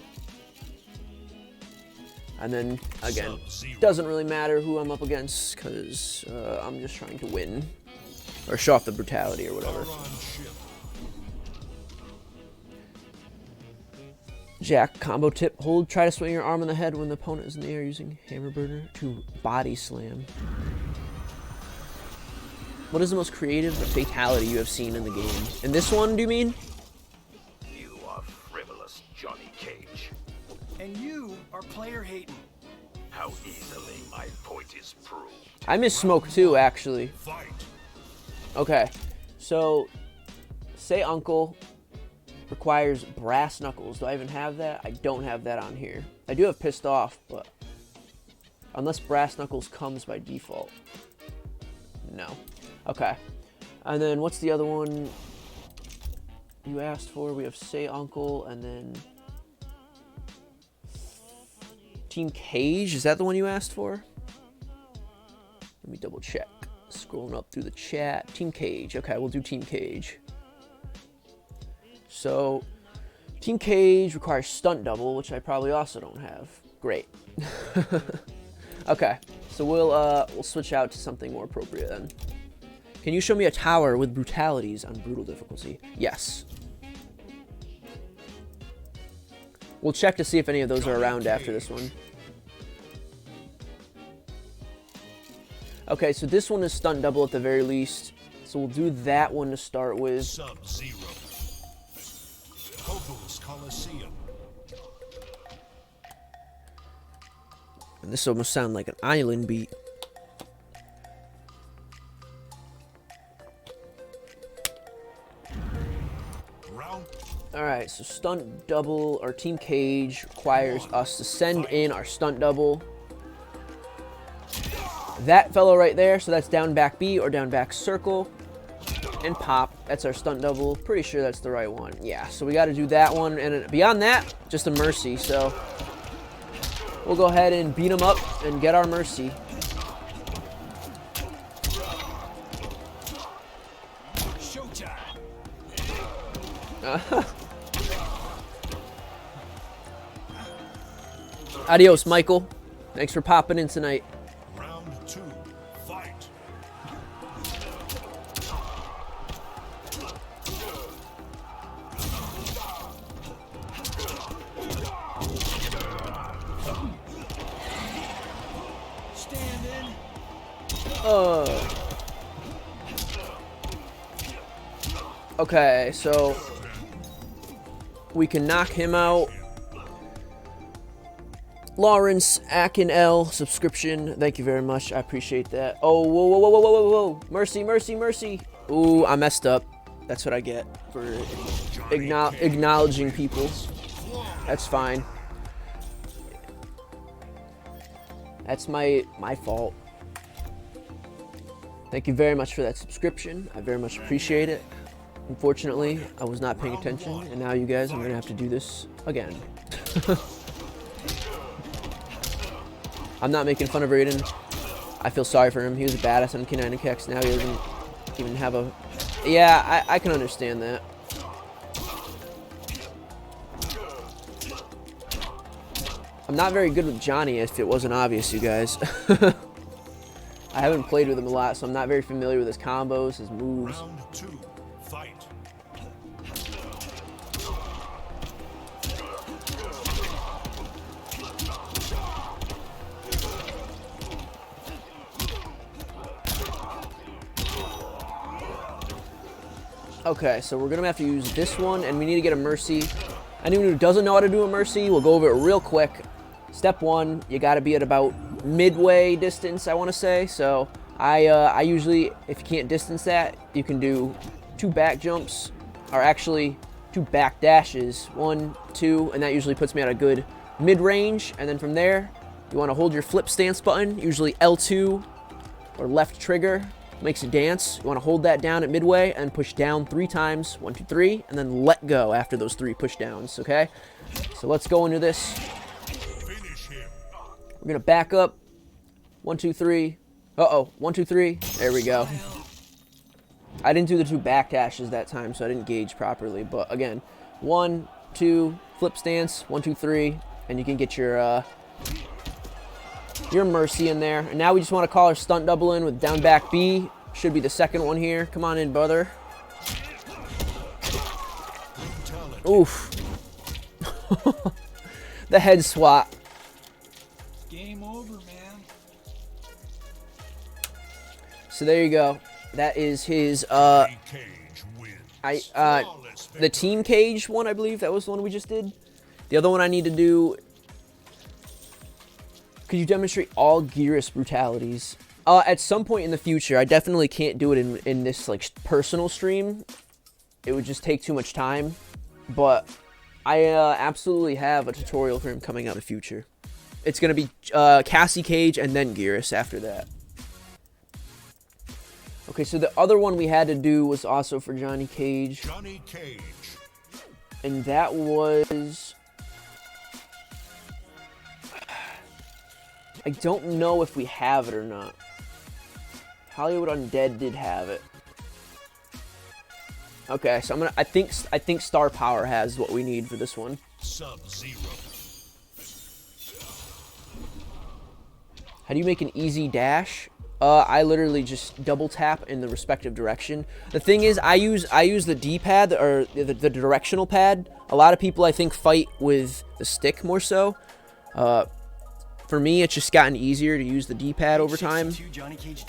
And then, again, doesn't really matter who I'm up against because I'm just trying to win. Or show off the brutality or whatever. Jack, combo tip. Hold, try to swing your arm on the head when the opponent is in the air using hammer burner to body slam. What is the most creative fatality you have seen in the game? In this one, do you mean? You are frivolous, Johnny Cage. And you are player hating. How easily my point is proved. I miss Smoke too, actually. Fight. Okay, so Say Uncle requires brass knuckles. Do I even have that? I don't have that on here. I do have Pissed Off, but unless brass knuckles comes by default. No. Okay. And then what's the other one you asked for? We have Say Uncle and then Team Cage, is that the one you asked for? Let me double check. Scrolling up through the chat. Team Cage. Okay, we'll do Team Cage. So, Team Cage requires stunt double, which I probably also don't have. Great. Okay, so we'll switch out to something more appropriate then. Can you show me a tower with brutalities on brutal difficulty? Yes. We'll check to see if any of those are around after this one. Okay, so this one is stunt double at the very least. So we'll do that one to start with. Sub-Zero. Kobo's Coliseum. And this almost sounds like an island beat. Alright, so stunt double, or Team Cage requires us to send in our stunt double. That fellow right there, so that's down back B or down back circle. And pop, that's our stunt double. Pretty sure that's the right one. Yeah, so we got to do that one. And beyond that, just a mercy. So we'll go ahead and beat him up and get our mercy. Adios, Michael. Thanks for popping in tonight. Round 2, fight. Stand in. Okay, so we can knock him out. Lawrence Akin L subscription. Thank you very much. I appreciate that. Oh, whoa, whoa, whoa, whoa, whoa, whoa. Mercy, mercy, mercy. Ooh, I messed up. That's what I get for acknowledging people. That's fine. That's my fault. Thank you very much for that subscription. I very much appreciate it. Unfortunately, I was not paying attention, and now you guys, I'm going to have to do this again. I'm not making fun of Raiden. I feel sorry for him. He was a badass on K9 and Kex. Now he doesn't even have a... Yeah, I can understand that. I'm not very good with Johnny, if it wasn't obvious, you guys. I haven't played with him a lot, so I'm not very familiar with his combos, his moves. Round 2, fight. Okay, so we're gonna have to use this one, and we need to get a mercy. Anyone who doesn't know how to do a mercy, we'll go over it real quick. Step 1, you gotta be at about midway distance, I wanna say. So I usually, if you can't distance that, you can do 2 back jumps, or actually 2 back dashes, 1, 2, and that usually puts me at a good mid-range. And then from there, you wanna hold your flip stance button, usually L2 or left trigger. Makes it dance. You want to hold that down at midway and push down 3 times. 1, 2, 3, and then let go after those 3 push downs. Okay, so let's go into this. Finish him. We're gonna back up. 1, 2, 3. 1, 2, 3. There we go. I didn't do the 2 back dashes that time, so I didn't gauge properly. But again, 1, 2, flip stance. 1, 2, 3, and you can get your mercy in there. And now we just want to call our stunt double in with down back B. Should be the second one here. Come on in, brother. Oof. The head swap. Game over, man. So there you go. That is his Cage wins. the Team Cage one, I believe. That was the one we just did. The other one I need to do. Could you demonstrate all Gearus brutalities? At some point in the future. I definitely can't do it in this like personal stream. It would just take too much time. But I absolutely have a tutorial for him coming out in the future. It's going to be Cassie Cage and then Gearus after that. Okay, so the other one we had to do was also for Johnny Cage. Johnny Cage. And that was... I don't know if we have it or not. Hollywood Undead did have it. Okay, so I think Star Power has what we need for this one. Sub-Zero. How do you make an easy dash? I literally just double tap in the respective direction. The thing is, I use the D-pad or the directional pad. A lot of people I think fight with the stick more so. For me, it's just gotten easier to use the D-pad over time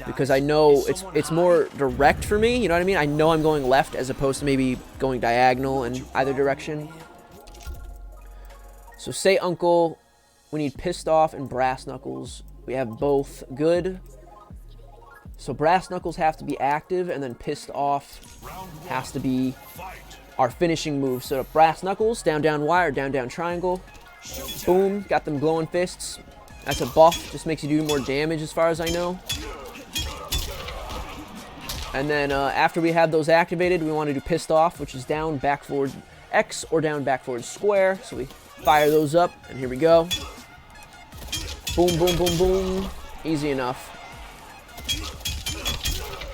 because I know it's more direct for me. You know what I mean? I know I'm going left as opposed to maybe going diagonal in either direction. So say Uncle, we need Pissed Off and Brass Knuckles. We have both good. So Brass Knuckles have to be active, and then Pissed Off has to be our finishing move. So Brass Knuckles, down, down, Y, or down, down, triangle. Boom, got them glowing fists. That's a buff, just makes you do more damage as far as I know. And then after we have those activated, we want to do Pissed Off, which is down, back, forward, X, or down, back, forward, square. So we fire those up, and here we go. Boom, boom, boom, boom. Easy enough.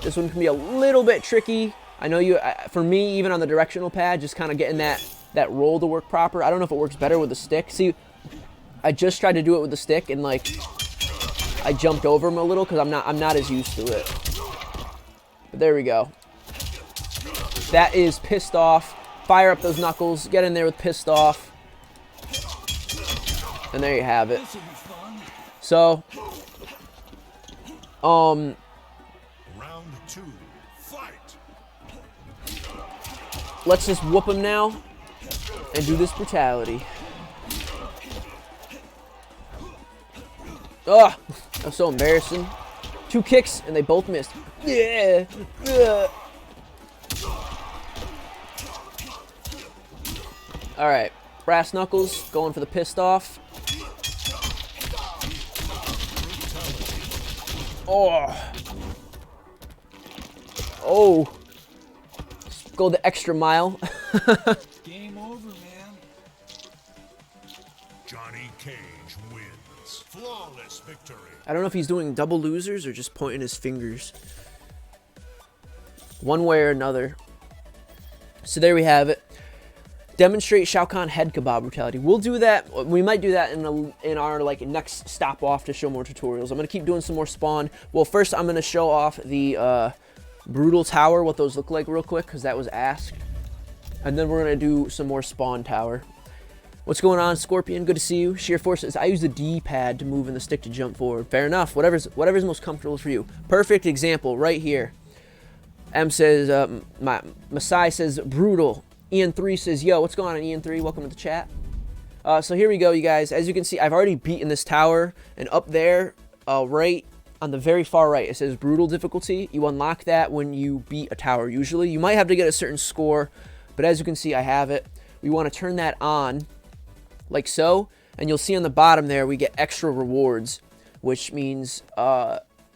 This one can be a little bit tricky. I know for me, even on the directional pad, just kind of getting that roll to work proper. I don't know if it works better with the stick. See, I just tried to do it with the stick, and like I jumped over him a little because I'm not as used to it. But there we go. That is Pissed Off. Fire up those knuckles. Get in there with Pissed Off. And there you have it. So, Round 2, fight. let's just whoop him now and do this brutality. Ugh, that's so embarrassing. 2 kicks and they both missed. Yeah. All right, Brass Knuckles going for the Pissed Off. Oh. Oh. Go the extra mile. Game over, man. Johnny Cage wins. Flawless victory. I don't know if he's doing double losers or just pointing his fingers. One way or another. So there we have it. Demonstrate Shao Kahn head kebab brutality. We'll do that. We might do that in our like next stop off to show more tutorials. I'm gonna keep doing some more spawn. Well, first I'm gonna show off the brutal tower, what those look like real quick, because that was asked. And then we're gonna do some more spawn tower. What's going on, Scorpion? Good to see you. Sheer Force says, I use the D-pad to move and the stick to jump forward. Fair enough. Whatever's most comfortable for you. Perfect example right here. M says, Masai says, brutal. Ian3 says, yo, what's going on, Ian3? Welcome to the chat. So here we go, you guys. As you can see, I've already beaten this tower. And up there, right on the very far right, it says brutal difficulty. You unlock that when you beat a tower, usually. You might have to get a certain score. But as you can see, I have it. We want to turn that on, like so. And you'll see on the bottom there, we get extra rewards. Which means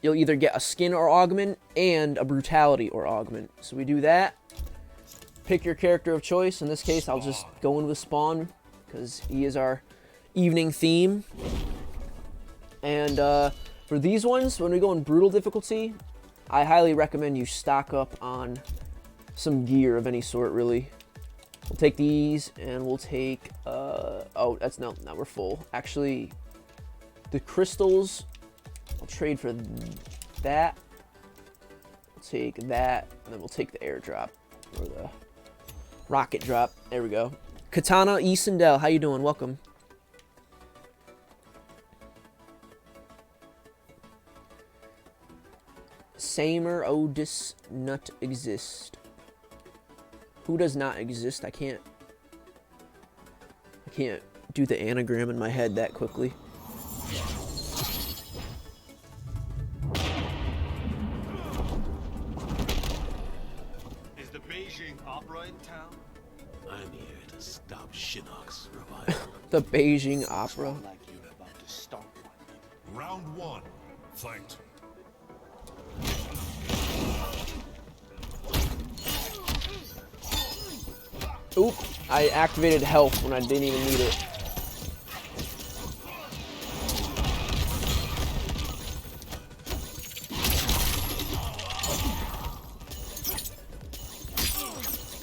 you'll either get a skin or augment and a brutality or augment. So we do that. Pick your character of choice. In this case, I'll just go in with Spawn because he is our evening theme. And for these ones, when we go in brutal difficulty, I highly recommend you stock up on some gear of any sort, really. We'll take these and we'll take, oh, that's, no, now we're full. Actually, the crystals, I'll trade for that. We'll take that, and then we'll take the airdrop or the rocket drop. There we go. Katana E. Sindel, how you doing? Welcome. Samer Odis not exist. Who does not exist? I can't do the anagram in my head that quickly. Is the Beijing Opera in town? I'm here to stop Shinnok's revival. The Beijing Opera. Like you're about to start one. Round 1, fight. Oop, I activated health when I didn't even need it.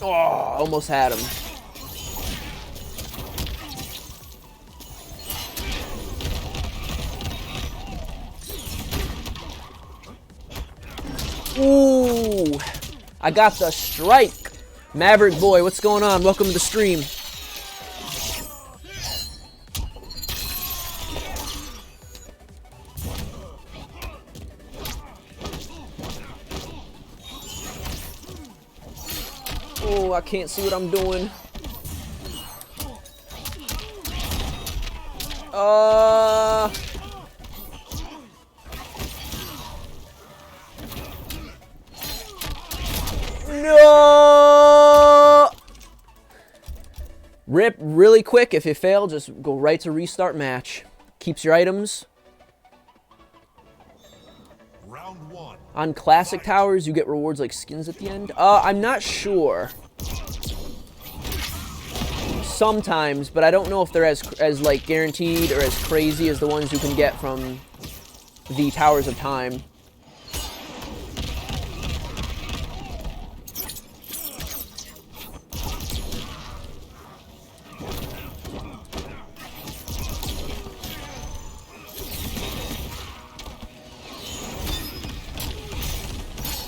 Oh, almost had him. Ooh, I got the strike. Maverick boy, what's going on? Welcome to the stream. Oh, I can't see what I'm doing. No! Rip really quick. If you fail, just go right to restart match. Keeps your items. Round 1. On classic towers, you get rewards like skins at the end. I'm not sure. Sometimes, but I don't know if they're as like guaranteed or as crazy as the ones you can get from the Towers of Time.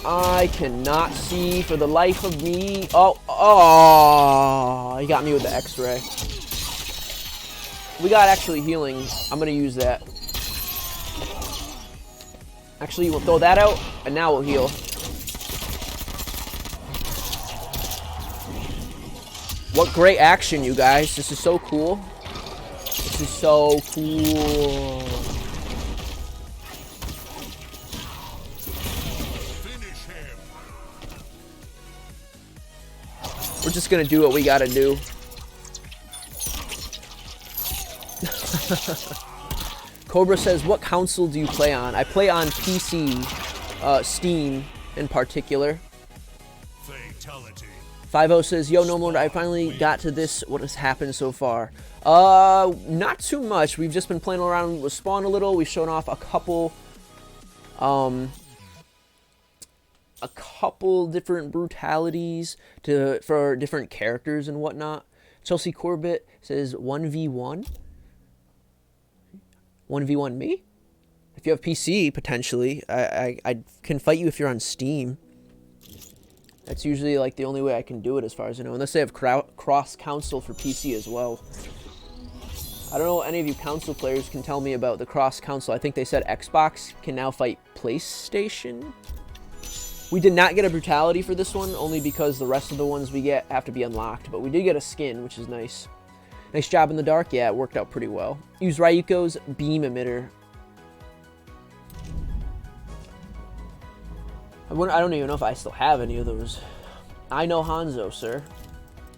I cannot see for the life of me. Oh, he got me with the X-ray. We got actually healing. I'm gonna use that. Actually, we'll throw that out, and now we'll heal. What great action, you guys. This is so cool. This is so cool. We're just gonna do what we gotta do. Cobra says, what console do you play on? I play on PC, Steam in particular. Fatality. 50 says, yo, no more, I finally got to this. What has happened so far? Not too much. We've just been playing around with Spawn a little. We've shown off a couple different brutalities for different characters and whatnot. Chelsea Corbett says 1v1. 1v1 me? If you have PC, potentially. I can fight you if you're on Steam. That's usually like the only way I can do it as far as I know. Unless they have cross-console for PC as well. I don't know if any of you console players can tell me about the cross-console. I think they said Xbox can now fight PlayStation. We did not get a brutality for this one, only because the rest of the ones we get have to be unlocked. But we did get a skin, which is nice. Nice job in the dark. Yeah, it worked out pretty well. Use Ryuko's beam emitter. I don't even know if I still have any of those. I know Hanzo, sir.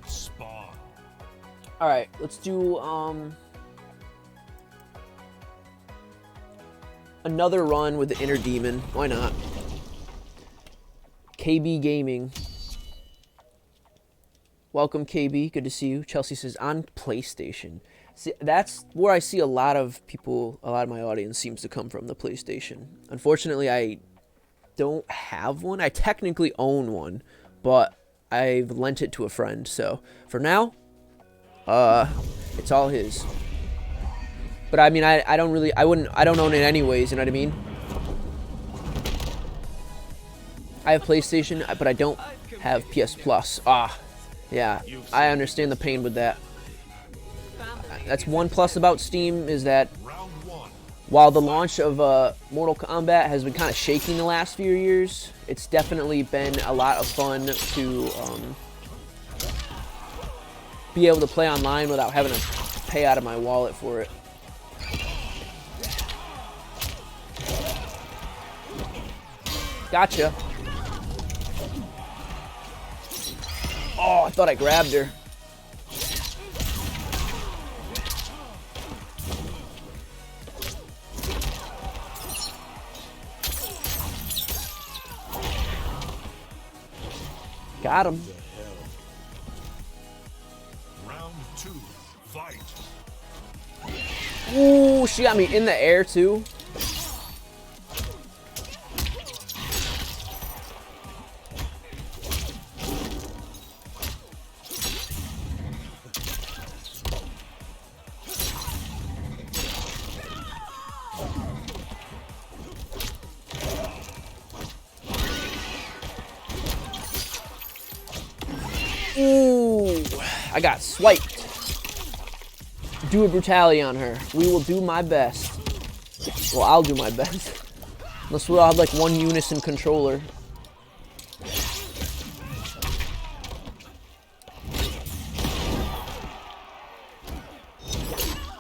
Spawn. Alright, let's do another run with the Inner Demon. Why not? KB Gaming. Welcome, KB. Good to see you. Chelsea says, on PlayStation. See, that's where I see a lot of people, a lot of my audience seems to come from, the PlayStation. Unfortunately, I don't have one. I technically own one, but I've lent it to a friend. So, for now, it's all his. But I mean, I don't own it anyways, you know what I mean? I have PlayStation, but I don't have PS Plus. Yeah, I understand the pain with that. That's one plus about Steam is that while the launch of Mortal Kombat has been kind of shaky in the last few years, it's definitely been a lot of fun to be able to play online without having to pay out of my wallet for it. Gotcha. Oh, I thought I grabbed her. Got him. Round 2. Fight. Ooh, she got me in the air too. I got swiped. Do a brutality on her. We will do my best. Well, I'll do my best. Unless we'll have like one unison controller.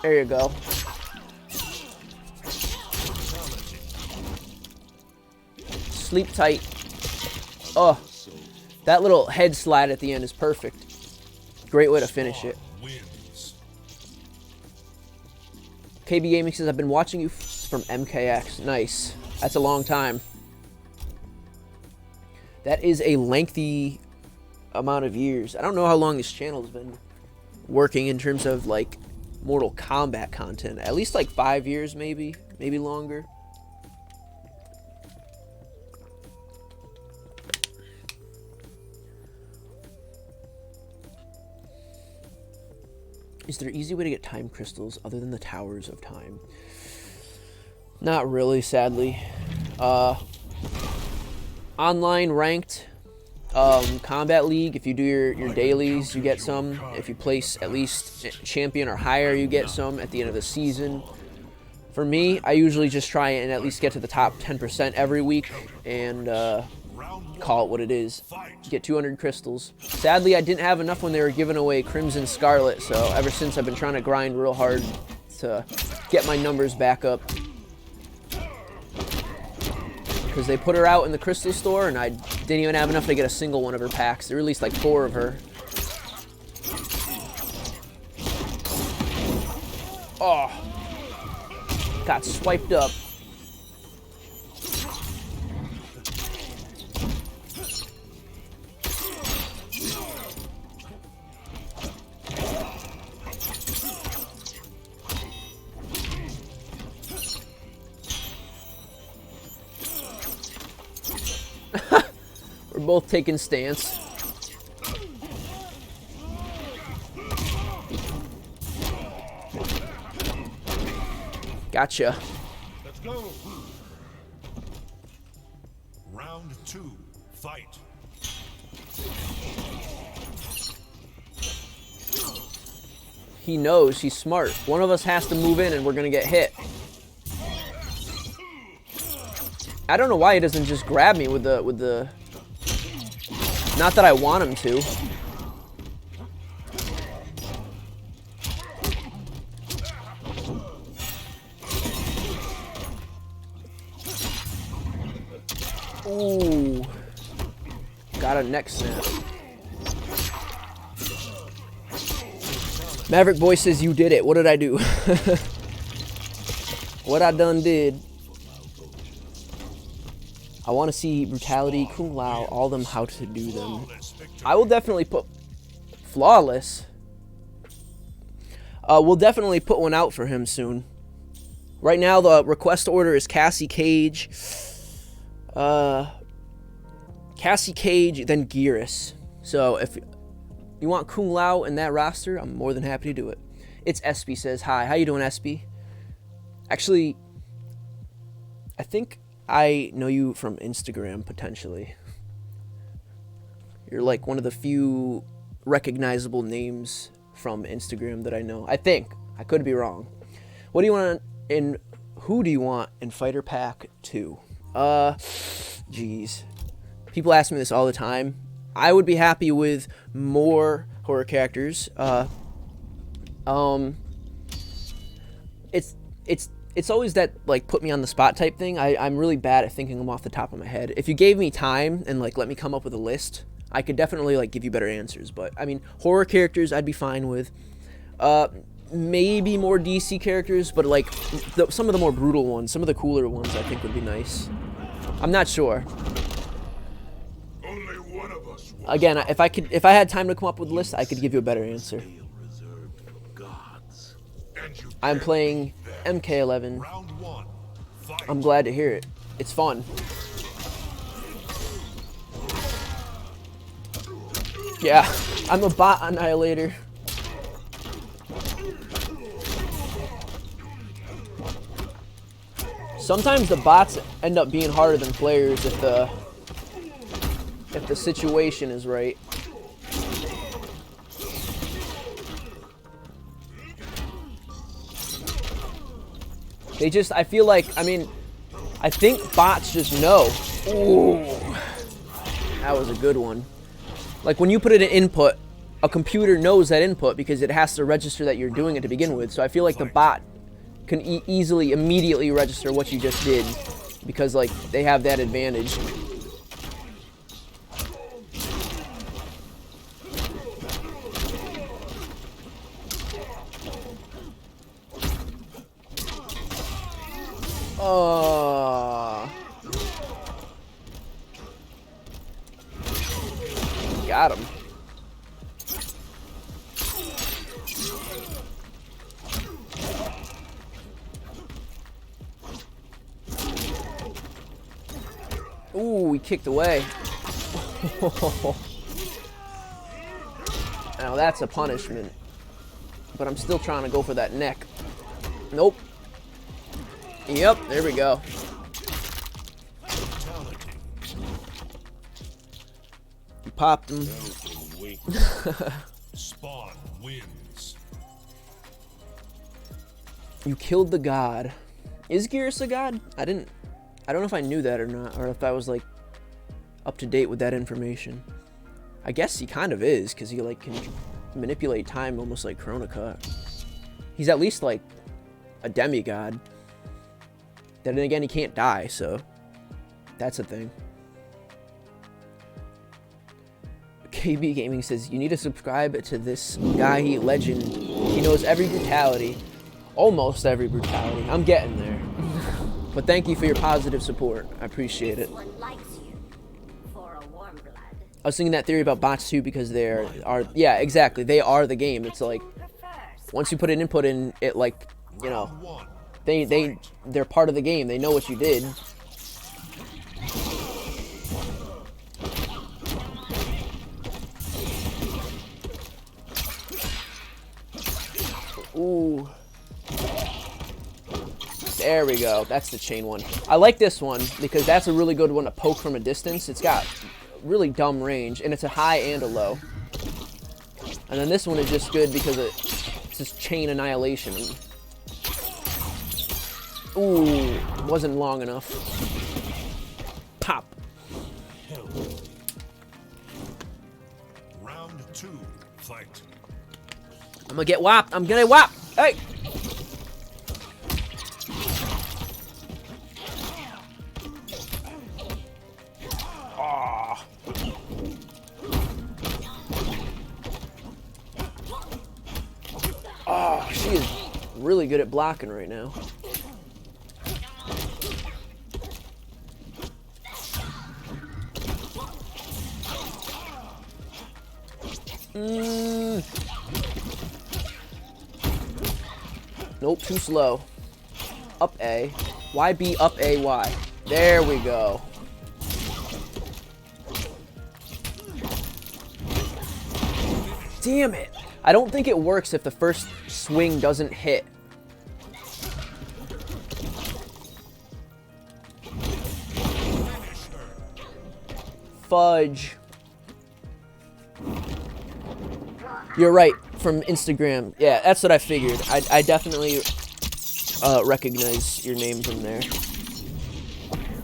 There you go. Sleep tight. Oh, that little head slide at the end is perfect. Great way to finish it. KB Gaming says, I've been watching you from MKX. Nice. That's a long time. That is a lengthy amount of years. I don't know how long this channel's been working in terms of like Mortal Kombat content. At least like 5 years, maybe longer. Is there an easy way to get time crystals other than the Towers of Time? Not really, sadly. Online ranked Combat League, if you do your dailies, you get some. If you place at least champion or higher, you get some at the end of the season. For me, I usually just try and at least get to the top 10% every week and call it what it is. Get 200 crystals. Sadly, I didn't have enough when they were giving away Crimson Scarlet, so ever since I've been trying to grind real hard to get my numbers back up. Because they put her out in the crystal store and I didn't even have enough to get a single one of her packs. They released like 4 of her. Oh. Got swiped up. We're both taking stance. Gotcha. Let's go. Round 2, fight. He knows, he's smart. One of us has to move in and we're gonna get hit. I don't know why he doesn't just grab me with the not that I want him to. Ooh. Got a neck snap. Maverick Boy says you did it. What did I do? What I done did. I want to see Brutality, Kung Lao, all them how to do them. I will definitely put Flawless. We'll definitely put one out for him soon. Right now the request order is Cassie Cage, then Gearus. So if you want Kung Lao in that roster, I'm more than happy to do it. It's Espy says hi. How you doing, Espy? Actually, I think I know you from Instagram, potentially. You're like one of the few recognizable names from Instagram that I know. I think. I could be wrong. What do you want in... Who do you want in Fighter Pack 2? Jeez. People ask me this all the time. I would be happy with more horror characters. It's always that, like, put me on the spot type thing. I'm really bad at thinking them off the top of my head. If you gave me time and, like, let me come up with a list, I could definitely, like, give you better answers. But, I mean, horror characters I'd be fine with. Maybe more DC characters, but, like, some of the more brutal ones, some of the cooler ones I think would be nice. I'm not sure. Only one of us. Again, if I had time to come up with a list, I could give you a better answer. I'm playing MK11. Round 1, fight. I'm glad to hear it. It's fun. Yeah, I'm a bot annihilator. Sometimes the bots end up being harder than players if the situation is right. They just, I feel like, I mean, I think bots just know. Ooh, that was a good one. Like when you put in an input, a computer knows that input because it has to register that you're doing it to begin with. So I feel like the bot can easily, immediately register what you just did because like they have that advantage. Got him. Ooh, he kicked away. Now that's a punishment. But I'm still trying to go for that neck. Nope. Yep, there we go. You popped him. Spawn wins. You killed the god. Is Geras a god? I don't know if I knew that or not, or if I was like up to date with that information. I guess he kind of is, because he like can manipulate time almost like Chrono Cut. He's at least like a demigod. Then again, he can't die, so that's a thing. KB Gaming says, you need to subscribe to this guy legend. He knows every brutality. Almost every brutality. I'm getting there. But thank you for your positive support. I appreciate it. One likes you for a warm blood. I was thinking that theory about bots too because yeah, exactly. They are the game. It's like once you put an input in, it like, you know, they're part of the game. They know what you did. Ooh. There we go. That's the chain one. I like this one because that's a really good one to poke from a distance. It's got really dumb range, and it's a high and a low. And then this one is just good because it's just chain annihilation. Ooh, wasn't long enough. Pop. Round 2, fight. I'm gonna get whopped. I'm gonna whop. Hey. Oh, she is really good at blocking right now. Nope, too slow. Up A. Y B up A Y. There we go. Damn it. I don't think it works if the first swing doesn't hit. Fudge. You're right, from Instagram. Yeah, that's what I figured. I definitely recognize your name from there.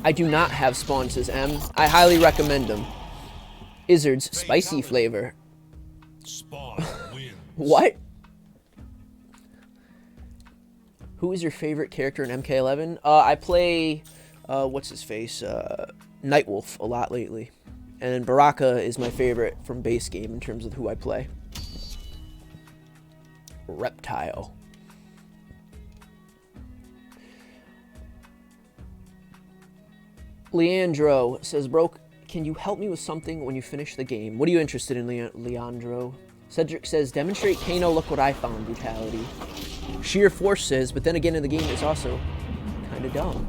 I do not have Spawn, says M. I highly recommend them. Izzard's spicy flavor. Spawn wins. What? Who is your favorite character in MK11? I play, what's his face? Nightwolf a lot lately. And then Baraka is my favorite from base game in terms of who I play. Reptile. Leandro says, bro, can you help me with something when you finish the game? What are you interested in, Leandro? Cedric says, demonstrate Kano, look what I found brutality. Sheer Force says, but then again in the game it's also kind of dumb.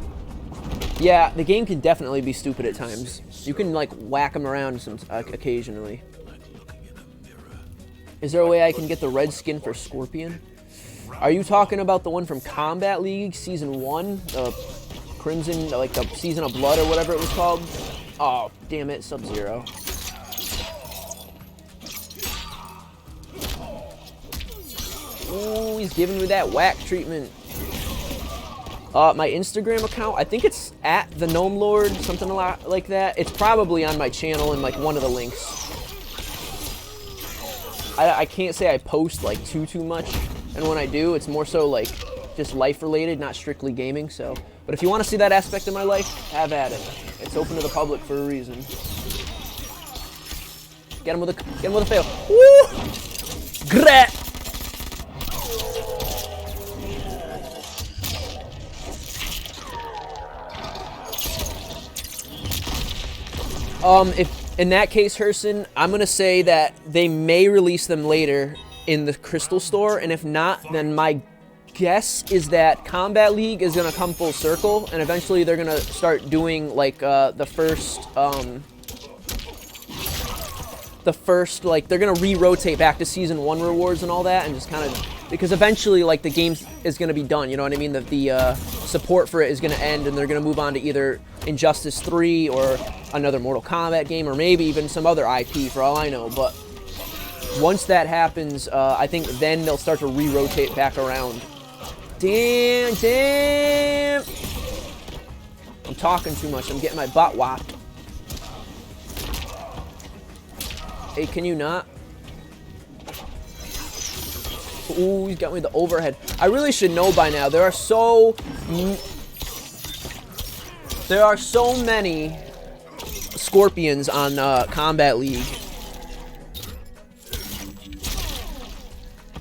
Yeah, the game can definitely be stupid at times. You can like whack them around occasionally. Is there a way I can get the red skin for Scorpion? Are you talking about the one from Kombat League Season 1? Crimson, like the Season of Blood or whatever it was called? Oh, damn it, Sub-Zero. Ooh, he's giving me that whack treatment. My Instagram account, I think it's at the Gnome Lord, something like that. It's probably on my channel in like one of the links. I can't say I post like too much, and when I do, it's more so like just life related, not strictly gaming. So, but if you want to see that aspect of my life, have at it. It's open to the public for a reason. Get him with a fail. Woo! Grat! If in that case, Herson, I'm gonna say that they may release them later in the Crystal Store, and if not, then my guess is that Kombat League is gonna come full circle, and eventually they're gonna start doing like the first like they're gonna re-rotate back to Season 1 rewards and all that, and just kind of, because eventually like the game is gonna be done, you know what I mean? The support for it is gonna end, and they're gonna move on to either Injustice 3 or another Mortal Kombat game, or maybe even some other IP for all I know. But once that happens, I think then they'll start to re-rotate back around. Damn! I'm talking too much. I'm getting my butt whopped. Hey, can you not? Ooh, he's got me with the overhead. I really should know by now. There are so many scorpions on Kombat League.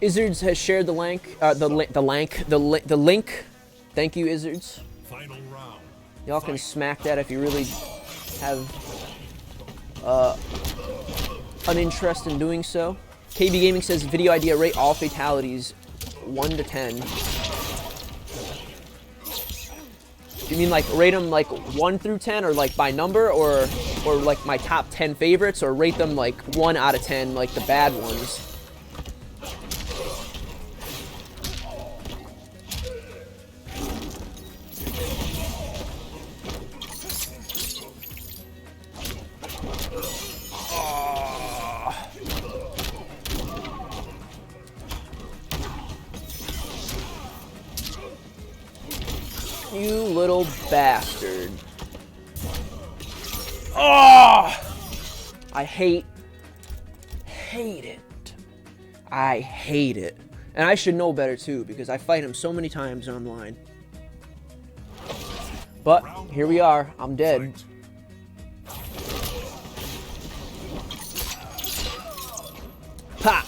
Izzards has shared the link. The link. Thank you, Izzards. Final round. Y'all can smack that if you really have an interest in doing so. KB Gaming says video idea, rate all fatalities 1 to 10. You mean like rate them like 1 through 10, or like by number, or like my top 10 favorites, or rate them like 1 out of 10 like the bad ones? You little bastard. Oh! I hate it. I hate it. And I should know better too, because I fight him so many times online. But here we are. I'm dead. Pop!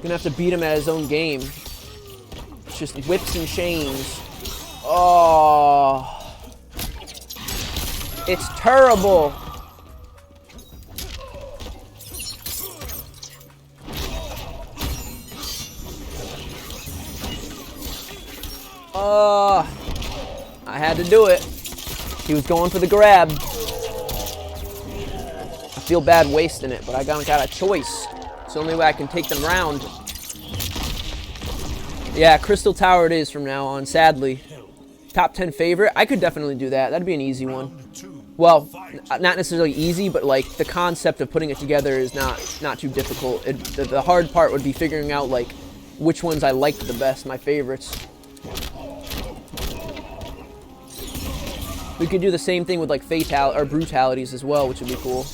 Gonna have to beat him at his own game. It's just whips and chains. Oh, it's terrible. I had to do it. He was going for the grab. I feel bad wasting it, but I got a choice. It's the only way I can take them round. Yeah, Crystal Tower it is from now on, sadly. Top 10 favorite? I could definitely do that. That'd be an easy one. Well, not necessarily easy, but like the concept of putting it together is not too difficult. The hard part would be figuring out like which ones I liked the best, my favorites. We could do the same thing with like brutalities as well, which would be cool.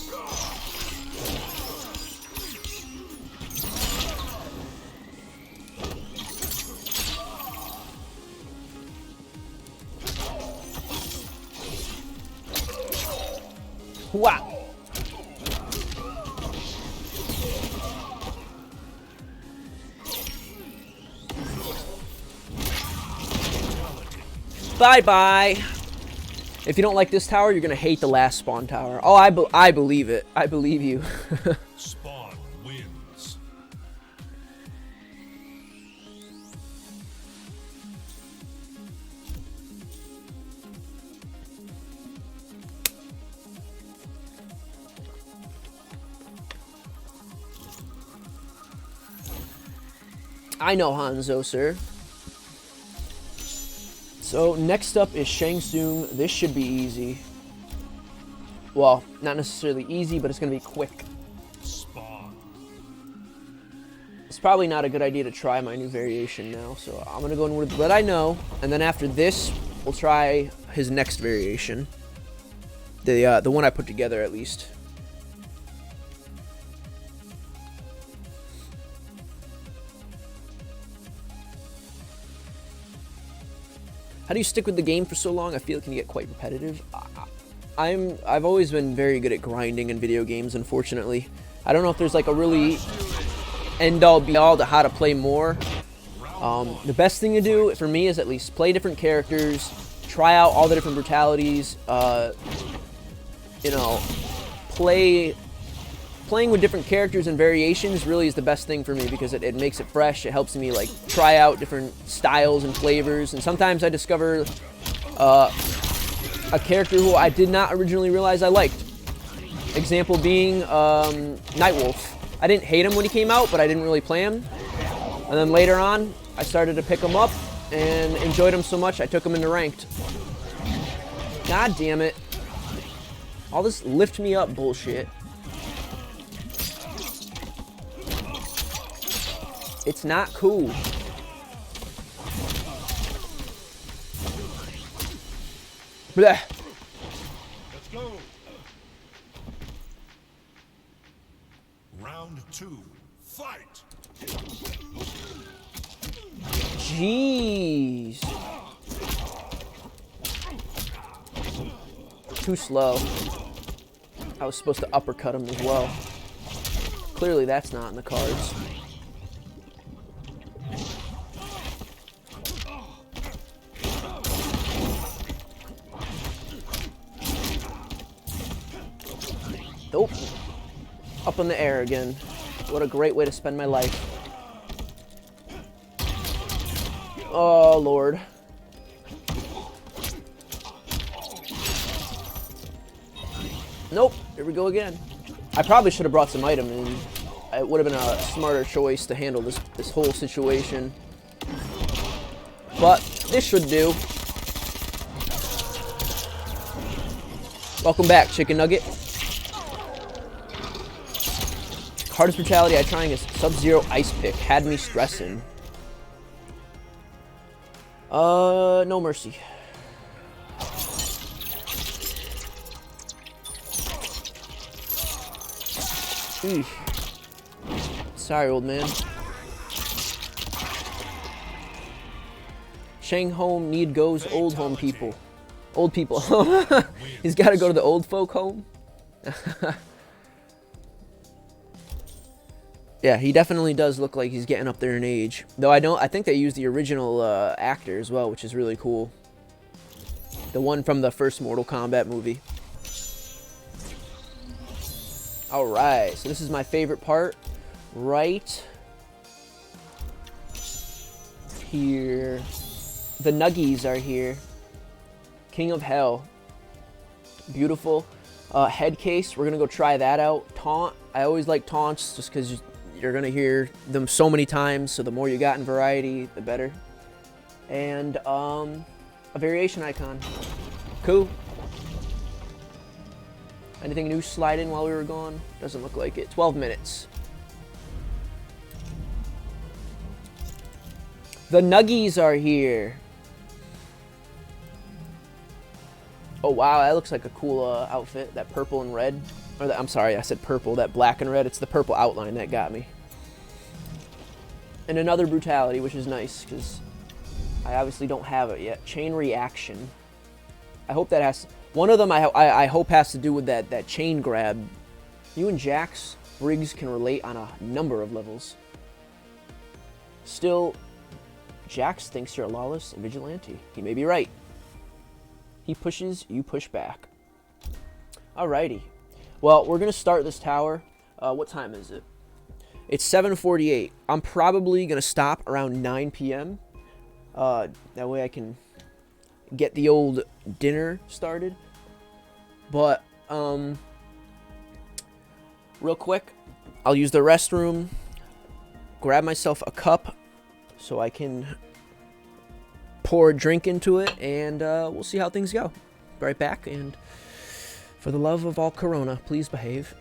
Wow. Bye-bye. If you don't like this tower, you're gonna hate the last spawn tower. Oh, I believe it. I believe you. Spawn wins. I know, Hanzo, sir. So next up is Shang Tsung. This should be easy. Well, not necessarily easy, but it's going to be quick. Spawn. It's probably not a good idea to try my new variation now, so I'm going to go in with what I know, and then after this, we'll try his next variation. The one I put together, at least. How do you stick with the game for so long? I feel it can get quite repetitive. I've always been very good at grinding in video games, unfortunately. I don't know if there's like a really end-all be-all to how to play more. The best thing to do, for me, is at least play different characters, try out all the different brutalities, you know, playing with different characters and variations really is the best thing for me because it makes it fresh. It helps me like try out different styles and flavors, and sometimes I discover a character who I did not originally realize I liked. Example being Nightwolf. I didn't hate him when he came out, but I didn't really play him. And then later on, I started to pick him up and enjoyed him so much I took him into ranked. God damn it. All this lift me up bullshit. It's not cool. Blech. Let's go. Round 2. Fight. Jeez. Too slow. I was supposed to uppercut him as well. Clearly that's not in the cards. Nope. Up in the air again. What a great way to spend my life. Oh, Lord. Nope. Here we go again. I probably should have brought some item in. It would have been a smarter choice to handle this whole situation. But this should do. Welcome back, Chicken Nugget. Hardest brutality I trying is Sub-Zero Ice Pick. Had me stressing. No mercy. Eesh. Sorry, old man. Shang home need goes old home people. Old people. He's got to go to the old folk home. Yeah, he definitely does look like he's getting up there in age. Though I think they used the original actor as well, which is really cool. The one from the first Mortal Kombat movie. Alright, so this is my favorite part. Right here. The Nuggies are here. King of Hell. Beautiful. Head case, we're going to go try that out. Taunt, I always like taunts just because you're going to hear them so many times, so the more you got in variety, the better. And a variation icon. Cool. Anything new slide in while we were gone? Doesn't look like it. 12 minutes. The Nuggies are here. Oh wow, that looks like a cool outfit. That purple and red. Or I'm sorry, I said purple. That black and red. It's the purple outline that got me. And another brutality, which is nice, because I obviously don't have it yet. Chain reaction. I hope that has... One of them I hope has to do with that chain grab. You and Jax Briggs can relate on a number of levels. Still, Jax thinks you're a lawless vigilante. He may be right. He pushes, you push back. Alrighty. Well, we're going to start this tower. What time is it? It's 7:48. I'm probably going to stop around 9 p.m. That way I can get the old dinner started. But, real quick, I'll use the restroom, grab myself a cup so I can pour a drink into it, and we'll see how things go. Be right back, and For the love of all Corona, please behave.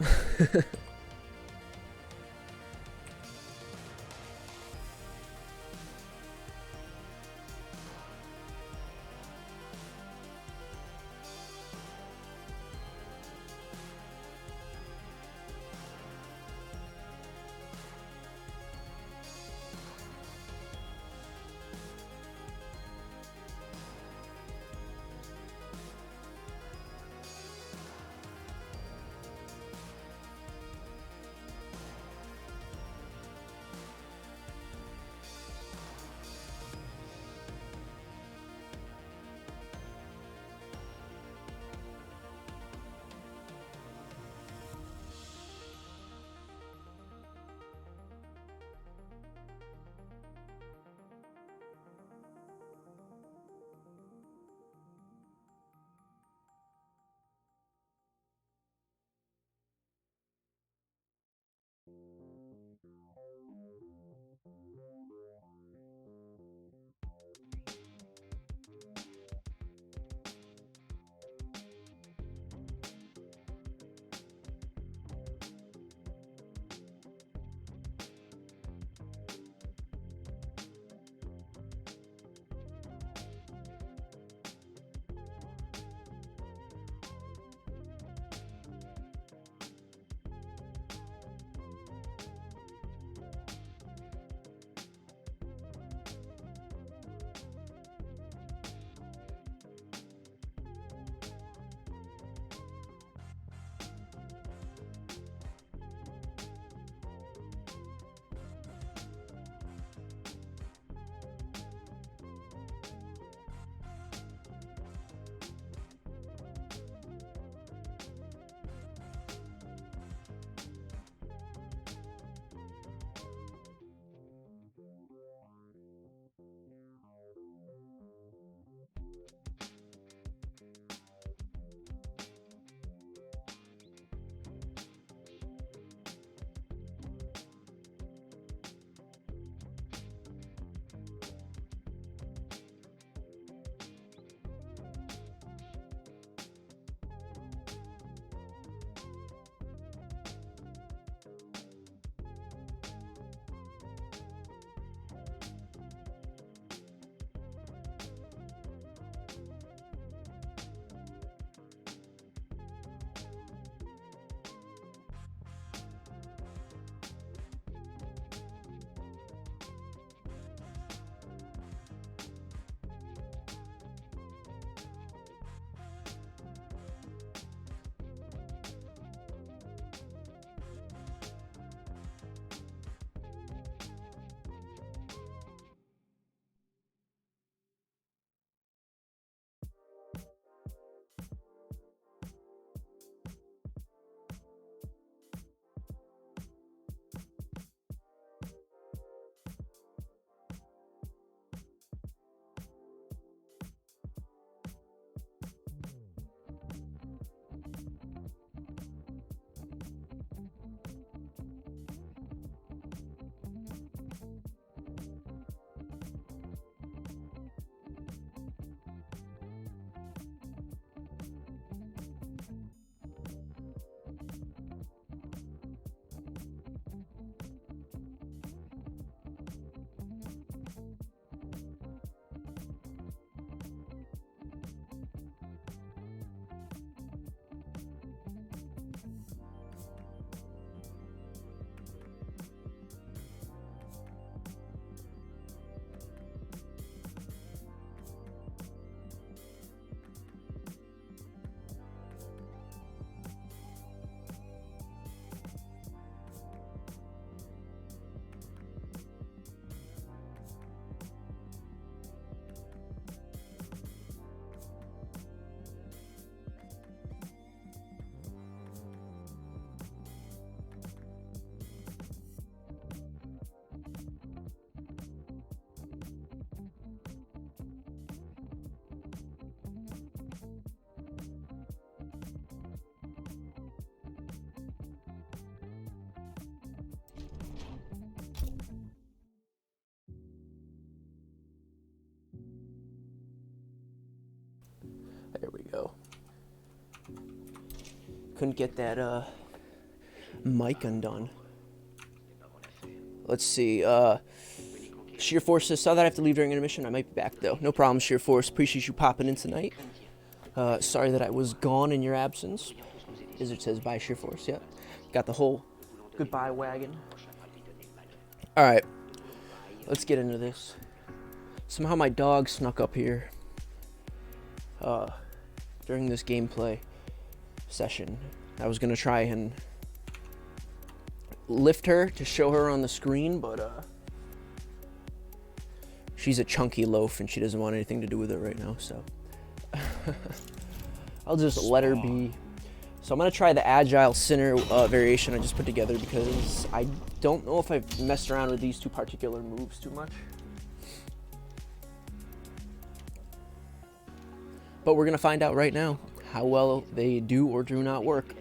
couldn't get that mic undone. Let's see. Sheer Force says, saw that I have to leave during intermission. I might be back, though. No problem, Sheer Force. Appreciate you popping in tonight. Sorry that I was gone in your absence. Izzard says, bye, Sheer Force. Yeah. Got the whole goodbye wagon. All right. Let's get into this. Somehow my dog snuck up here during this gameplay session. I was going to try and lift her to show her on the screen, but she's a chunky loaf and she doesn't want anything to do with it right now, so I'll just let her be. So I'm going to try the Agile Sinner variation I just put together because I don't know if I've messed around with these two particular moves too much. But we're going to find out right now how well they do or do not work.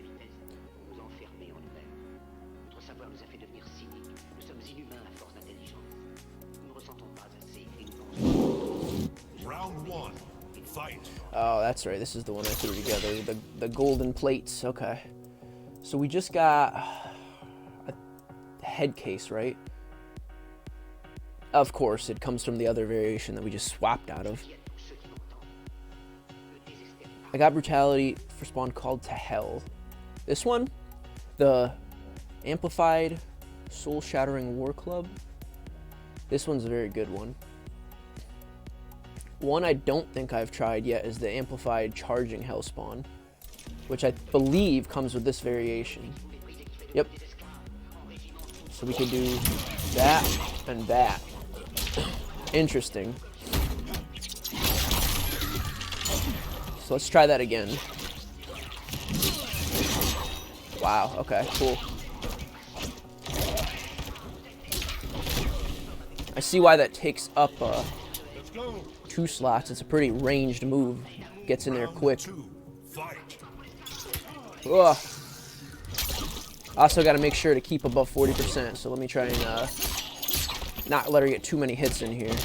Round one, fight. Oh, that's right. This is the one I threw together. The golden plates. Okay. So we just got a head case, right? Of course, it comes from the other variation that we just swapped out of. I got Brutality for Spawn Called to Hell. This one, the Amplified Soul Shattering War Club. This one's a very good one. One I don't think I've tried yet is the Amplified Charging Hellspawn, which I believe comes with this variation. Yep. So we could do that and that. Interesting. So let's try that again. Wow, okay, cool. I see why that takes up 2 slots. It's a pretty ranged move. Gets in there quick. Ugh. Also got to make sure to keep above 40%, so let me try and not let her get too many hits in here.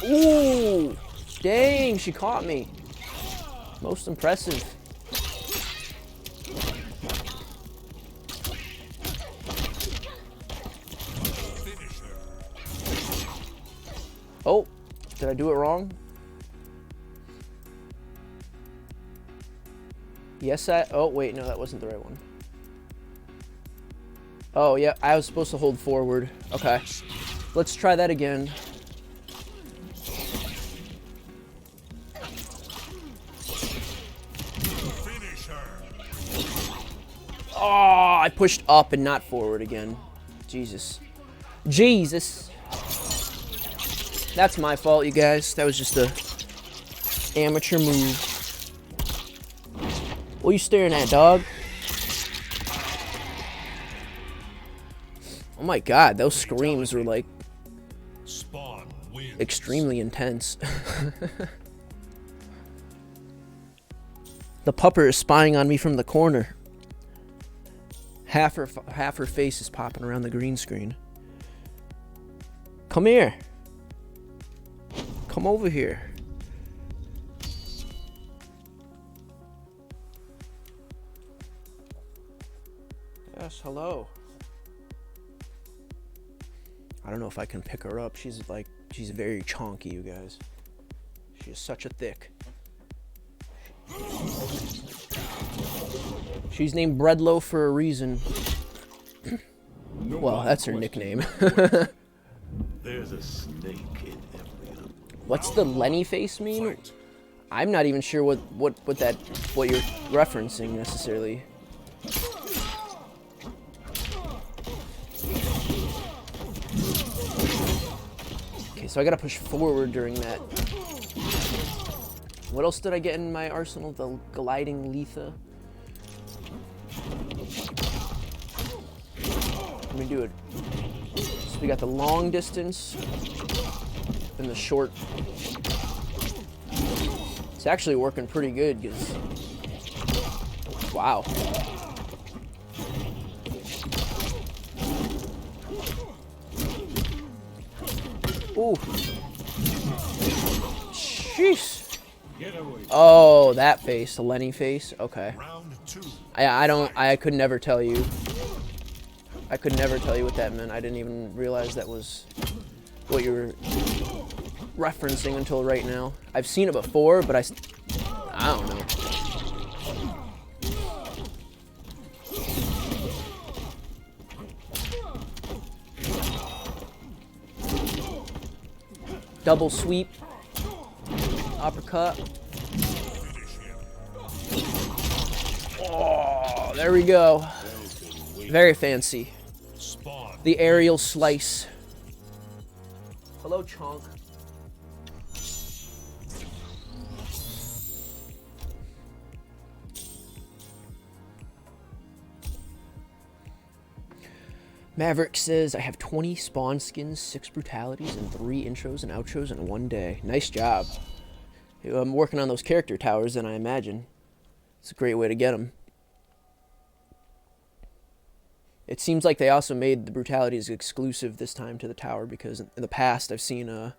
Ooh! Dang, she caught me. Most impressive. Oh, did I do it wrong? Yes, oh, wait, no, that wasn't the right one. Oh, yeah, I was supposed to hold forward. Okay. Let's try that again. Oh, I pushed up and not forward again. Jesus. Jesus. That's my fault, you guys. That was just a amateur move. What are you staring at, dog? Oh my god, those screams were like extremely intense. The pupper is spying on me from the corner. Half her face is popping around the green screen. Come here. Come over here. Yes, hello. I don't know if I can pick her up. She's very chonky, you guys. She is such a thick. She's named Breadloaf for a reason. Well, that's her nickname. There's a snake in every other. What's the Lenny face mean? I'm not even sure what you're referencing necessarily. Okay, so I gotta push forward during that. What else did I get in my arsenal? The gliding Letha. Let me do it. So we got the long distance and the short. It's actually working pretty good because, wow. Ooh. Jeez. Oh, that face, the Lenny face. Okay. Round 2. I could never tell you. I could never tell you what that meant. I didn't even realize that was what you were referencing until right now. I've seen it before, but I don't know. Double sweep. Uppercut. Oh, there we go. Very fancy. Spawn. The aerial slice. Hello, Chonk. Maverick says, I have 20 spawn skins, 6 brutalities, and 3 intros and outros in one day. Nice job. I'm working on those character towers, then I imagine. It's a great way to get them. It seems like they also made the brutalities exclusive this time to the tower, because in the past I've seen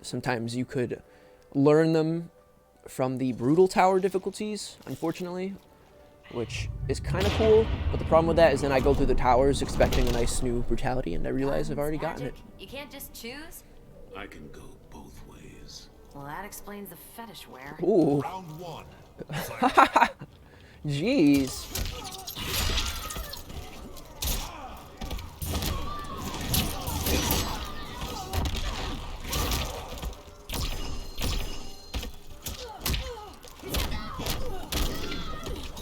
sometimes you could learn them from the brutal tower difficulties, unfortunately, which is kind of cool. But the problem with that is then I go through the towers expecting a nice new brutality, and I realize I've already gotten it. You can't just choose? I can go both ways. Well, that explains the fetish wear. Ooh. Round 1. Jeez.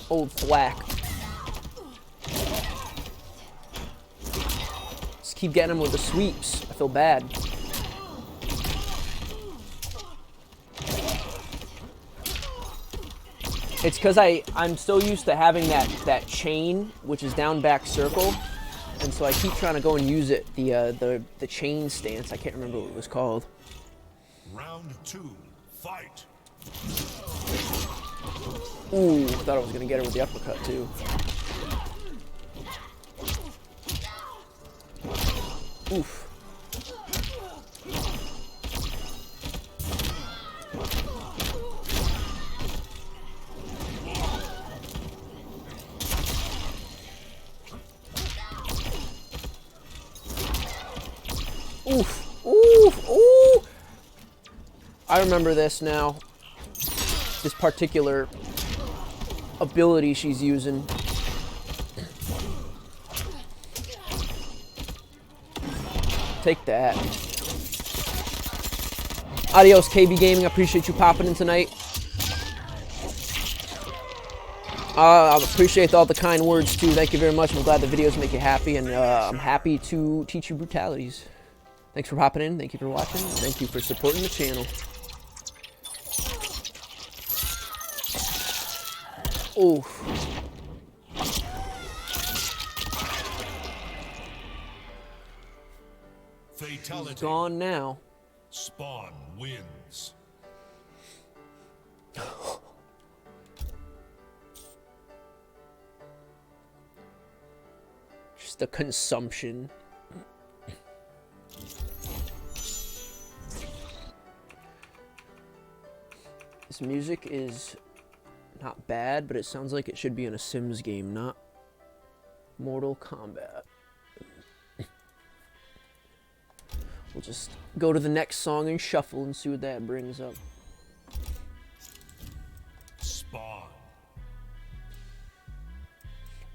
Old thwack. Just keep getting him with the sweeps. I feel bad. It's because I'm so used to having that chain, which is down back circle, and so I keep trying to go and use it. The chain stance. I can't remember what it was called. Round 2. Fight. Ooh, I thought I was gonna get her with the uppercut too. Oof. Oof. Oof. Ooh. I remember this now. This particular ability she's using. Take that. Adios, KB Gaming. I appreciate you popping in tonight. I appreciate all the kind words too. Thank you very much. I'm glad the videos make you happy, and I'm happy to teach you brutalities. Thanks for popping in. Thank you for watching. Thank you for supporting the channel. Oof. Fatality. He's gone now. Spawn wins. Just the consumption. This music is not bad, but it sounds like it should be in a Sims game, not Mortal Kombat. We'll just go to the next song and shuffle and see what that brings up. Spawn.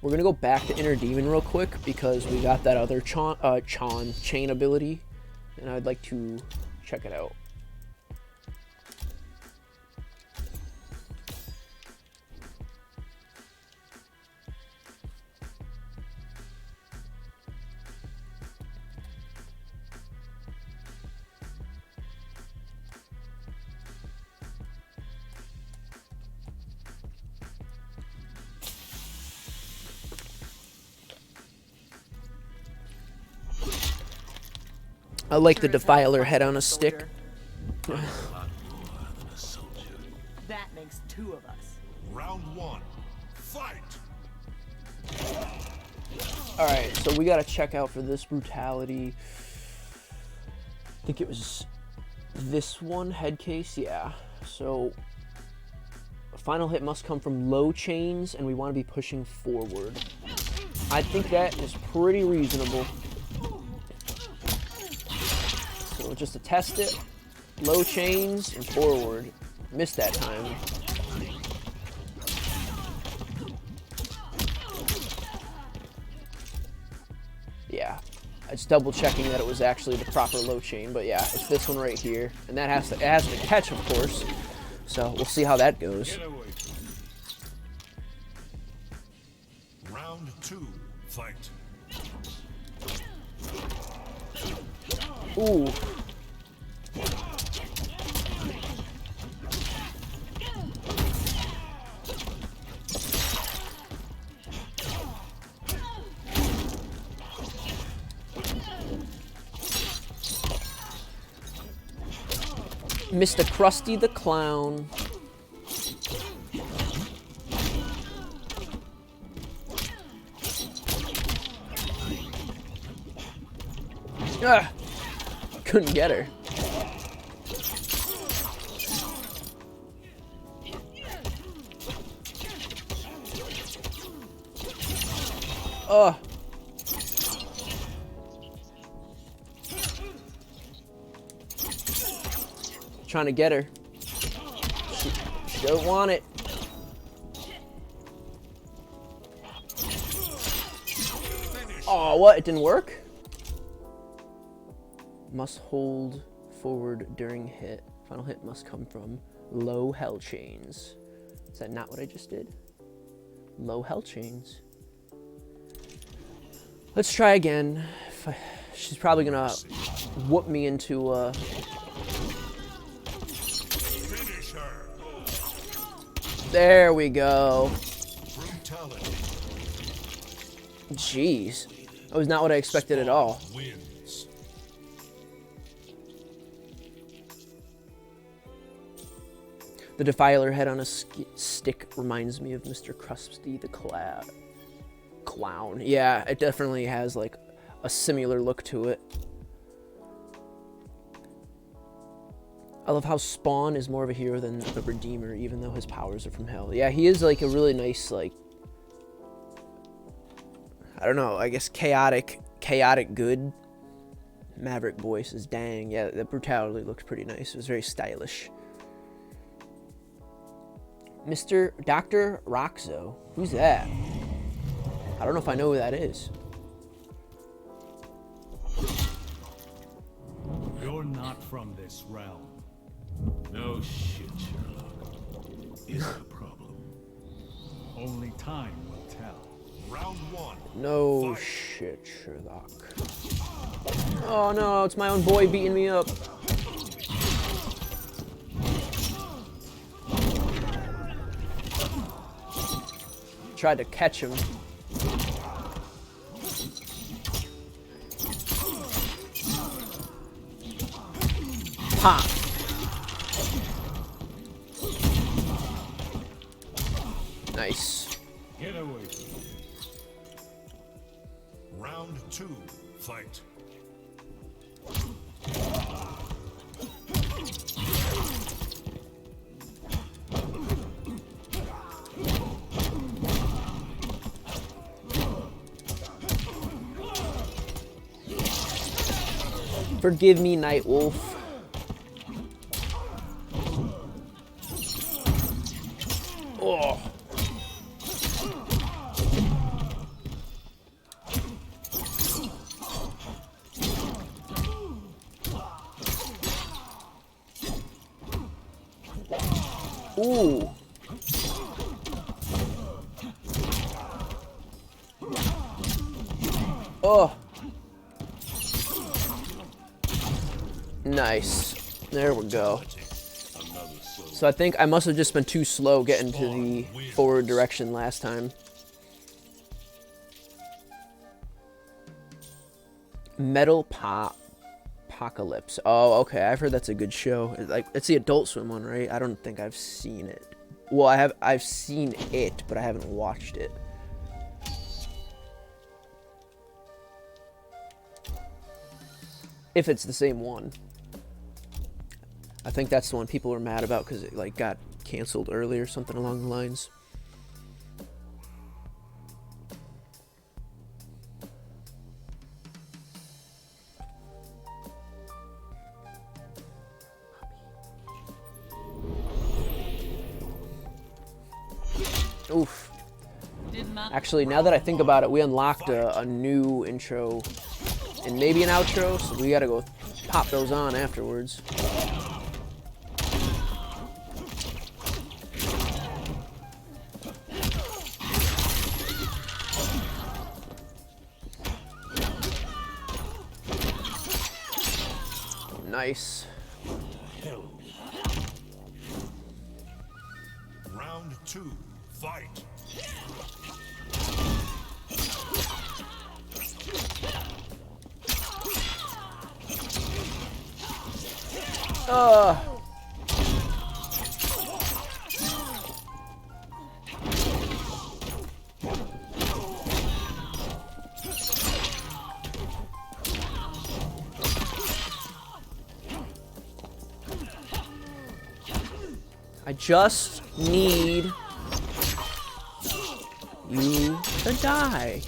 We're gonna go back to Inner Demon real quick because we got that other chain ability, and I'd like to check it out. I like the Defiler head on a stick. A lot more than a soldier. That makes 2 of us. Round 1. Fight. Alright, so we gotta check out for this brutality. think it was this one, head case, yeah. So final hit must come from low chains, and we want to be pushing forward. I think that is pretty reasonable. So just to test it, low chains and forward. Missed that time. Yeah, it's double checking that it was actually the proper low chain, but yeah, it's this one right here, and that has to catch, of course. So we'll see how that goes. Round 2, fight. Ooh. Mr. Krusty the Clown. Ah, couldn't get her. Oh. Trying to get her. She don't want it. Oh, what? It didn't work? Must hold forward during hit. Final hit must come from low hell chains. Is that not what I just did? Low hell chains. Let's try again. She's probably gonna whoop me into There we go. Brutality. Jeez. That was not what I expected at all. Wins. The defiler head on a stick reminds me of Mr. Krusty the Clown. Yeah, it definitely has like a similar look to it. I love how Spawn is more of a hero than a Redeemer, even though his powers are from hell. Yeah, he is like a really nice, like, I don't know, I guess chaotic good. Maverick voice is dang. Yeah, that brutality looks pretty nice. It was very stylish. Dr. Roxo. Who's that? I don't know if I know who that is. You're not from this realm. No shit, Sherlock. Is it a problem? Only time will tell. Round 1. No shit, Sherlock. Oh no, it's my own boy beating me up. Tried to catch him. Pop. Nice. Get away. Round 2, fight. Forgive me, Night Wolf. Oh. Ooh. Oh. Nice. There we go. So I think I must have just been too slow getting to the forward direction last time. Metal Apocalypse. Oh, okay. I've heard that's a good show. It's the Adult Swim one, right? I don't think I've seen it. Well, I've seen it, but I haven't watched it. If it's the same one. I think that's the one people were mad about because it like got canceled early or something along the lines. Oof. Actually, now that I think about it, we unlocked a new intro and maybe an outro, so we gotta go pop those on afterwards. Nice. Round 2, fight. I just need you to die.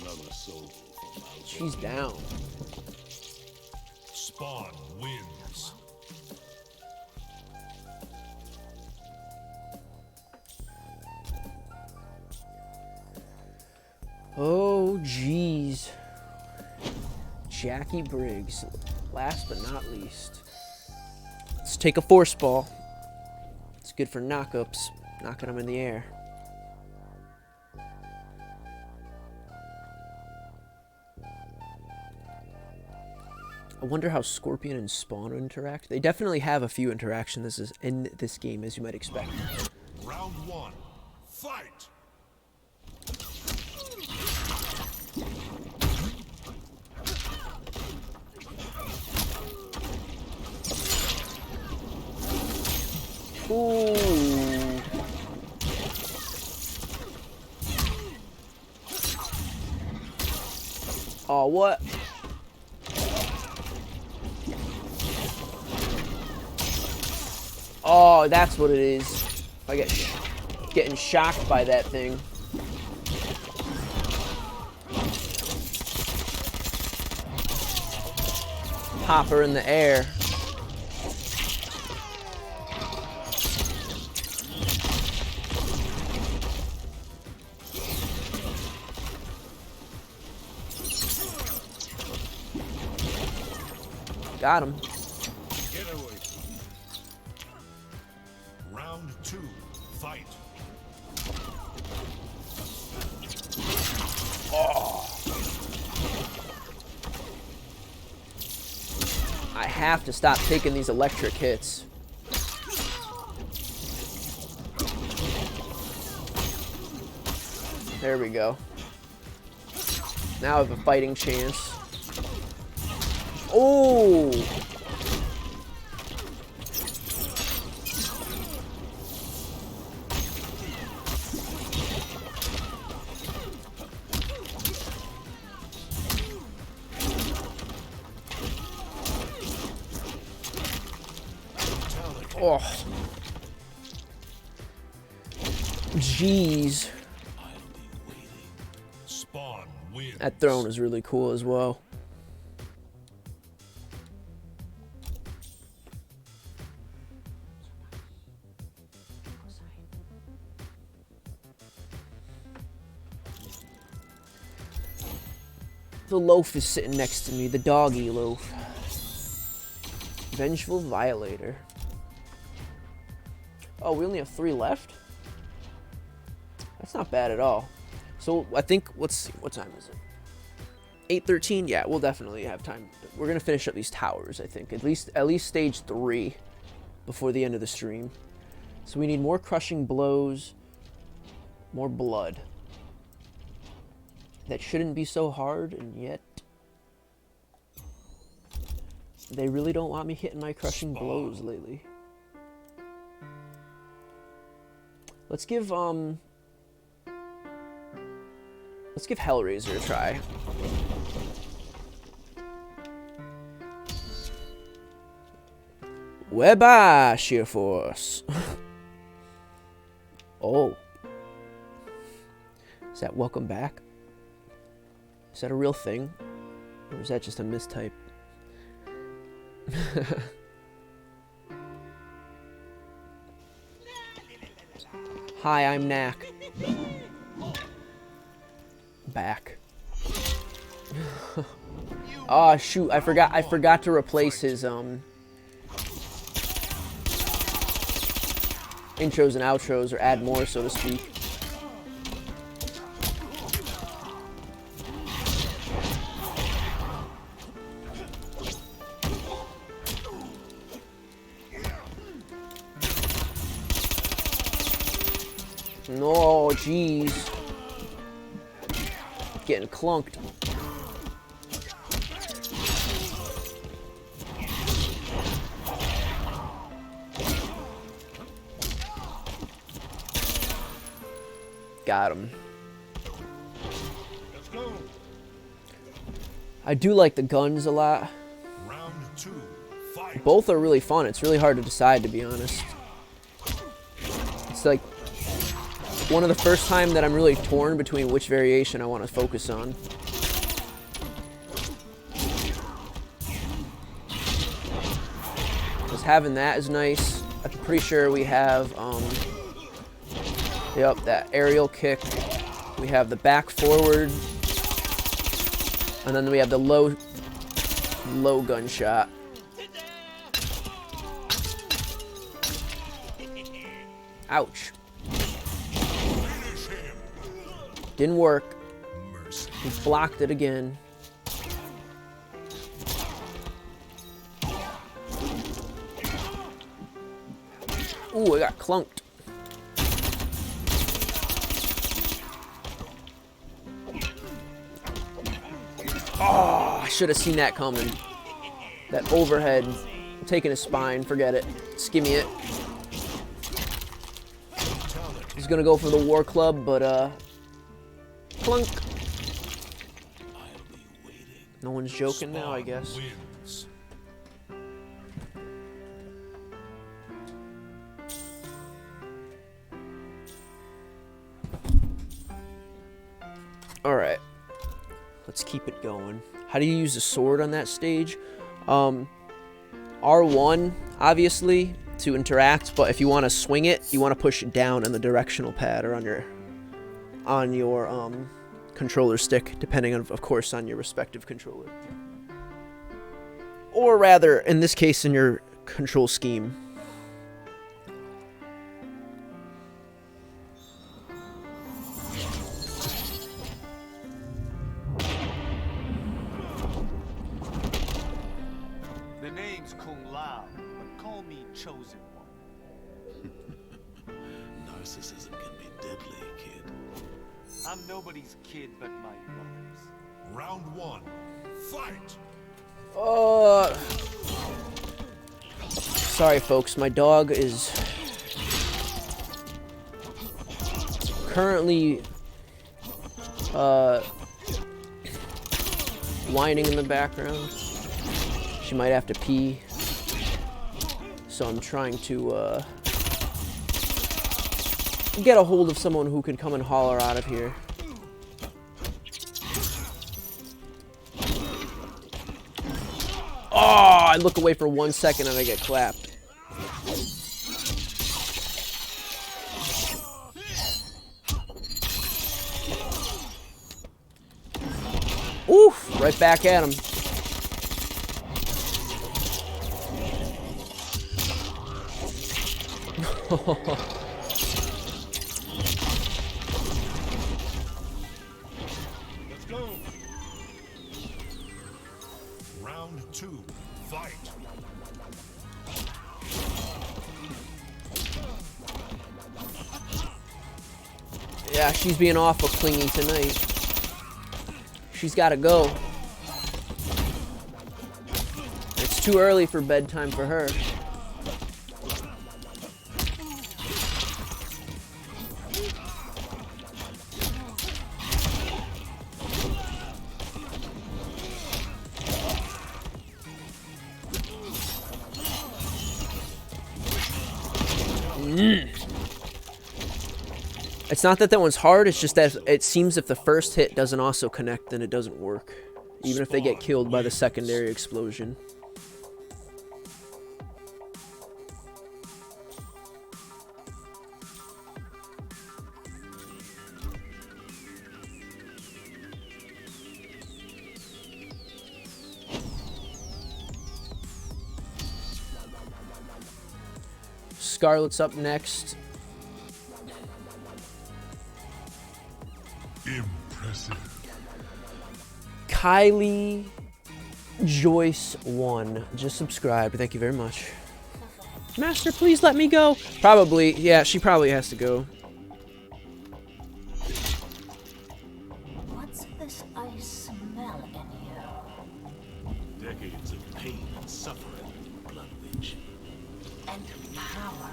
Another soul from out. She's down. Spawn wins. Oh, jeez. Jackie Briggs, last but not least. Let's take a force ball. It's good for knockups, knocking them in the air. I wonder how Scorpion and Spawn interact. They definitely have a few interactions in this game, as you might expect. Round 1, fight. Ooh. Oh, what? Oh, that's what it is. I get getting shocked by that thing. Pop her in the air. Got him. Get away. Round 2, fight. I have to stop taking these electric hits. There we go. Now I have a fighting chance. Oh! Oh. Jeez. Spawn wins. That throne is really cool as well. The loaf is sitting next to me, the doggy loaf. Vengeful Violator. Oh, we only have 3 left? That's not bad at all. So I think, let's see, what time is it? 8:13? Yeah, we'll definitely have time. We're gonna finish up these towers, I think. At least stage 3 before the end of the stream. So we need more crushing blows, more blood. That shouldn't be so hard, and yet they really don't want me hitting my crushing blows lately. Let's give Hellraiser a try. Whereby, sheer force. Oh. Is that welcome back? Is that a real thing? Or is that just a mistype? Hi, I'm Knack. Back. Oh shoot, I forgot to replace his intros and outros, or add more, so to speak. No, jeez. Getting clunked. Got him. Let's go. I do like the guns a lot. Round 2, fight. Both are really fun. It's really hard to decide, to be honest. It's like one of the first time that I'm really torn between which variation I want to focus on. Because having that is nice. I'm pretty sure we have, yep, that aerial kick. We have the back forward. And then we have the low gunshot. Ouch. Didn't work. Mercy. He blocked it again. Ooh, I got clunked. Oh, I should have seen that coming. That overhead. Taking his spine, forget it. Skimmy it. He's gonna go for the war club, but clunk. No one's joking now, I guess. Wins. Alright. Let's keep it going. How do you use a sword on that stage? R1, obviously, to interact, but if you want to swing it, you want to push it down in the directional pad or on your controller stick, depending on, of course, on your respective controller. Or rather, in this case, in your control scheme. The name's Kung Lao, but call me Chosen One. Narcissism can be deadly, kid. I'm nobody's kid but my brother's. Round 1, fight. Sorry, folks. My dog is currently whining in the background. She might have to pee, so I'm trying to get a hold of someone who can come and haul her out of here. Oh, I look away for 1 second and I get clapped. Oof, right back at him. Let's go. Round 2, fight. Yeah, she's being awful clingy tonight. She's gotta go. It's too early for bedtime for her. It's not that that one's hard, it's just that it seems if the first hit doesn't also connect, then it doesn't work. Even if they get killed by the secondary explosion. Scarlet's up next. Impressive. Kylie Joyce 1 just subscribed. Thank you very much. Master, please let me go. Probably, yeah, she probably has to go. What's this I smell in you? Decades of pain and suffering, Blood Witch. And power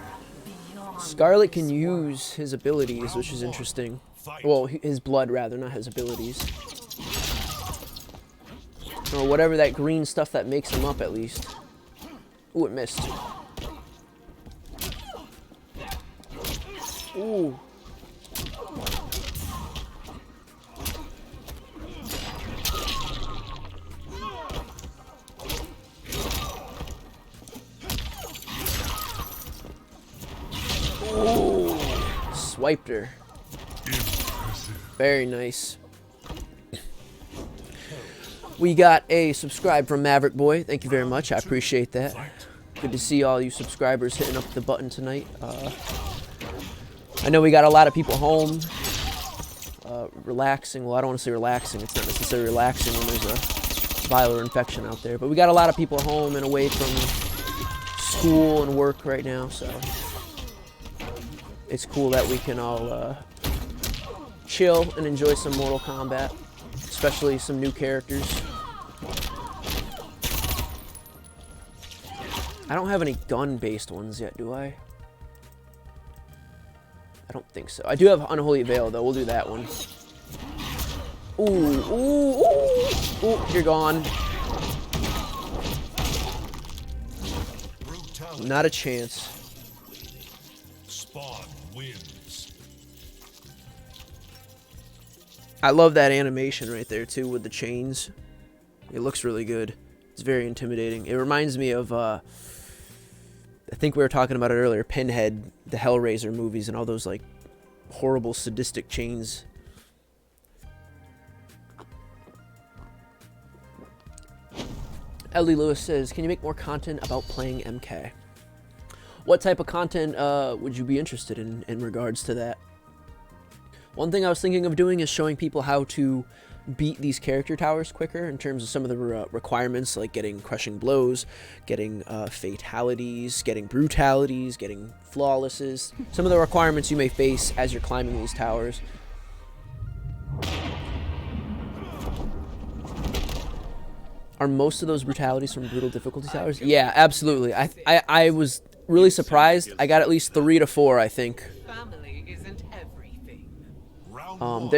beyond. Scarlet can use his abilities, which is interesting. Well, his blood, rather, not his abilities. Or whatever that green stuff that makes him up, at least. Ooh, it missed. Ooh. Ooh. Swiped her. Very nice. We got a subscribe from Maverick Boy. Thank you very much. I appreciate that. Good to see all you subscribers hitting up the button tonight. I know we got a lot of people home relaxing. Well, I don't want to say relaxing. It's not necessarily relaxing when there's a viral infection out there. But we got a lot of people home and away from school and work right now. So it's cool that we can all chill and enjoy some Mortal Kombat. Especially some new characters. I don't have any gun-based ones yet, do I? I don't think so. I do have Unholy Veil, though. We'll do that one. Ooh, ooh, ooh. Ooh, you're gone. Not a chance. Spawn wins. I love that animation right there, too, with the chains. It looks really good. It's very intimidating. It reminds me of, I think we were talking about it earlier, Pinhead, the Hellraiser movies, and all those, like, horrible, sadistic chains. Ellie Lewis says, can you make more content about playing MK? What type of content would you be interested in regards to that? One thing I was thinking of doing is showing people how to beat these character towers quicker in terms of some of the requirements, like getting crushing blows, getting fatalities, getting brutalities, getting flawlesses. Some of the requirements you may face as you're climbing these towers. Are most of those brutalities from brutal difficulty towers? Yeah, absolutely. I was really surprised. I got at least 3 to 4, I think. Family isn't everything.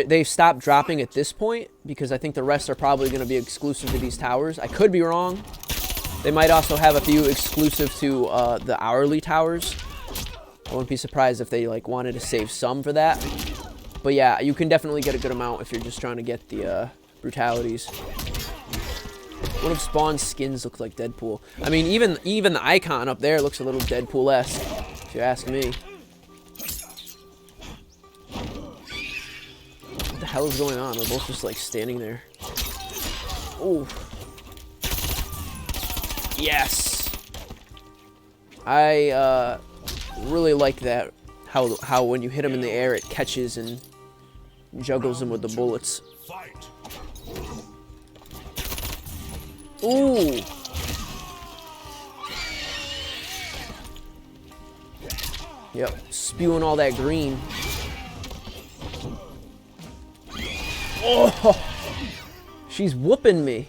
They've stopped dropping at this point because I think the rest are probably going to be exclusive to these towers. I could be wrong. They might also have a few exclusive to the hourly towers. I wouldn't be surprised if they like wanted to save some for that. But yeah, you can definitely get a good amount if you're just trying to get the brutalities. What if Spawn's skins look like Deadpool? I mean, even the icon up there looks a little Deadpool-esque, if you ask me. What the hell is going on? We're both just like standing there. Ooh. Yes. I really like that. How when you hit him in the air, it catches and juggles him with the bullets. Ooh. Yep, spewing all that green. Oh, she's whooping me.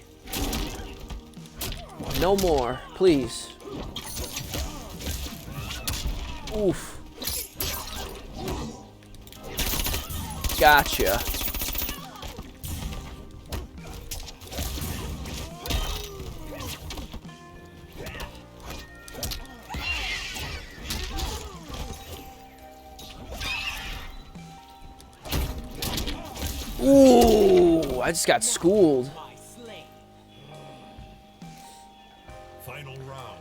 No more, please. Oof. Gotcha. Ooh, I just got schooled. Final round.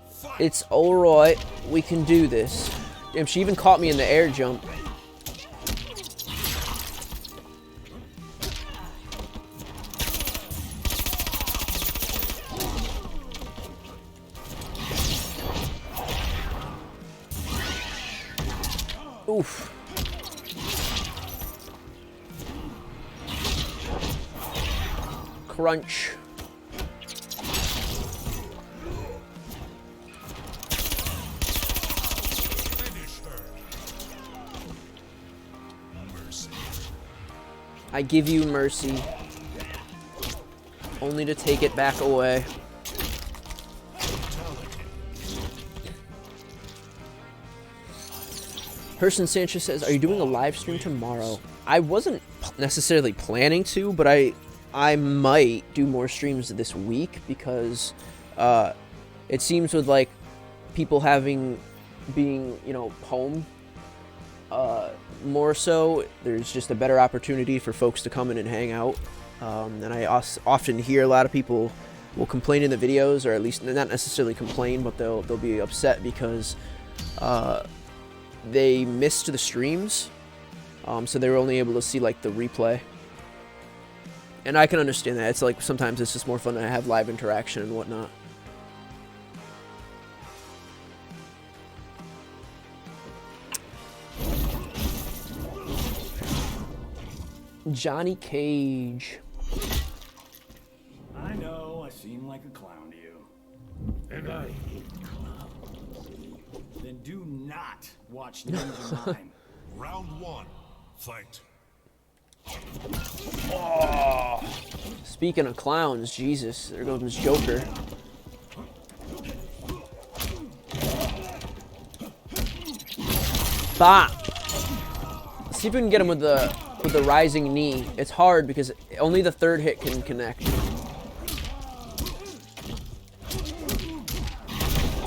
Fight. It's alright. We can do this. Damn, she even caught me in the air jump. Oof. Crunch. Finish her. Mercy. I give you mercy. Only to take it back away. Person Sanchez says, are you doing a live stream tomorrow? I wasn't necessarily planning to, but I might do more streams this week because it seems with like people being, you know, home more so, there's just a better opportunity for folks to come in and hang out. And I often hear a lot of people will complain in the videos, or at least not necessarily complain, but they'll be upset because they missed the streams, so they were only able to see like the replay. And I can understand that. It's like sometimes it's just more fun to have live interaction and whatnot. Johnny Cage. I know, I seem like a clown to you. And I hate clowns. Then do not watch Ninja Mime. Round one. Fight. Speaking of clowns, Jesus, there goes Joker. Bop. Let's see if we can get him with the rising knee. It's hard because only the third hit can connect.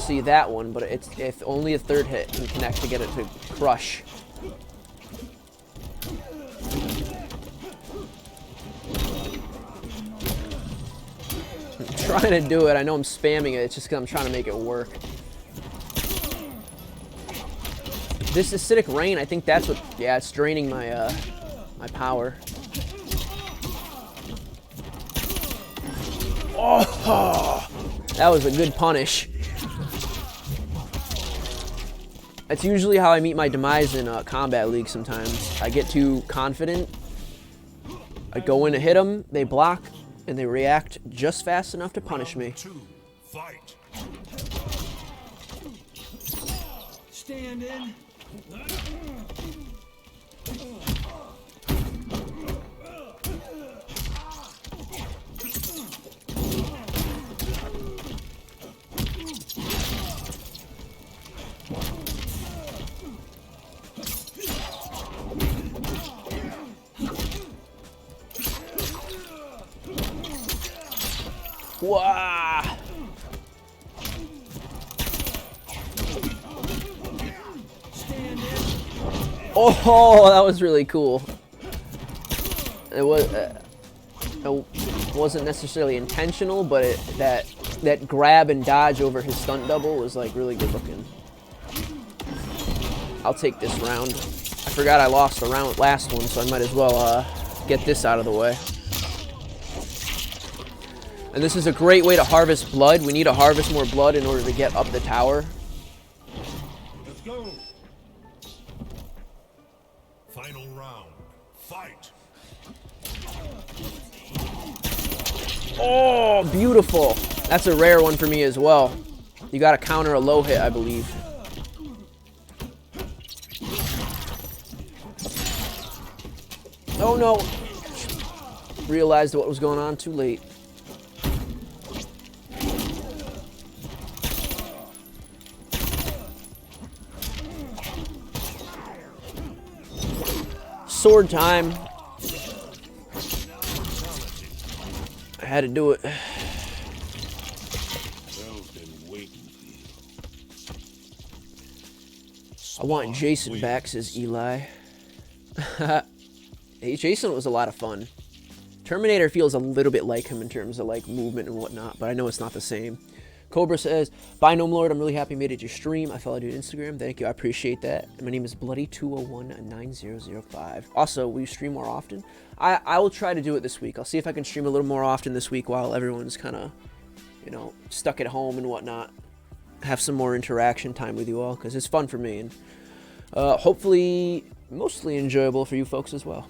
See that one, but if only a third hit can connect to get it to crush. I'm trying to do it. I know I'm spamming it. It's just because I'm trying to make it work. This acidic rain, I think that's what. Yeah, it's draining my my power. Oh, that was a good punish. That's usually how I meet my demise in Combat League sometimes. I get too confident. I go in to hit them, they block, and they react just fast enough to punish me. Round two. Fight. Stand in. Wow. Oh, that was really cool. It wasn't necessarily intentional, but that grab and dodge over his stunt double was like really good looking. I'll take this round. I forgot I lost the last one, so I might as well get this out of the way. And this is a great way to harvest blood. We need to harvest more blood in order to get up the tower. Let's go. Final round. Fight. Oh, beautiful. That's a rare one for me as well. You got to counter a low hit, I believe. Oh, no. Realized what was going on too late. Sword time. I had to do it. I want Jason back, says Eli. Jason was a lot of fun. Terminator feels a little bit like him in terms of like movement and whatnot, but I know it's not the same. Cobra says, "Bye, Gnome Lord. I'm really happy you made it your stream. I followed you on Instagram. Thank you. I appreciate that. And my name is Bloody2019005. Also, will you stream more often? I will try to do it this week. I'll see if I can stream a little more often this week while everyone's kind of, you know, stuck at home and whatnot. Have some more interaction time with you all because it's fun for me and hopefully mostly enjoyable for you folks as well.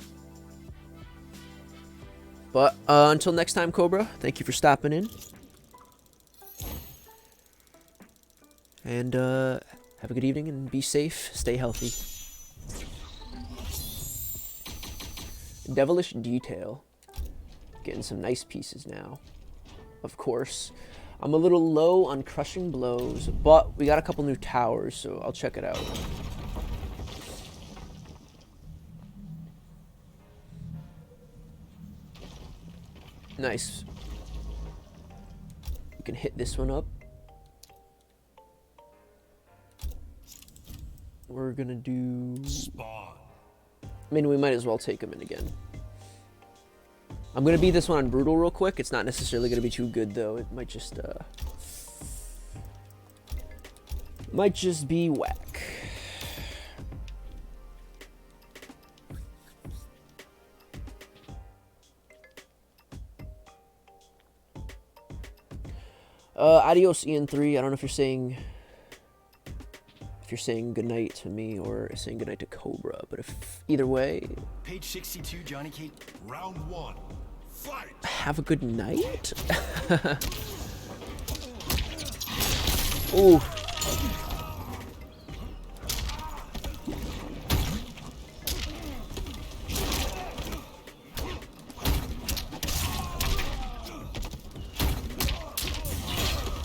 But until next time, Cobra, thank you for stopping in. And have a good evening and be safe. Stay healthy. Devilish Detail. Getting some nice pieces now. Of course. I'm a little low on Crushing Blows, but we got a couple new towers, so I'll check it out. Nice. We can hit this one up. We're gonna do... Spawn. I mean, we might as well take him in again. I'm gonna beat this one on Brutal real quick. It's not necessarily gonna be too good, though. It might just be whack. Adios, Ian3. I don't know if you're saying goodnight to me or saying goodnight to Cobra, but if either way, Page 62, Johnny Cake. Round 1. Fight. have a good night. Ooh.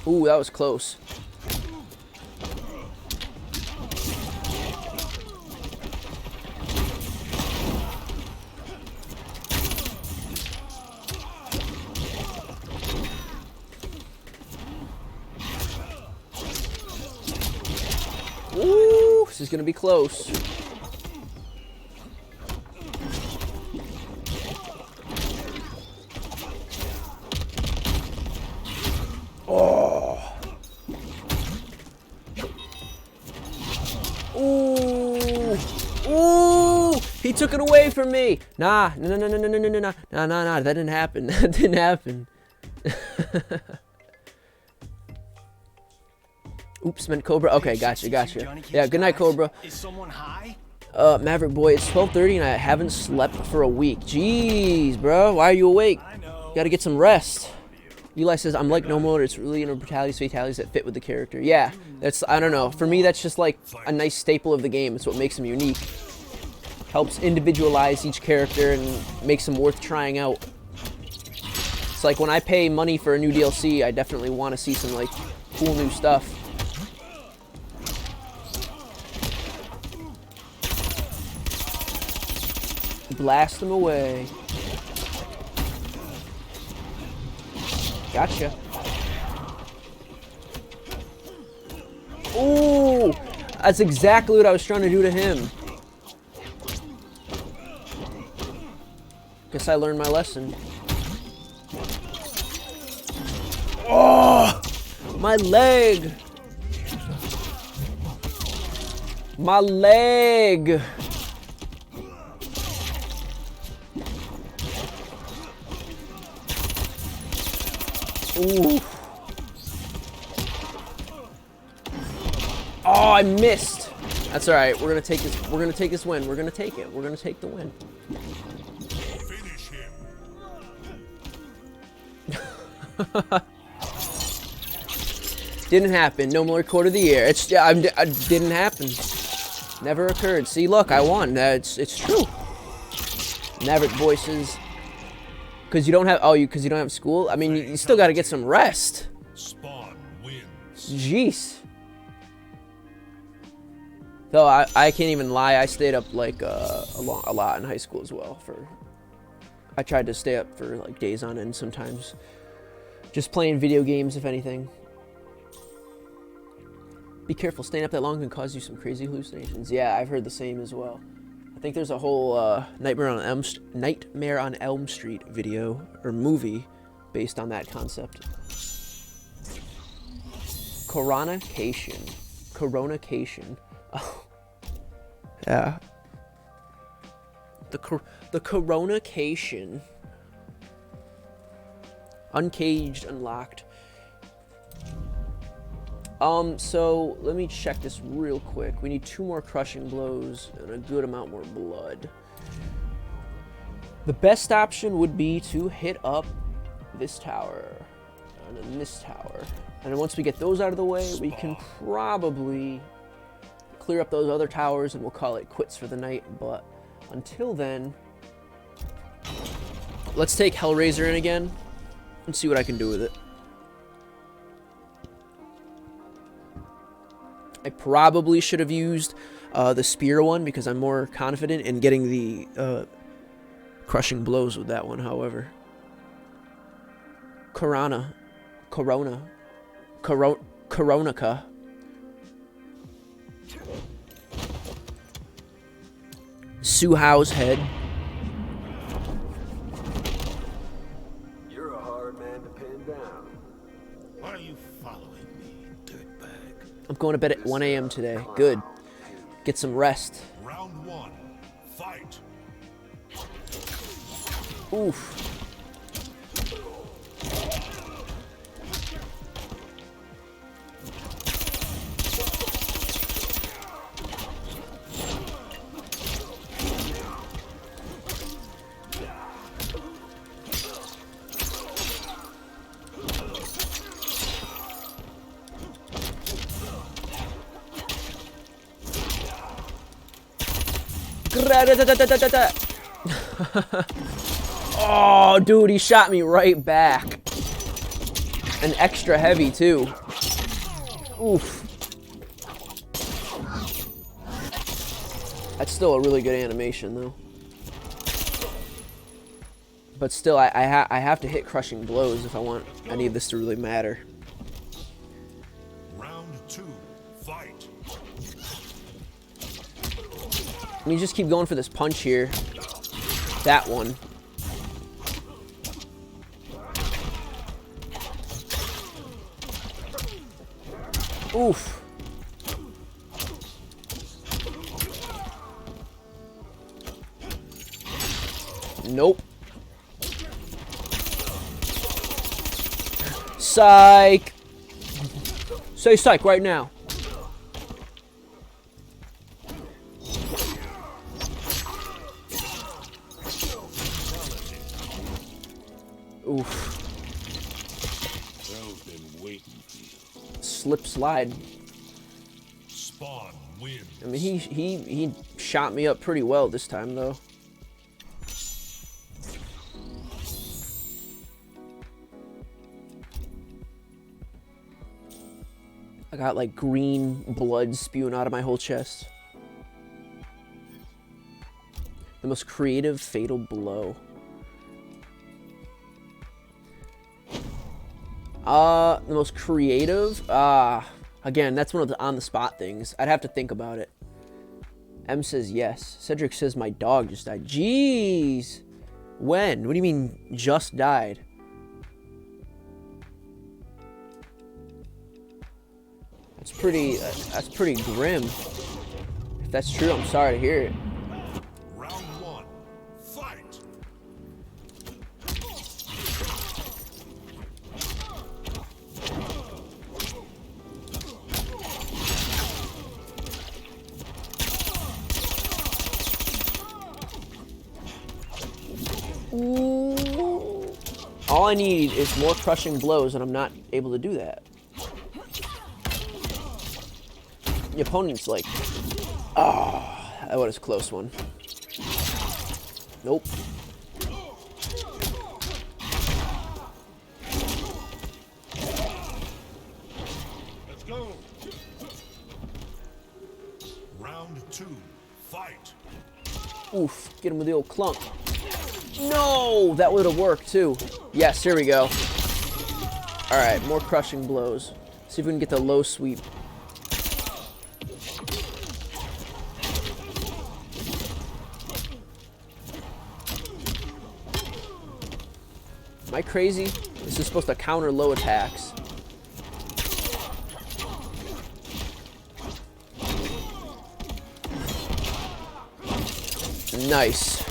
Ooh, that was close. Ooh, this is gonna be close. Oh. Ooh. Ooh. He took it away from me. Nah. No. That didn't happen. That didn't happen. Oops, meant Cobra. Okay, gotcha. Yeah, good night, Cobra. Is someone high? Maverick boy, it's 12:30 and I haven't slept for a week. Jeez, bro. Why are you awake? I know. You gotta get some rest. Eli says, I'm like no more. It's really into brutalities, fatalities that fit with the character. Yeah, that's, I don't know. For me, that's just like a nice staple of the game. It's what makes them unique. Helps individualize each character and makes them worth trying out. It's like when I pay money for a new DLC, I definitely want to see some like cool new stuff. Blast them away. Gotcha. Ooh, that's exactly what I was trying to do to him. Guess I learned my lesson. Oh, my leg. My leg. Ooh. Oh, I missed. That's all right. We're gonna take this. We're gonna take this win. We're gonna take it. We're gonna take the win. Finish him. Didn't happen. No more record of the year. It's didn't happen. Never occurred. See, look, I won. It's true. Maverick voices. Because you don't have because you don't have school. I mean, you still got to get some rest. Spawn wins. Jeez. Though I can't even lie. I stayed up like a lot in high school as well. I tried to stay up for like days on end sometimes. Just playing video games, if anything. Be careful. Staying up that long can cause you some crazy hallucinations. Yeah, I've heard the same as well. think there's a whole Nightmare on Elm Street video or movie based on that concept. Coronation. Oh, yeah. The coronation. Uncaged, unlocked. So let me check this real quick. We need 2 more crushing blows and a good amount more blood. The best option would be to hit up this tower and then this tower. And then once we get those out of the way, we can probably clear up those other towers and we'll call it quits for the night. But until then, let's take Hellraiser in again and see what I can do with it. I probably should have used the spear one because I'm more confident in getting the crushing blows with that one, however. Coronica. Suhao's head. You're a hard man to pin down. Why are you following me, dirtbag? I'm going to bed at 1 a.m. today. Good. Get some rest. Round 1. Fight. Oof. Oh, dude, he shot me right back. And extra heavy, too. Oof. That's still a really good animation, though. But still, I have to hit crushing blows if I want any of this to really matter. Round 2. Fight. Let me just keep going for this punch here. That one. Oof. Nope. Psych. Say psych right now. Oof. Hell's been waiting for you. Slip slide. Spawn wins. I mean, he shot me up pretty well this time, though. I got like green blood spewing out of my whole chest. The most creative fatal blow. The most creative? Again, that's one of the on-the-spot things. I'd have to think about it. M says yes. Cedric says my dog just died. Jeez! When? What do you mean, just died? That's pretty grim. If that's true, I'm sorry to hear it. Round 1. Fight. Ooh. All I need is more crushing blows, and I'm not able to do that. The opponent's like, oh, that was a close one. Nope. Let's go. Round 2. Fight. Oof, get him with the old clunk. No, that would have worked too. Yes, here we go. All right, more crushing blows. See if we can get the low sweep. Am I crazy? This is supposed to counter low attacks. Nice.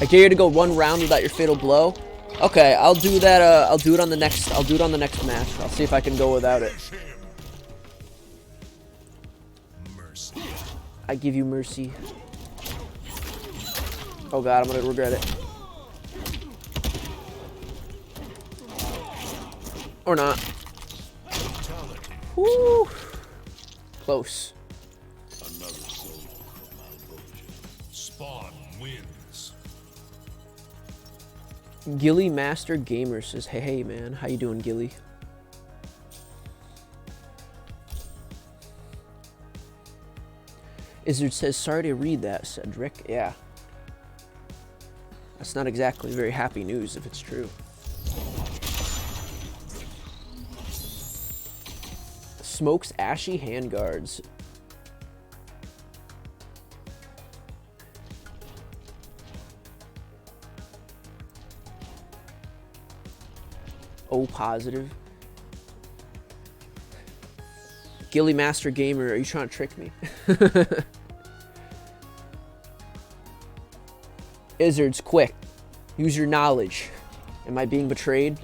I dare you to go one round without your fatal blow. Okay, I'll do that. I'll do it on the next. I'll do it on the next match. I'll see if I can go without it. Mercy. I give you mercy. Oh god, I'm gonna regret it. Or not. Fatality. Woo! Close. Another soul for Malvolio. Spawn wins. Gilly Master Gamer says, hey man, how you doing, Gilly? Izzard says, sorry to read that, Cedric. Yeah. That's not exactly very happy news if it's true. Smokes ashy handguards. O positive. Gilly Master Gamer, are you trying to trick me? Izzards, quick. Use your knowledge. Am I being betrayed?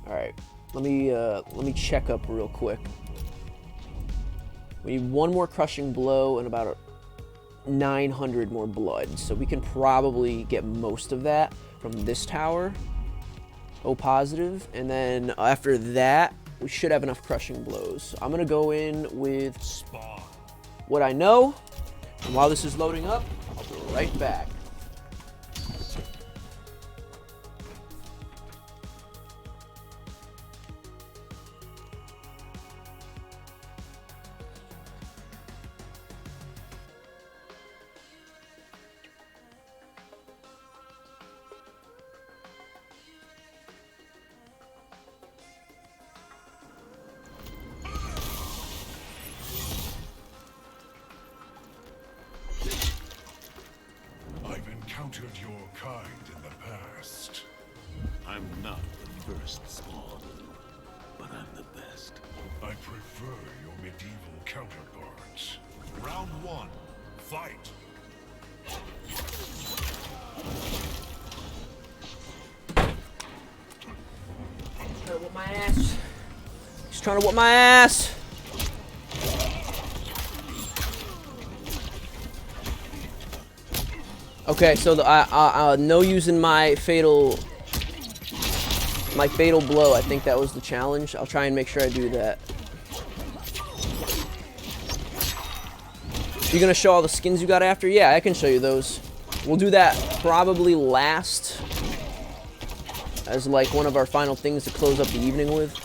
Alright. Let me check up real quick. We need one more crushing blow and about 900 more blood. So we can probably get most of that from this tower. O positive. And then after that, we should have enough crushing blows. So I'm going to go in with Spawn. what I know. And while this is loading up, I'll be right back. I've encountered your kind in the past. I'm not the first Spawn, but I'm the best. I prefer your medieval counterparts. Round one, fight. Trying to whip my ass. He's trying to whip my ass. Okay, so no using my fatal blow. I think that was the challenge. I'll try and make sure I do that. You gonna show all the skins you got after? Yeah, I can show you those. We'll do that probably last as like one of our final things to close up the evening with.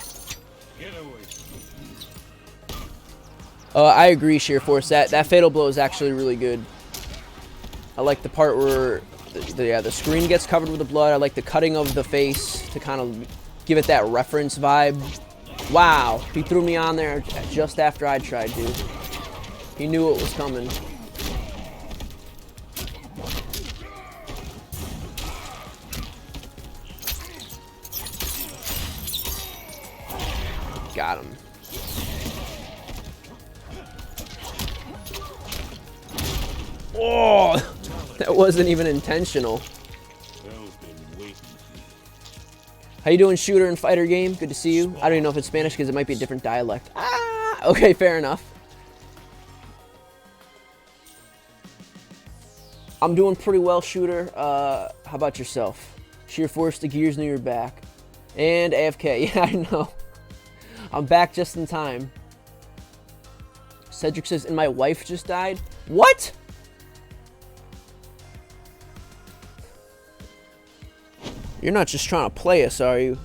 I agree, Sheer Force. That fatal blow is actually really good. I like the part where the screen gets covered with the blood. I like the cutting of the face to kind of give it that reference vibe. Wow, he threw me on there just after I tried to. He knew it was coming. Got him. Oh, that wasn't even intentional. How you doing, shooter and fighter game? Good to see you. I don't even know if it's Spanish because it might be a different dialect. Ah, okay, fair enough. I'm doing pretty well, shooter. How about yourself? Sheer Force, the gears knew you're back. And AFK, yeah, I know. I'm back just in time. Cedric says, and my wife just died. What? You're not just trying to play us, are you?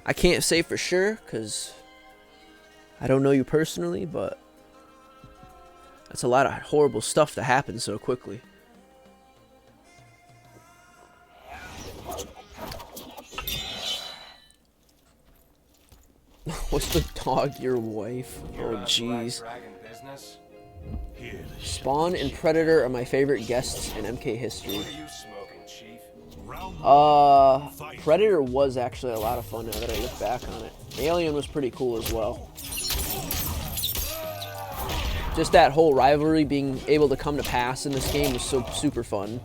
I can't say for sure, because I don't know you personally, but that's a lot of horrible stuff to happen so quickly. Was the dog your wife? Oh, jeez. Spawn and Predator are my favorite guests in MK history. Predator was actually a lot of fun now that I look back on it. Alien was pretty cool as well. Just that whole rivalry being able to come to pass in this game was so super fun.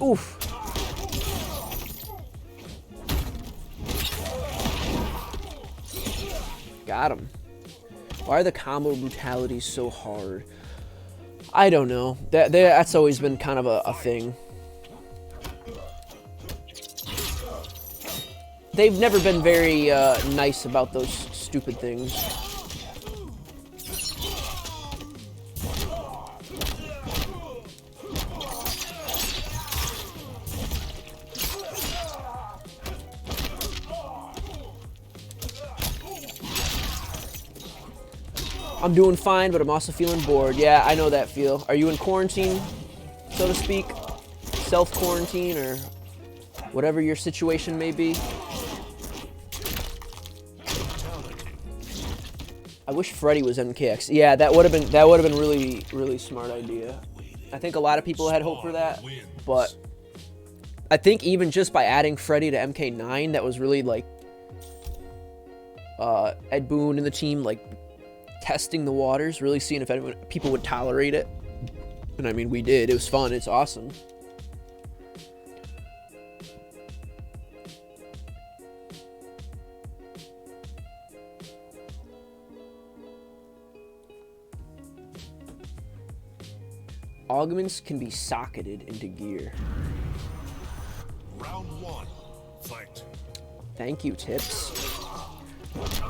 Oof. Got him. Why are the combo brutalities so hard? I don't know. That's always been kind of a thing. They've never been very nice about those stupid things. I'm doing fine, but I'm also feeling bored. Yeah, I know that feel. Are you in quarantine, so to speak? Self-quarantine or whatever your situation may be? I wish Freddy was MKX. Yeah, that would have been really smart idea. I think a lot of people had hope for that, but I think even just by adding Freddy to MK9, that was really like Ed Boon and the team like testing the waters, really seeing if people would tolerate it. And I mean, we did. It was fun. It's awesome. Augments can be socketed into gear. Round 1. Fight. Thank you, Tips.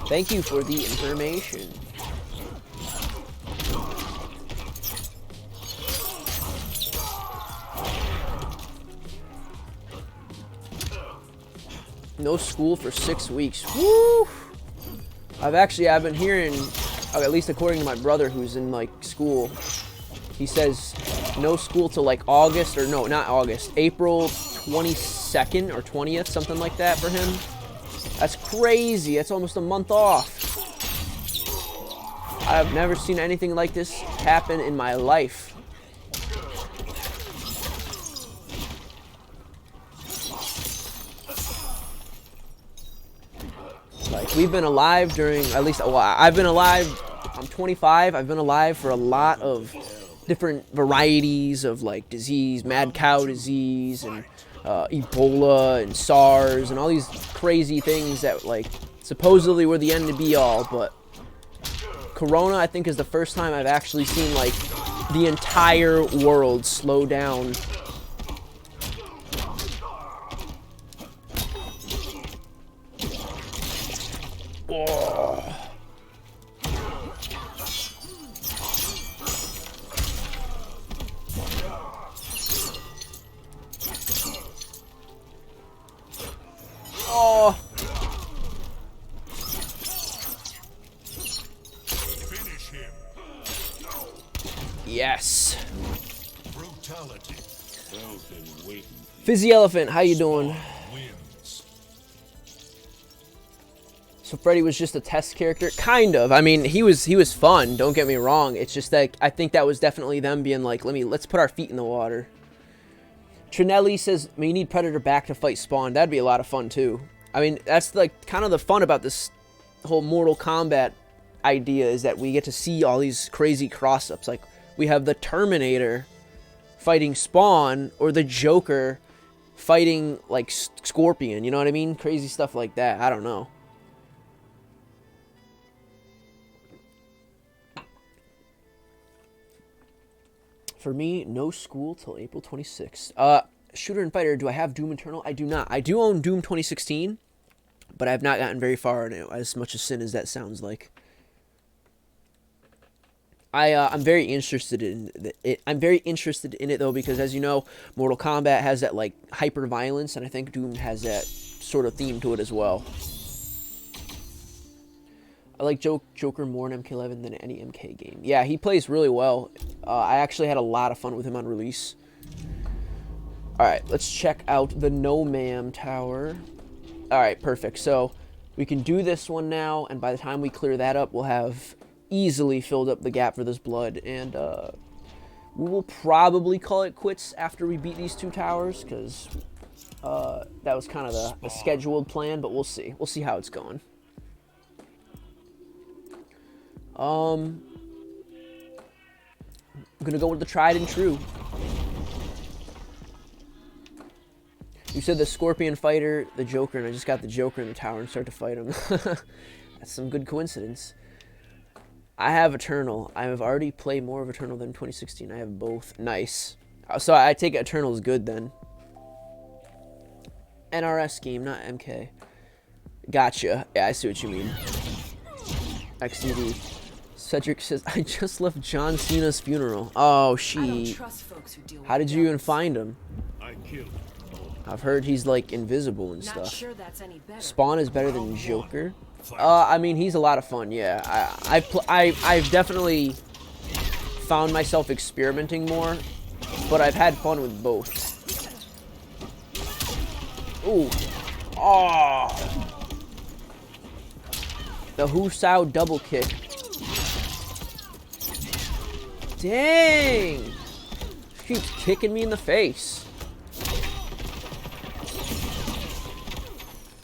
Thank you for the information. No school for 6 weeks. Woo! I've been hearing, at least according to my brother who's in like school, he says no school till like August, or no, not August, April 22nd or 20th, something like that for him. That's crazy. That's almost a month off. I've never seen anything like this happen in my life. Like, we've been alive during, at least, well, I've been alive, I'm 25, I've been alive for a lot of different varieties of, like, disease, mad cow disease, and Ebola, and SARS, and all these crazy things that, like, supposedly were the end to be all, but Corona, I think, is the first time I've actually seen, like, the entire world slow down. Oh. Oh. Finish him. Yes. Brutality. Fizzy Elephant, how you doing? Wins. So Freddy was just a test character? Kind of. I mean, he was fun, don't get me wrong. It's just that I think that was definitely them being like, let's put our feet in the water. Trinelli says, we need Predator back to fight Spawn. That'd be a lot of fun too. I mean, that's like kind of the fun about this whole Mortal Kombat idea, is that we get to see all these crazy cross-ups. Like, we have the Terminator fighting Spawn, or the Joker fighting like Scorpion, you know what I mean? Crazy stuff like that. I don't know. For me, no school till April 26th. Shooter and Fighter, do I have Doom Eternal? I do not. I do own Doom 2016, but I have not gotten very far in it, as much a sin as that sounds like. I'm very interested in it. I'm very interested in it, though, because, as you know, Mortal Kombat has that, like, hyper violence, and I think Doom has that sort of theme to it as well. I like Joker more in MK11 than any MK game. Yeah, he plays really well. I actually had a lot of fun with him on release. Alright, let's check out the No Ma'am Tower. Alright, perfect. So, we can do this one now, and by the time we clear that up, we'll have easily filled up the gap for this blood, and we will probably call it quits after we beat these 2 towers, because that was kind of the scheduled plan, but we'll see. We'll see how it's going. I'm gonna go with the tried and true. You said the Scorpion fighter, the Joker, and I just got the Joker in the tower and start to fight him. That's some good coincidence. I have Eternal. I have already played more of Eternal than 2016. I have both. Nice. So I take it Eternal is good then. NRS game, not MK. Gotcha. Yeah, I see what you mean. XDD. Cedric says, I just left John Cena's funeral. Oh, she. How did you even find him? I killed him. I've heard he's like invisible and Not stuff. sure that's any better. Spawn is better than Joker. I mean, he's a lot of fun. Yeah, I've definitely found myself experimenting more, but I've had fun with both. Ooh, oh, the Husao double kick. Dang, she keeps kicking me in the face.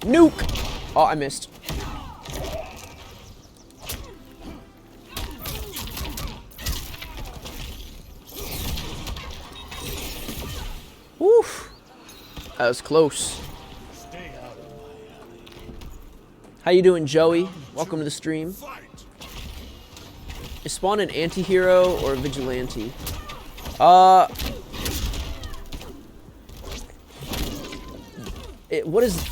Nuke! Oh, I missed. Woof. That was close. How you doing, Joey? Welcome to the stream. Is Spawn an anti-hero or a vigilante? What is...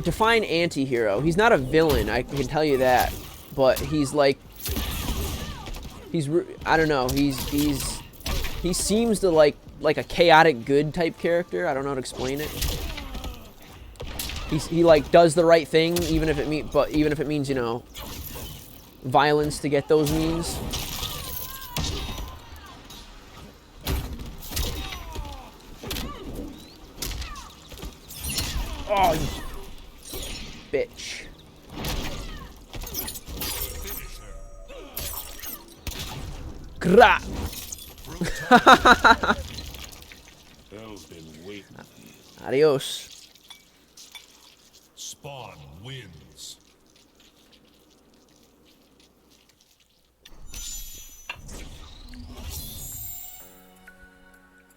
Define anti-hero. He's not a villain, I can tell you that. But he's like... I don't know. He seems to like a chaotic good type character. I don't know how to explain it. He like does the right thing even if it means, you know, violence to get those means. Oh, you bitch. Gra. Hell's been waiting. Adios. Spawn wins.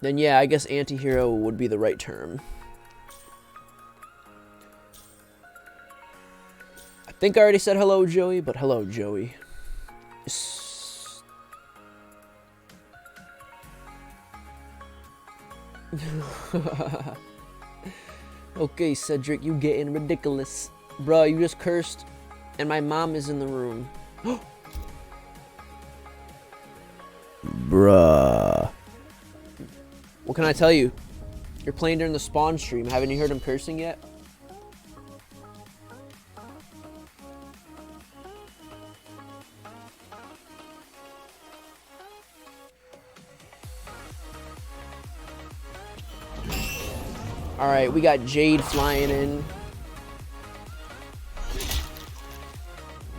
Then yeah, I guess anti-hero would be the right term. I think I already said hello, Joey, but hello, Joey. Okay, Cedric, you getting ridiculous. Bruh, you just cursed, and my mom is in the room. Bruh. What can I tell you? You're playing during the Spawn stream. Haven't you heard him cursing yet? Alright, we got Jade flying in.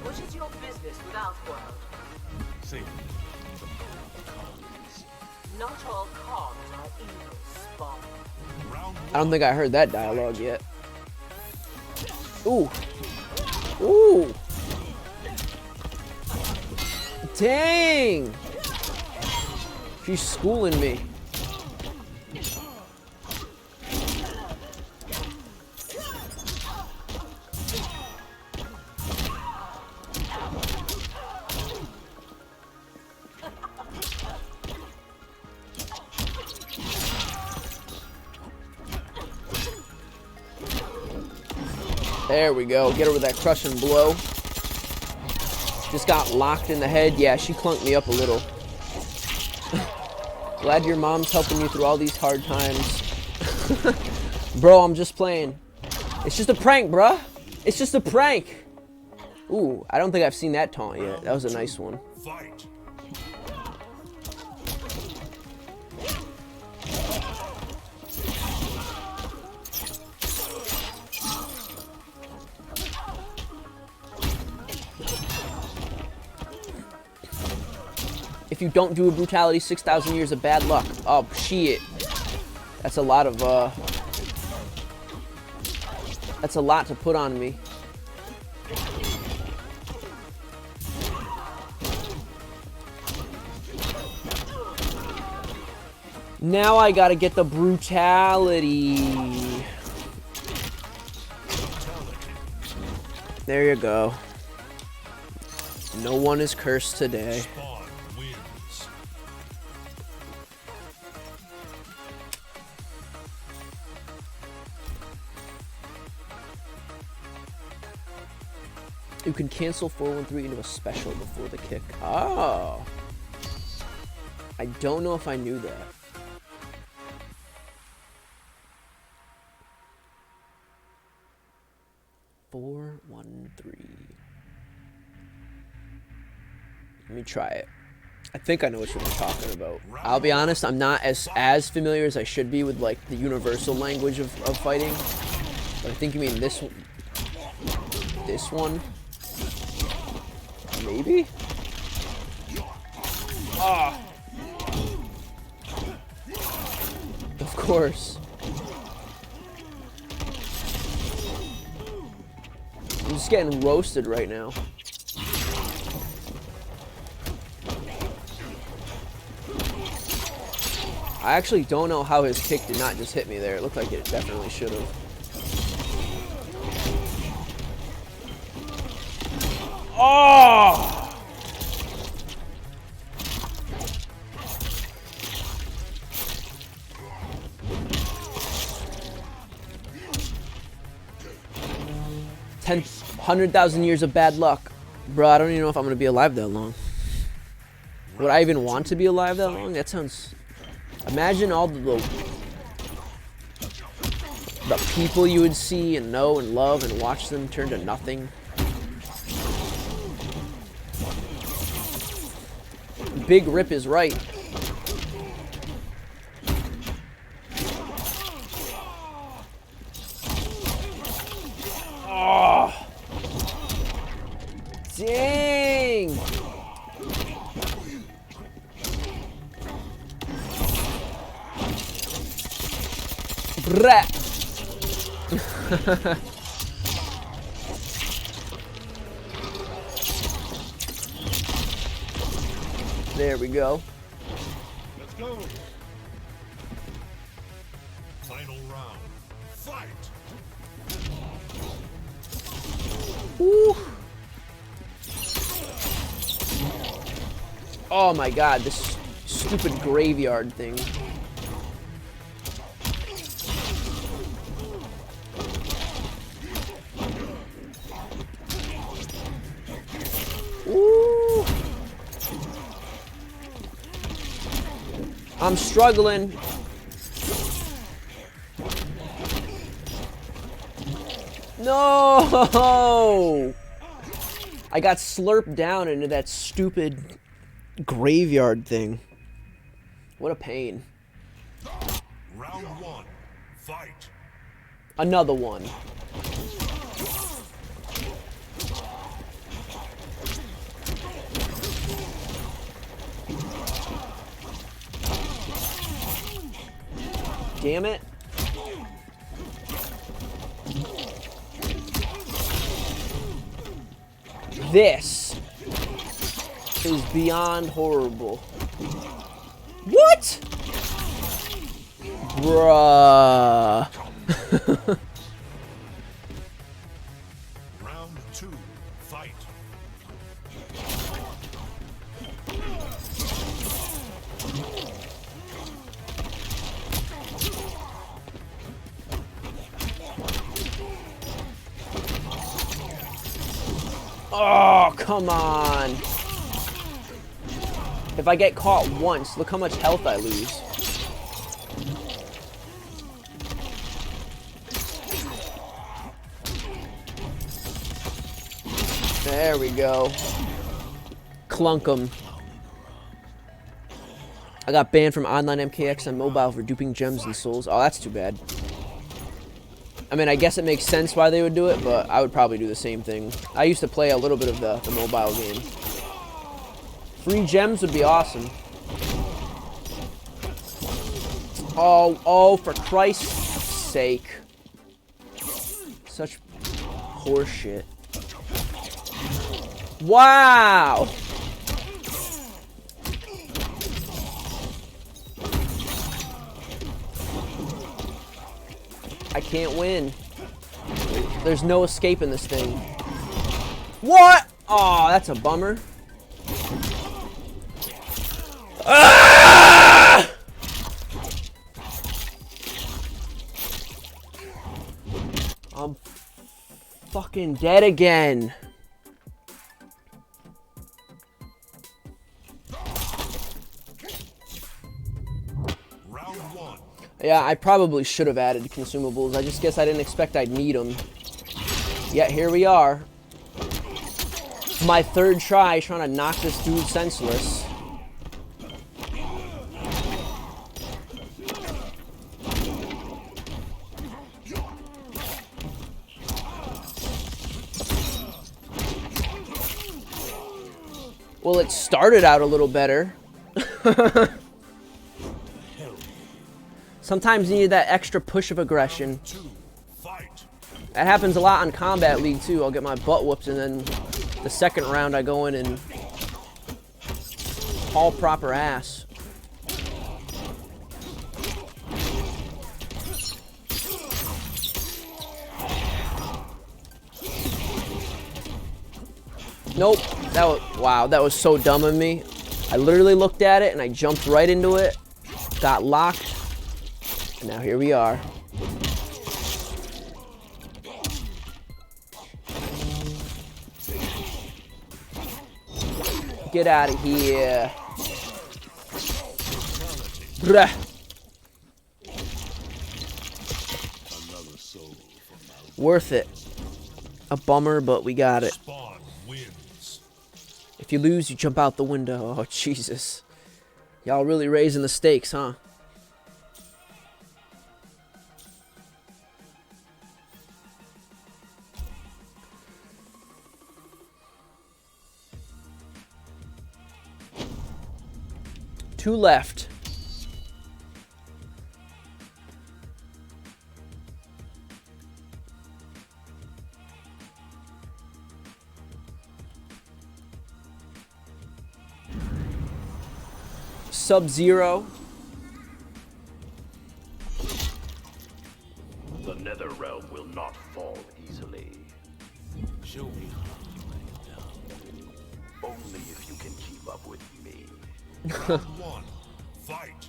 What is your business with Outworld? Save me. Not all cons are evil, Spawn. I don't think I heard that dialogue yet. Ooh. Ooh. Dang. She's schooling me. There we go. Get her with that crushing blow. Just got locked in the head. Yeah, she clunked me up a little. Glad your mom's helping you through all these hard times. Bro, I'm just playing. It's just a prank, bruh. It's just a prank. Ooh, I don't think I've seen that taunt yet. That was a nice one. Fight. If you don't do a brutality, 6,000 years of bad luck. Oh, shit. That's a lot of, that's a lot to put on me. Now I gotta get the brutality. There you go. No one is cursed today. Spawn wins. You can cancel 413 into a special before the kick. Oh. I don't know if I knew that. Four, 1, 3. Let me try it. I think I know what you're talking about. I'll be honest, I'm not as familiar as I should be with like the universal language of fighting. But I think you mean this one. Maybe? Ah. Of course. I'm just getting roasted right now. I actually don't know how his kick did not just hit me there. It looked like it definitely should have. Oh! Ten, 100,000 years of bad luck. Bro, I don't even know if I'm going to be alive that long. Would I even want to be alive that long? That sounds... Imagine all the people you would see and know and love and watch them turn to nothing. Big Rip is right. Oh. Dang. Brat. There we go. Let's go. Final round. Fight. Woo. Oh my god, this stupid graveyard thing. Ooh. I'm struggling. No! I got slurped down into that stupid graveyard thing. What a pain. Round 1. Fight. Another one. Damn it. This is beyond horrible. What? Bruh. Round 2. Fight. Oh, come on. If I get caught once, look how much health I lose. There we go. Clunk 'em. I got banned from online MKX on mobile for duping gems and souls. Oh, that's too bad. I mean, I guess it makes sense why they would do it, but I would probably do the same thing. I used to play a little bit of the mobile game. Free gems would be awesome. Oh, for Christ's sake. Such horseshit. Wow! I can't win. There's no escaping this thing. What? Oh, that's a bummer. Ah! I'm fucking dead again. Round one. Yeah, I probably should have added consumables. I just guess I didn't expect I'd need them. Yet here we are. My third try trying to knock this dude senseless. Well, it started out a little better. Sometimes you need that extra push of aggression. That happens a lot on Combat League too. I'll get my butt whooped and then the second round I go in and haul proper ass. Nope. Wow, that was so dumb of me. I literally looked at it and I jumped right into it. Got locked. And now here we are. Get out of here. Bruh. Worth it. A bummer, but we got it. If you lose, you jump out the window. Oh, Jesus. Y'all really raising the stakes, huh? Two left. Sub-Zero. The nether realm will not fall easily. Show me how you lay it down. Only if you can keep up with me. Round one. Fight.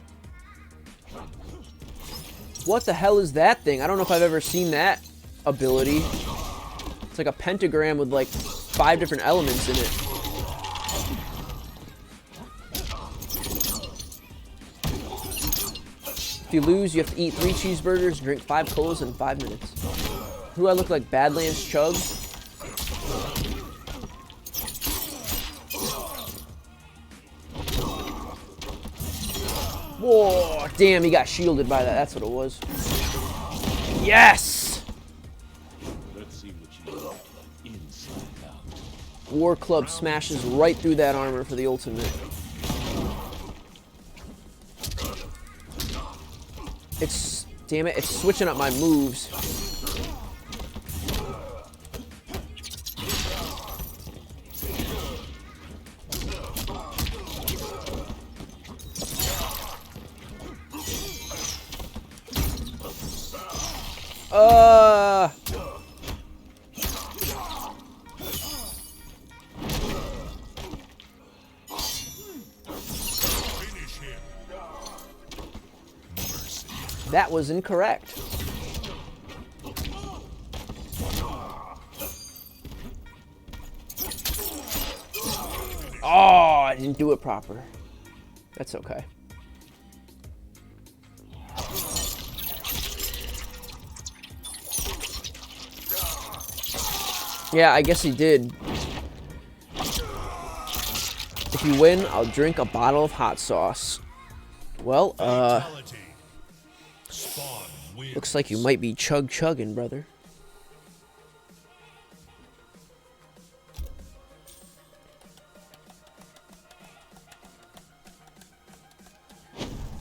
What the hell is that thing? I don't know if I've ever seen that ability. It's like a pentagram with like 5 different elements in it. If you lose, you have to eat 3 cheeseburgers, drink 5 colas in 5 minutes. Who do I look like? Badlands Chug? Whoa, damn, he got shielded by that. That's what it was. Yes! Let's see what you look like inside out. War Club smashes right through that armor for the ultimate. Damn it, it's switching up my moves. That was incorrect. Oh, I didn't do it proper. That's okay. Yeah, I guess he did. If you win, I'll drink a bottle of hot sauce. Well, Fatality. Spawn wins. looks like you might be chugging, brother.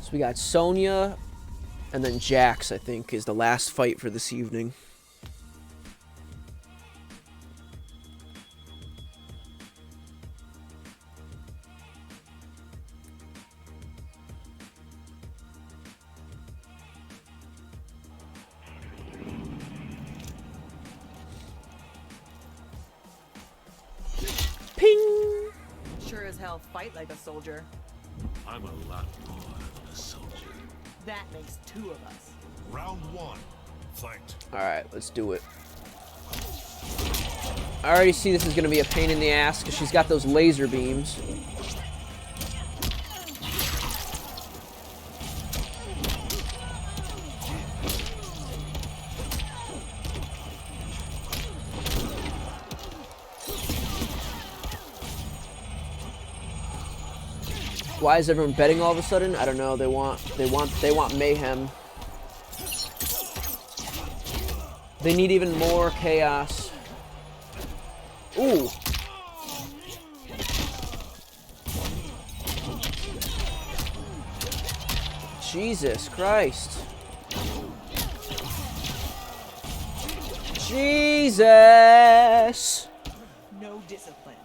So we got Sonya, and then Jax, I think, is the last fight for this evening. Ping! Sure as hell fight like a soldier. I'm a lot more than a soldier. That makes two of us. Round one. Fight. Alright, let's do it. I already see this is going to be a pain in the ass because she's got those laser beams. Why is everyone betting all of a sudden? I don't know. They want mayhem. They need even more chaos. Ooh. Jesus Christ. Jesus. No discipline.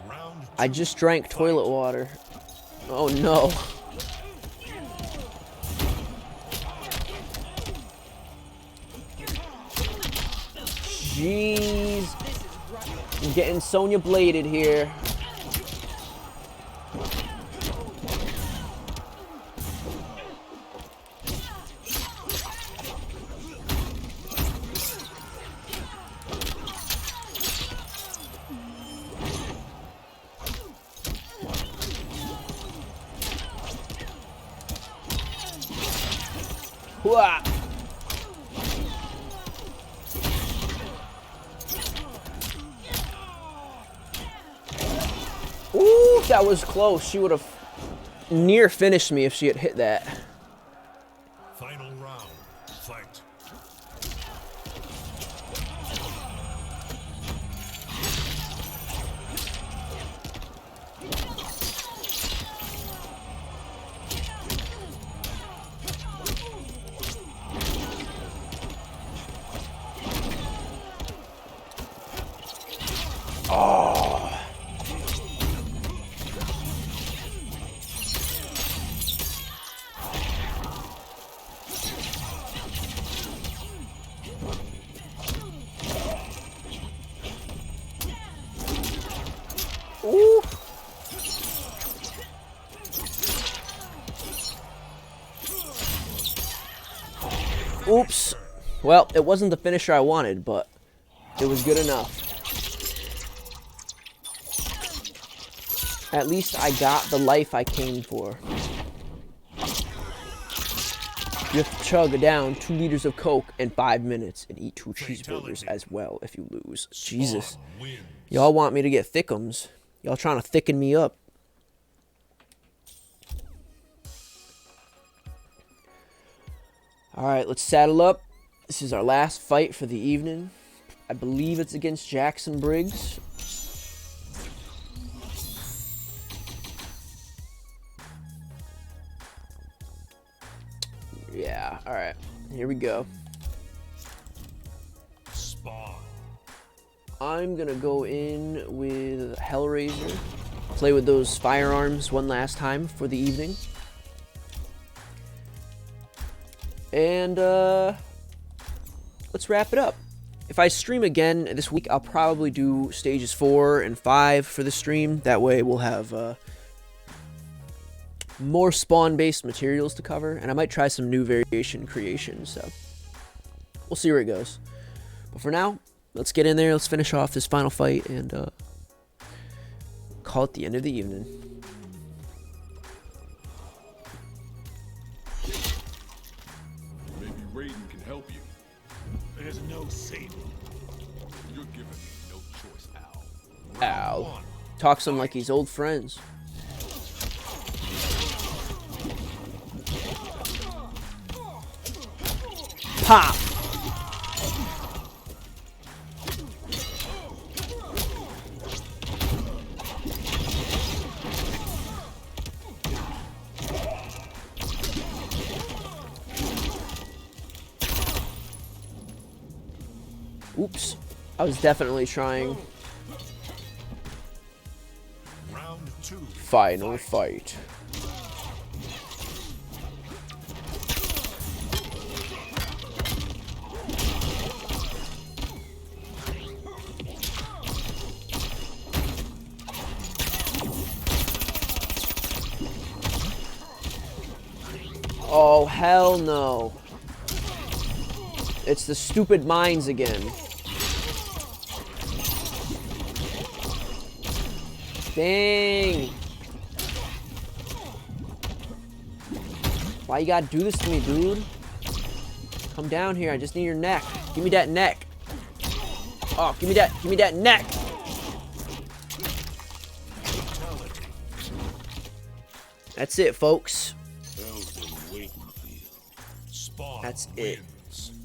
Round two. I just drank toilet water. Oh no. Jeez. I'm getting Sonya bladed here. Hooah. Ooh, that was close. She would have near finished me if she had hit that. Final round. Fight. Ooh. Oops. Well, it wasn't the finisher I wanted, but it was good enough. At least I got the life I came for. You have to chug down 2 liters of Coke in 5 minutes and eat 2 cheeseburgers as well if you lose. Jesus. Spawn wins. Y'all want me to get thickums. Y'all trying to thicken me up. Alright, let's saddle up. This is our last fight for the evening. I believe it's against Jackson Briggs. Yeah, alright. Here we go. Spawn. I'm gonna go in with Hellraiser. Play with those firearms one last time for the evening. And let's wrap it up. If I stream again this week, I'll probably do stages 4 and 5 for the stream. That way we'll have more spawn-based materials to cover, and I might try some new variation creations, so we'll see where it goes. But for now, let's get in there, let's finish off this final fight, and call it the end of the evening. Maybe Raiden can help you. There's no saving. You're giving me no choice, Al. Ow. Talks to him like he's old friends. Pop! Oops. I was definitely trying. Round 2. Final fight. Oh, hell no. It's the stupid mines again. Dang. Why you gotta do this to me, dude? Come down here. I just need your neck. Give me that neck. Oh, give me that neck. That's it, folks. That's it.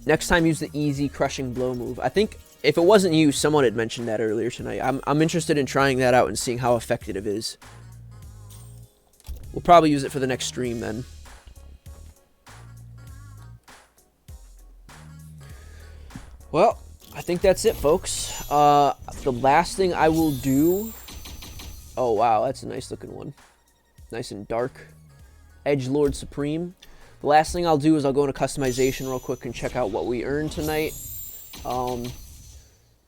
Next time, use the easy crushing blow move. I think if it wasn't you, someone had mentioned that earlier tonight. I'm interested in trying that out and seeing how effective it is. We'll probably use it for the next stream then. Well, I think that's it, folks. The last thing I will do... Oh, wow, that's a nice looking one. Nice and dark. Edgelord Supreme. The last thing I'll do is I'll go into customization real quick and check out what we earned tonight.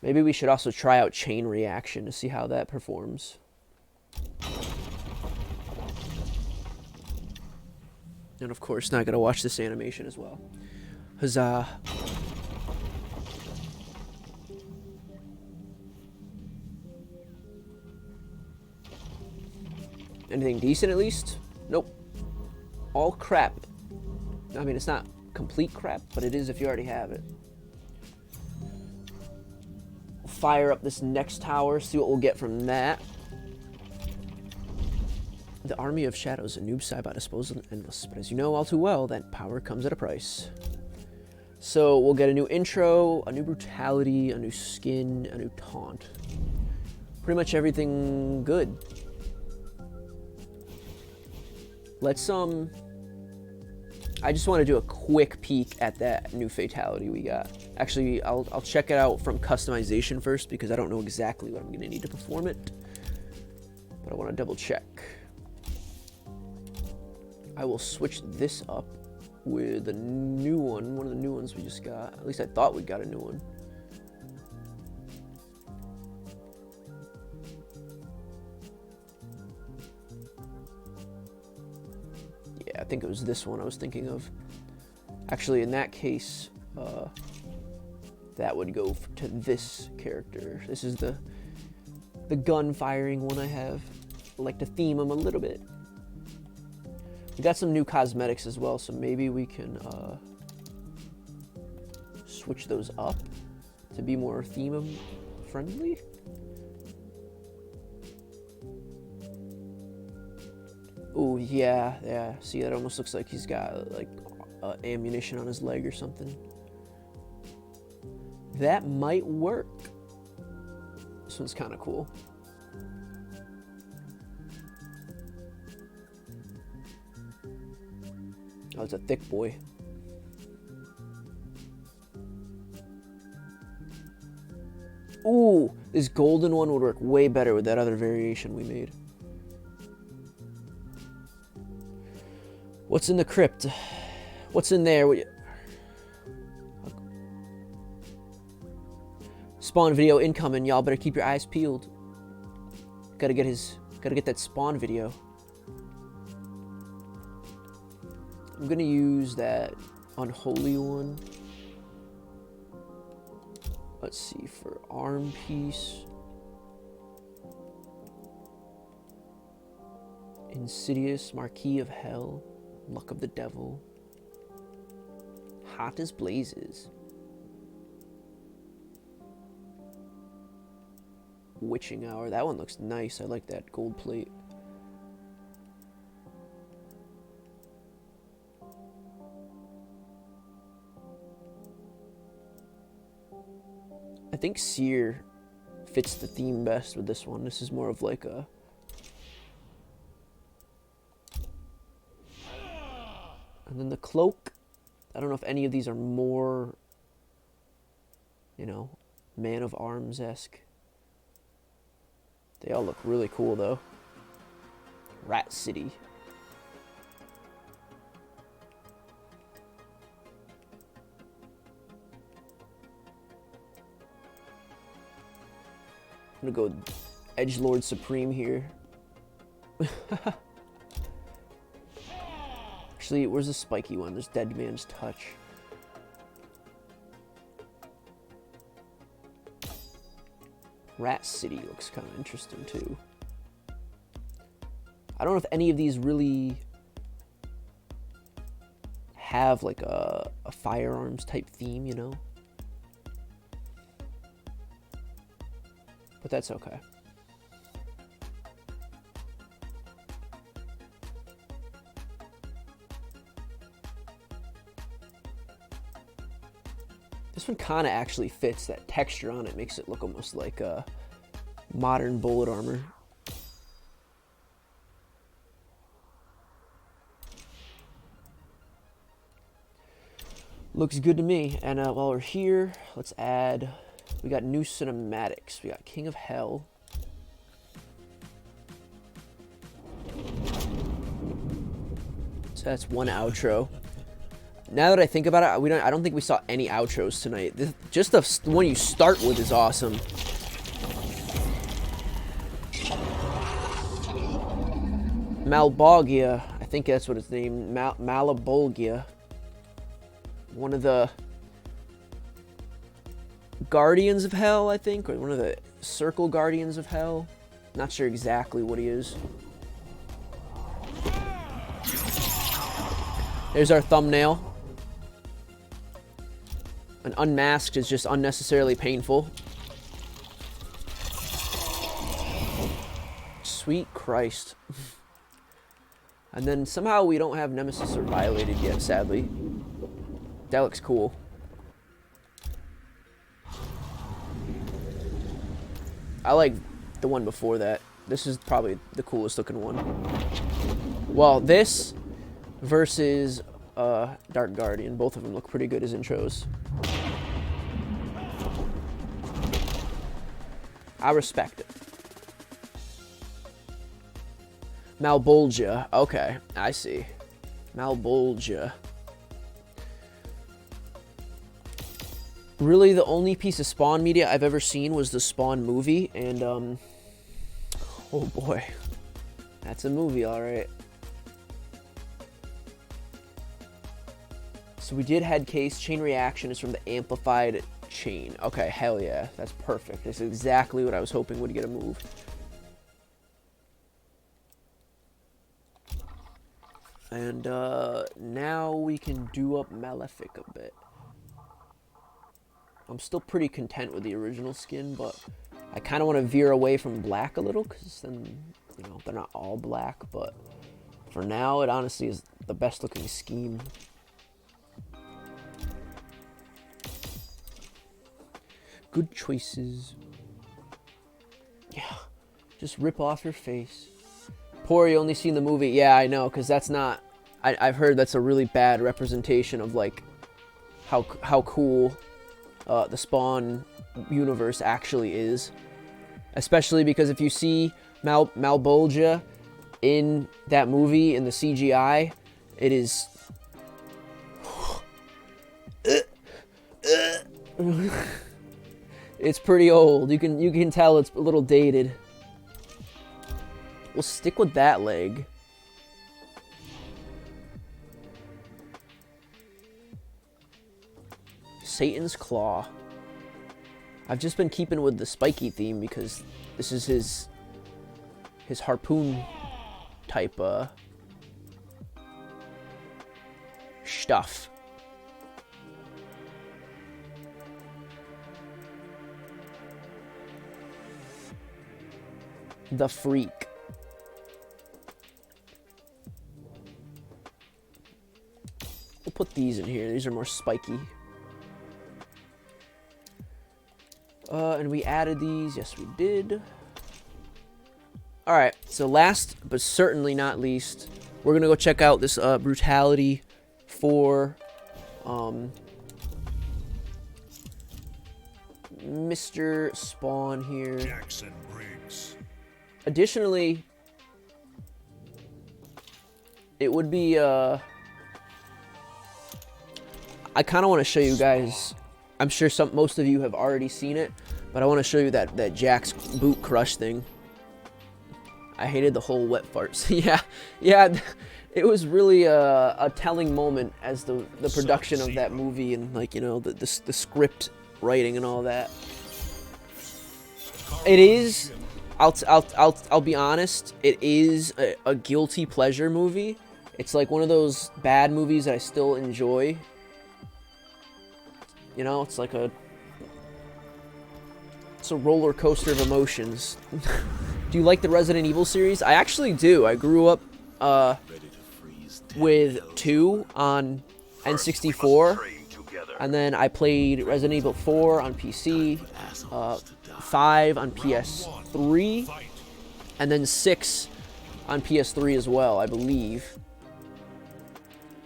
Maybe we should also try out Chain Reaction to see how that performs. And of course, now I gotta watch this animation as well. Huzzah. Anything decent at least? Nope. All crap. I mean, it's not complete crap, but it is if you already have it. We'll fire up this next tower, see what we'll get from that. The Army of Shadows, a noob Saibot disposal endless, but as you know all too well, that power comes at a price. So we'll get a new intro, a new brutality, a new skin, a new taunt. Pretty much everything good. Let's I just want to do a quick peek at that new fatality we got. Actually, I'll check it out from customization first because I don't know exactly what I'm going to need to perform it. But I want to double check. I will switch this up with a new one of the new ones we just got. At least I thought we got a new one. I think it was this one I was thinking of. Actually, in that case, that would go to this character. This is the gun firing one I have. I like to theme them a little bit. We got some new cosmetics as well, so maybe we can switch those up to be more theme friendly. Oh, yeah. See, that almost looks like he's got, like, ammunition on his leg or something. That might work. This one's kind of cool. Oh, it's a thick boy. Ooh, this golden one would work way better with that other variation we made. What's in the crypt? What's in there? Spawn video incoming. Y'all better keep your eyes peeled. Gotta get that spawn video. I'm gonna use that unholy one. Let's see, for arm piece. Insidious, Marquis of Hell. Luck of the Devil. Hot as blazes. witching hour. That one looks nice. I like that gold plate. I think Seer fits the theme best with this one. This is more of like a... And then the cloak, I don't know if any of these are more, you know, Man of Arms-esque. They all look really cool, though. Rat City. I'm gonna go Edgelord Supreme here. Actually, where's the spiky one? There's Dead Man's Touch. Rat City looks kind of interesting, too. I don't know if any of these really have, like, a firearms type theme, you know? But that's okay. This one kind of actually fits. That texture on it makes it look almost like a modern bullet armor. Looks good to me. And while we're here, let's add... We got new cinematics. We got King of Hell. So that's one outro. Now that I think about it, I don't think we saw any outros tonight. Just the one you start with is awesome. Malbolgia, I think that's what it's named. Malabolgia. One of the Guardians of Hell, I think, or one of the Circle Guardians of Hell. Not sure exactly what he is. There's our thumbnail. An unmasked is just unnecessarily painful. Sweet Christ. And then somehow we don't have Nemesis or Violated yet, sadly. That looks cool. I like the one before that. This is probably the coolest looking one. Well, this versus Dark Guardian. Both of them look pretty good as intros. I respect it. Malbolgia. Okay, I see. Malbolgia. Really, the only piece of Spawn media I've ever seen was the Spawn movie, and, oh boy. That's a movie, alright. So we did head case. Chain reaction is from the amplified chain. Okay, hell yeah. That's perfect. That's exactly what I was hoping would get a move. And, now we can do up Malefic a bit. I'm still pretty content with the original skin, but I kind of want to veer away from black a little, because then, you know, they're not all black, but for now, it honestly is the best looking scheme. Good choices. Yeah, just rip off your face. Poor, you only seen the movie. Yeah, I know, because that's not... I've heard that's a really bad representation of, like, how cool the Spawn universe actually is. Especially because if you see Malbolgia in that movie, in the CGI, it is... It's pretty old. You can tell it's a little dated. We'll stick with that leg. Satan's Claw. I've just been keeping with the spiky theme because this is his harpoon type stuff. The Freak. We'll put these in here. These are more spiky. And we added these. Yes, we did. Alright, so last but certainly not least, we're going to go check out this Brutality 4 Mr. Spawn here. Jackson Briggs. Additionally, it would be, I kind of want to show you guys, I'm sure most of you have already seen it, but I want to show you that Jack's boot crush thing. I hated the whole wet farts. yeah, it was really a telling moment as the production of that movie and, like, you know, the script writing and all that. It is, I'll be honest, it is a guilty pleasure movie. It's like one of those bad movies that I still enjoy. You know, it's like a roller coaster of emotions. Do you like the Resident Evil series? I actually do. I grew up with 2 on N64, and then I played Resident Evil 4 on PC, 5 on PS3, and then 6 on PS3 as well, I believe.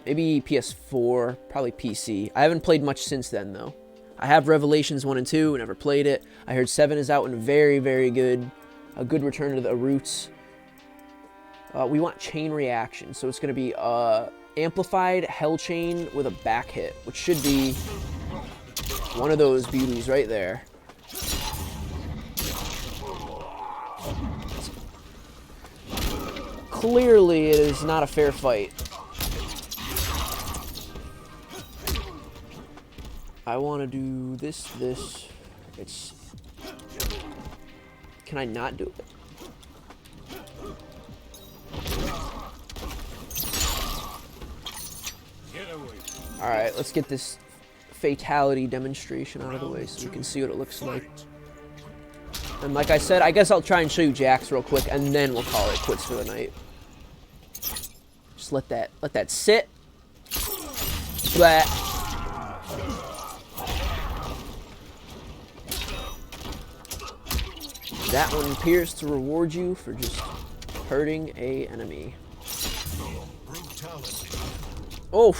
Maybe PS4, probably PC. I haven't played much since then, though. I have Revelations 1 and 2, never played it. I heard 7 is out and very, very good. A good return to the roots. We want chain reaction, so it's going to be amplified hell chain with a back hit, which should be one of those beauties right there. Clearly, it is not a fair fight. I want to do this. It's... Can I not do it? Alright, let's get this fatality demonstration out of the way so we can see what it looks like. And like I said, I guess I'll try and show you Jax real quick, and then we'll call it quits for the night. Just let that sit. Blah. That one appears to reward you for just hurting a enemy. Oh,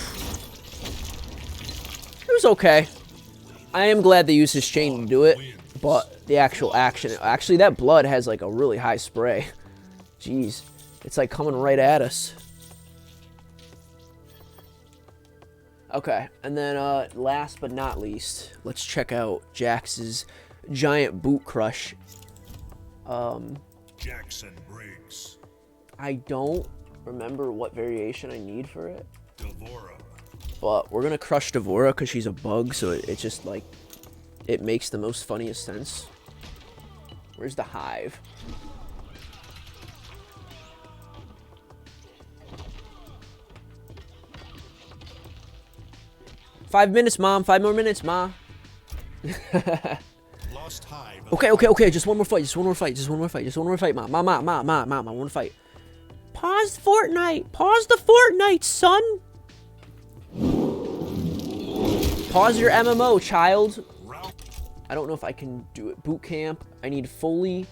it was okay. I am glad they used his chain to do it, but the actual action, actually that blood has like a really high spray. Jeez, it's like coming right at us. Okay, and then last but not least, let's check out Jax's giant boot crush. Jackson Briggs. I don't remember what variation I need for it. Devora. But we're gonna crush Devora because she's a bug, so it just like it makes the most funniest sense. Where's the hive? "5 minutes, Mom. 5 more minutes, Ma." Lost hive. Okay. Just one more fight, Ma. Ma. I want to fight. Pause the Fortnite, son. Pause your MMO, child. I don't know if I can do it. Boot camp. I need fully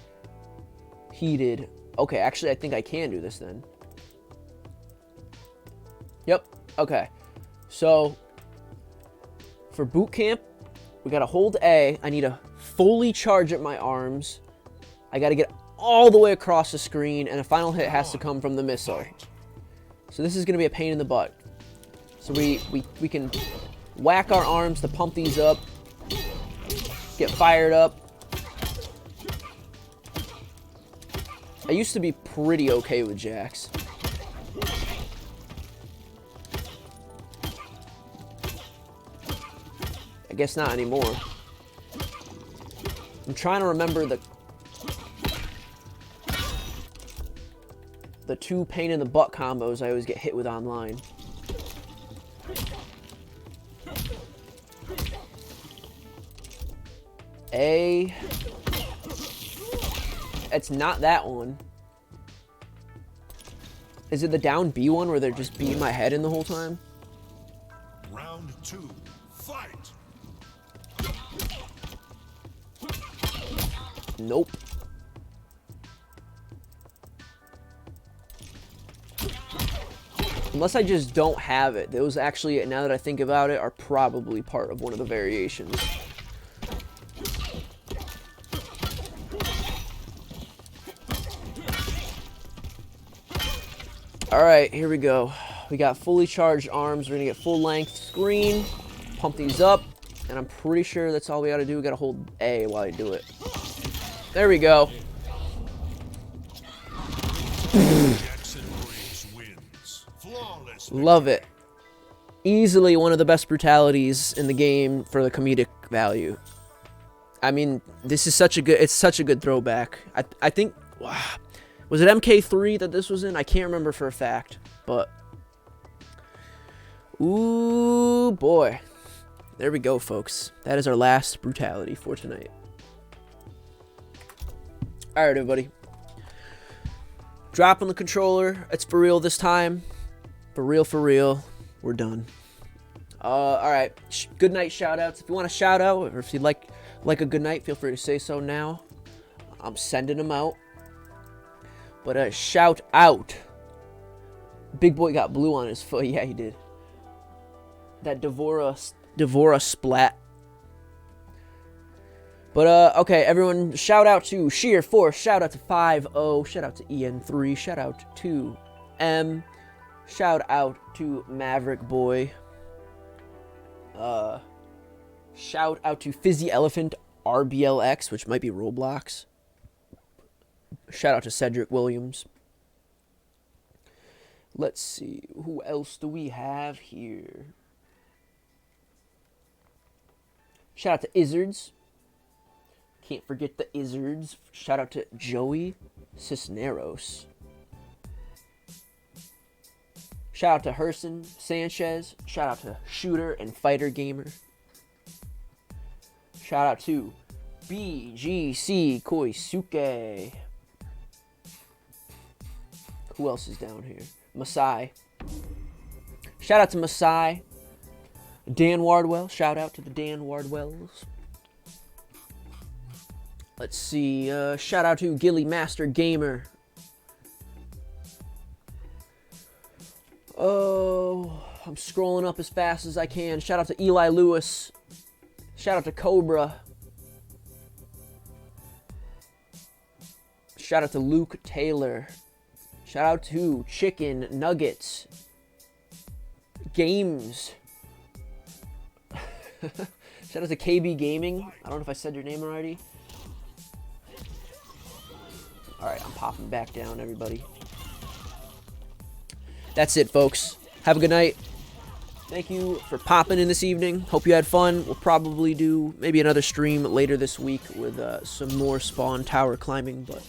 heated. Okay, actually, I think I can do this then. Yep. Okay. So, for boot camp, we gotta hold A. I need to fully charge up my arms. I gotta get all the way across the screen, and a final hit has to come from the missile. So this is gonna be a pain in the butt. So we can whack our arms to pump these up, get fired up. I used to be pretty okay with Jax. I guess not anymore. I'm trying to remember the 2 pain in the butt combos I always get hit with online. A. It's not that one. Is it the down B one where they're just beating my head in the whole time? Round 2, fight! Nope. Unless I just don't have it. Those actually, now that I think about it, are probably part of one of the variations. Alright, here we go. We got fully charged arms. We're gonna get full length screen. Pump these up. And I'm pretty sure that's all we gotta do. We gotta hold A while I do it. There we go. Love it. Easily one of the best brutalities in the game for the comedic value. I mean, this is such a good, it's such a good throwback. I think, wow. Was it MK3 that this was in? I can't remember for a fact, but ooh boy. There we go, folks. That is our last brutality for tonight. All right, everybody. Dropping the controller. It's for real this time. For real. We're done. All right. Good night shout outs. If you want a shout out, or if you'd like a good night, feel free to say so now. I'm sending them out. But shout out. Big boy got blue on his foot. Yeah, he did. That Devora splat. But, okay, everyone, shout out to Sheer4, shout out to 5-0, shout out to EN3, shout out to M, shout out to Maverick Boy, shout out to Fizzy Elephant RBLX, which might be Roblox, shout out to Cedric Williams. Let's see, who else do we have here? Shout out to Izzards. Can't forget the Izzards. Shout out to Joey Cisneros. Shout out to Herson Sanchez. Shout out to Shooter and Fighter Gamer. Shout out to BGC Koisuke. Who else is down here? Masai. Shout out to Masai. Dan Wardwell. Shout out to the Dan Wardwells. Let's see. Shout out to Gilly Master Gamer. Oh, I'm scrolling up as fast as I can. Shout out to Eli Lewis. Shout out to Cobra. Shout out to Luke Taylor. Shout out to Chicken Nuggets Games. Shout out to KB Gaming. I don't know if I said your name already. Alright, I'm popping back down, everybody. That's it, folks. Have a good night. Thank you for popping in this evening. Hope you had fun. We'll probably do maybe another stream later this week with some more Spawn Tower climbing. But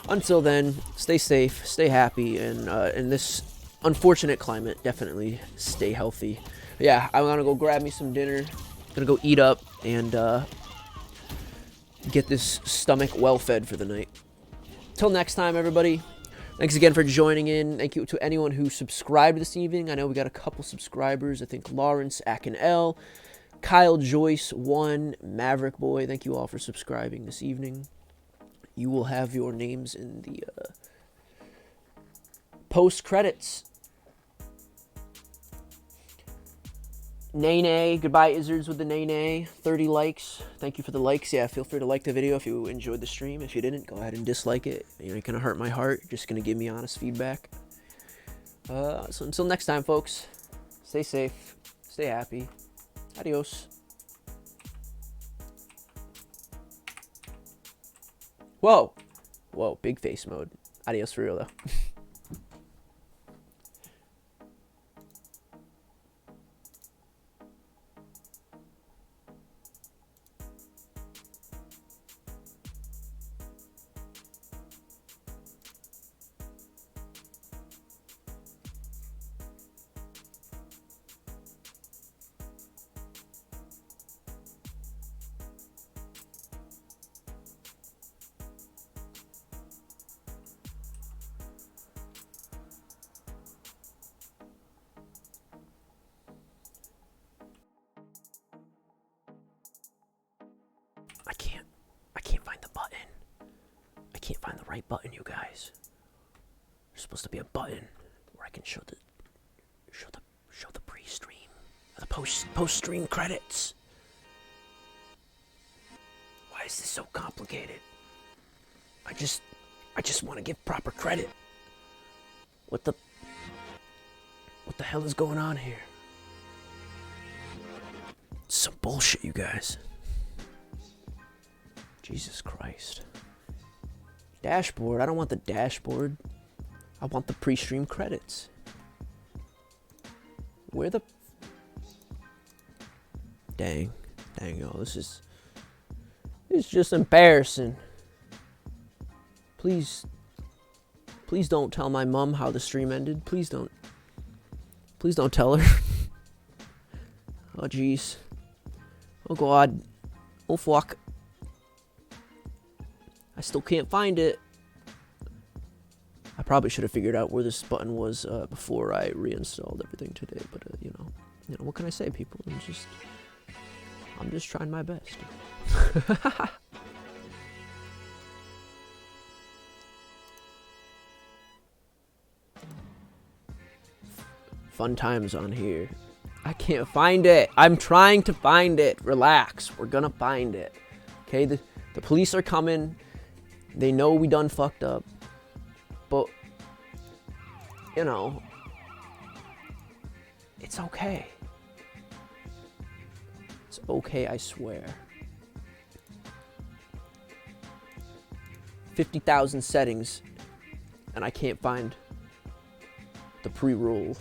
until then, stay safe, stay happy, and in this unfortunate climate, definitely stay healthy. But yeah, I'm gonna go grab me some dinner. Gonna go eat up and get this stomach well fed for the night. Till next time, everybody. Thanks again for joining in. Thank you to anyone who subscribed this evening. I know we got a couple subscribers. I think Lawrence Akinel, Kyle Joyce 1, Maverick Boy. Thank you all for subscribing this evening. You will have your names in the post credits. Nay, goodbye Izzards with the nay. 30 likes. Thank you for the likes. Yeah, feel free to like the video if you enjoyed the stream. If you didn't, go ahead and dislike it. You know, you're gonna hurt my heart. You're just gonna give me honest feedback. So until next time, folks, stay safe, stay happy. Adios. Whoa, big face mode. Adios for real though. I can't find the button. I can't find the right button, you guys. There's supposed to be a button where I can show the pre-stream, the post-stream credits. Why is this so complicated? I just want to give proper credit. What the hell is going on here? It's some bullshit, you guys. Jesus Christ. Dashboard. I don't want the dashboard. I want the pre-stream credits. Where the... Dang, y'all. This is just embarrassing. Please don't tell my mom how the stream ended. Please don't tell her. Oh, jeez. Oh, God. Oh, fuck. I still can't find it. I probably should have figured out where this button was before I reinstalled everything today. But, you know, what can I say, people? I'm just trying my best. Fun times on here. I can't find it. I'm trying to find it. Relax. We're gonna find it. Okay, the police are coming. They know we done fucked up. But, you know, it's okay. It's okay, I swear. 50,000 settings, and I can't find the pre-roll.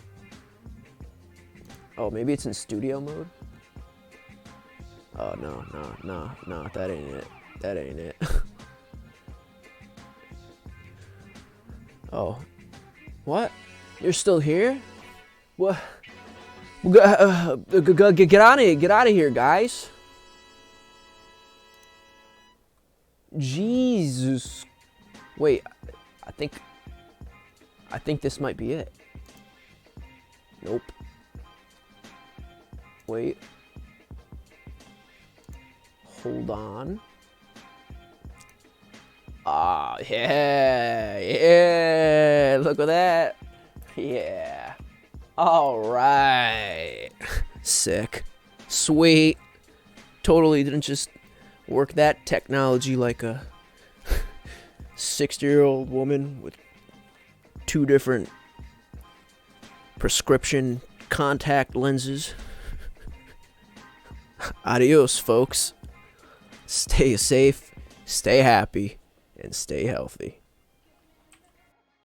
Oh, maybe it's in studio mode? Oh, no, that ain't it. That ain't it. Oh. What? You're still here? What? Get out of here. Get out of here, guys. Jesus. Wait, I think this might be it. Nope. Wait. Hold on. Ah, yeah. Look at that. Yeah. All right. Sick. Sweet. Totally didn't just work that technology like a 60-year-old woman with 2 different prescription contact lenses. Adios, folks. Stay safe, stay happy, and stay healthy.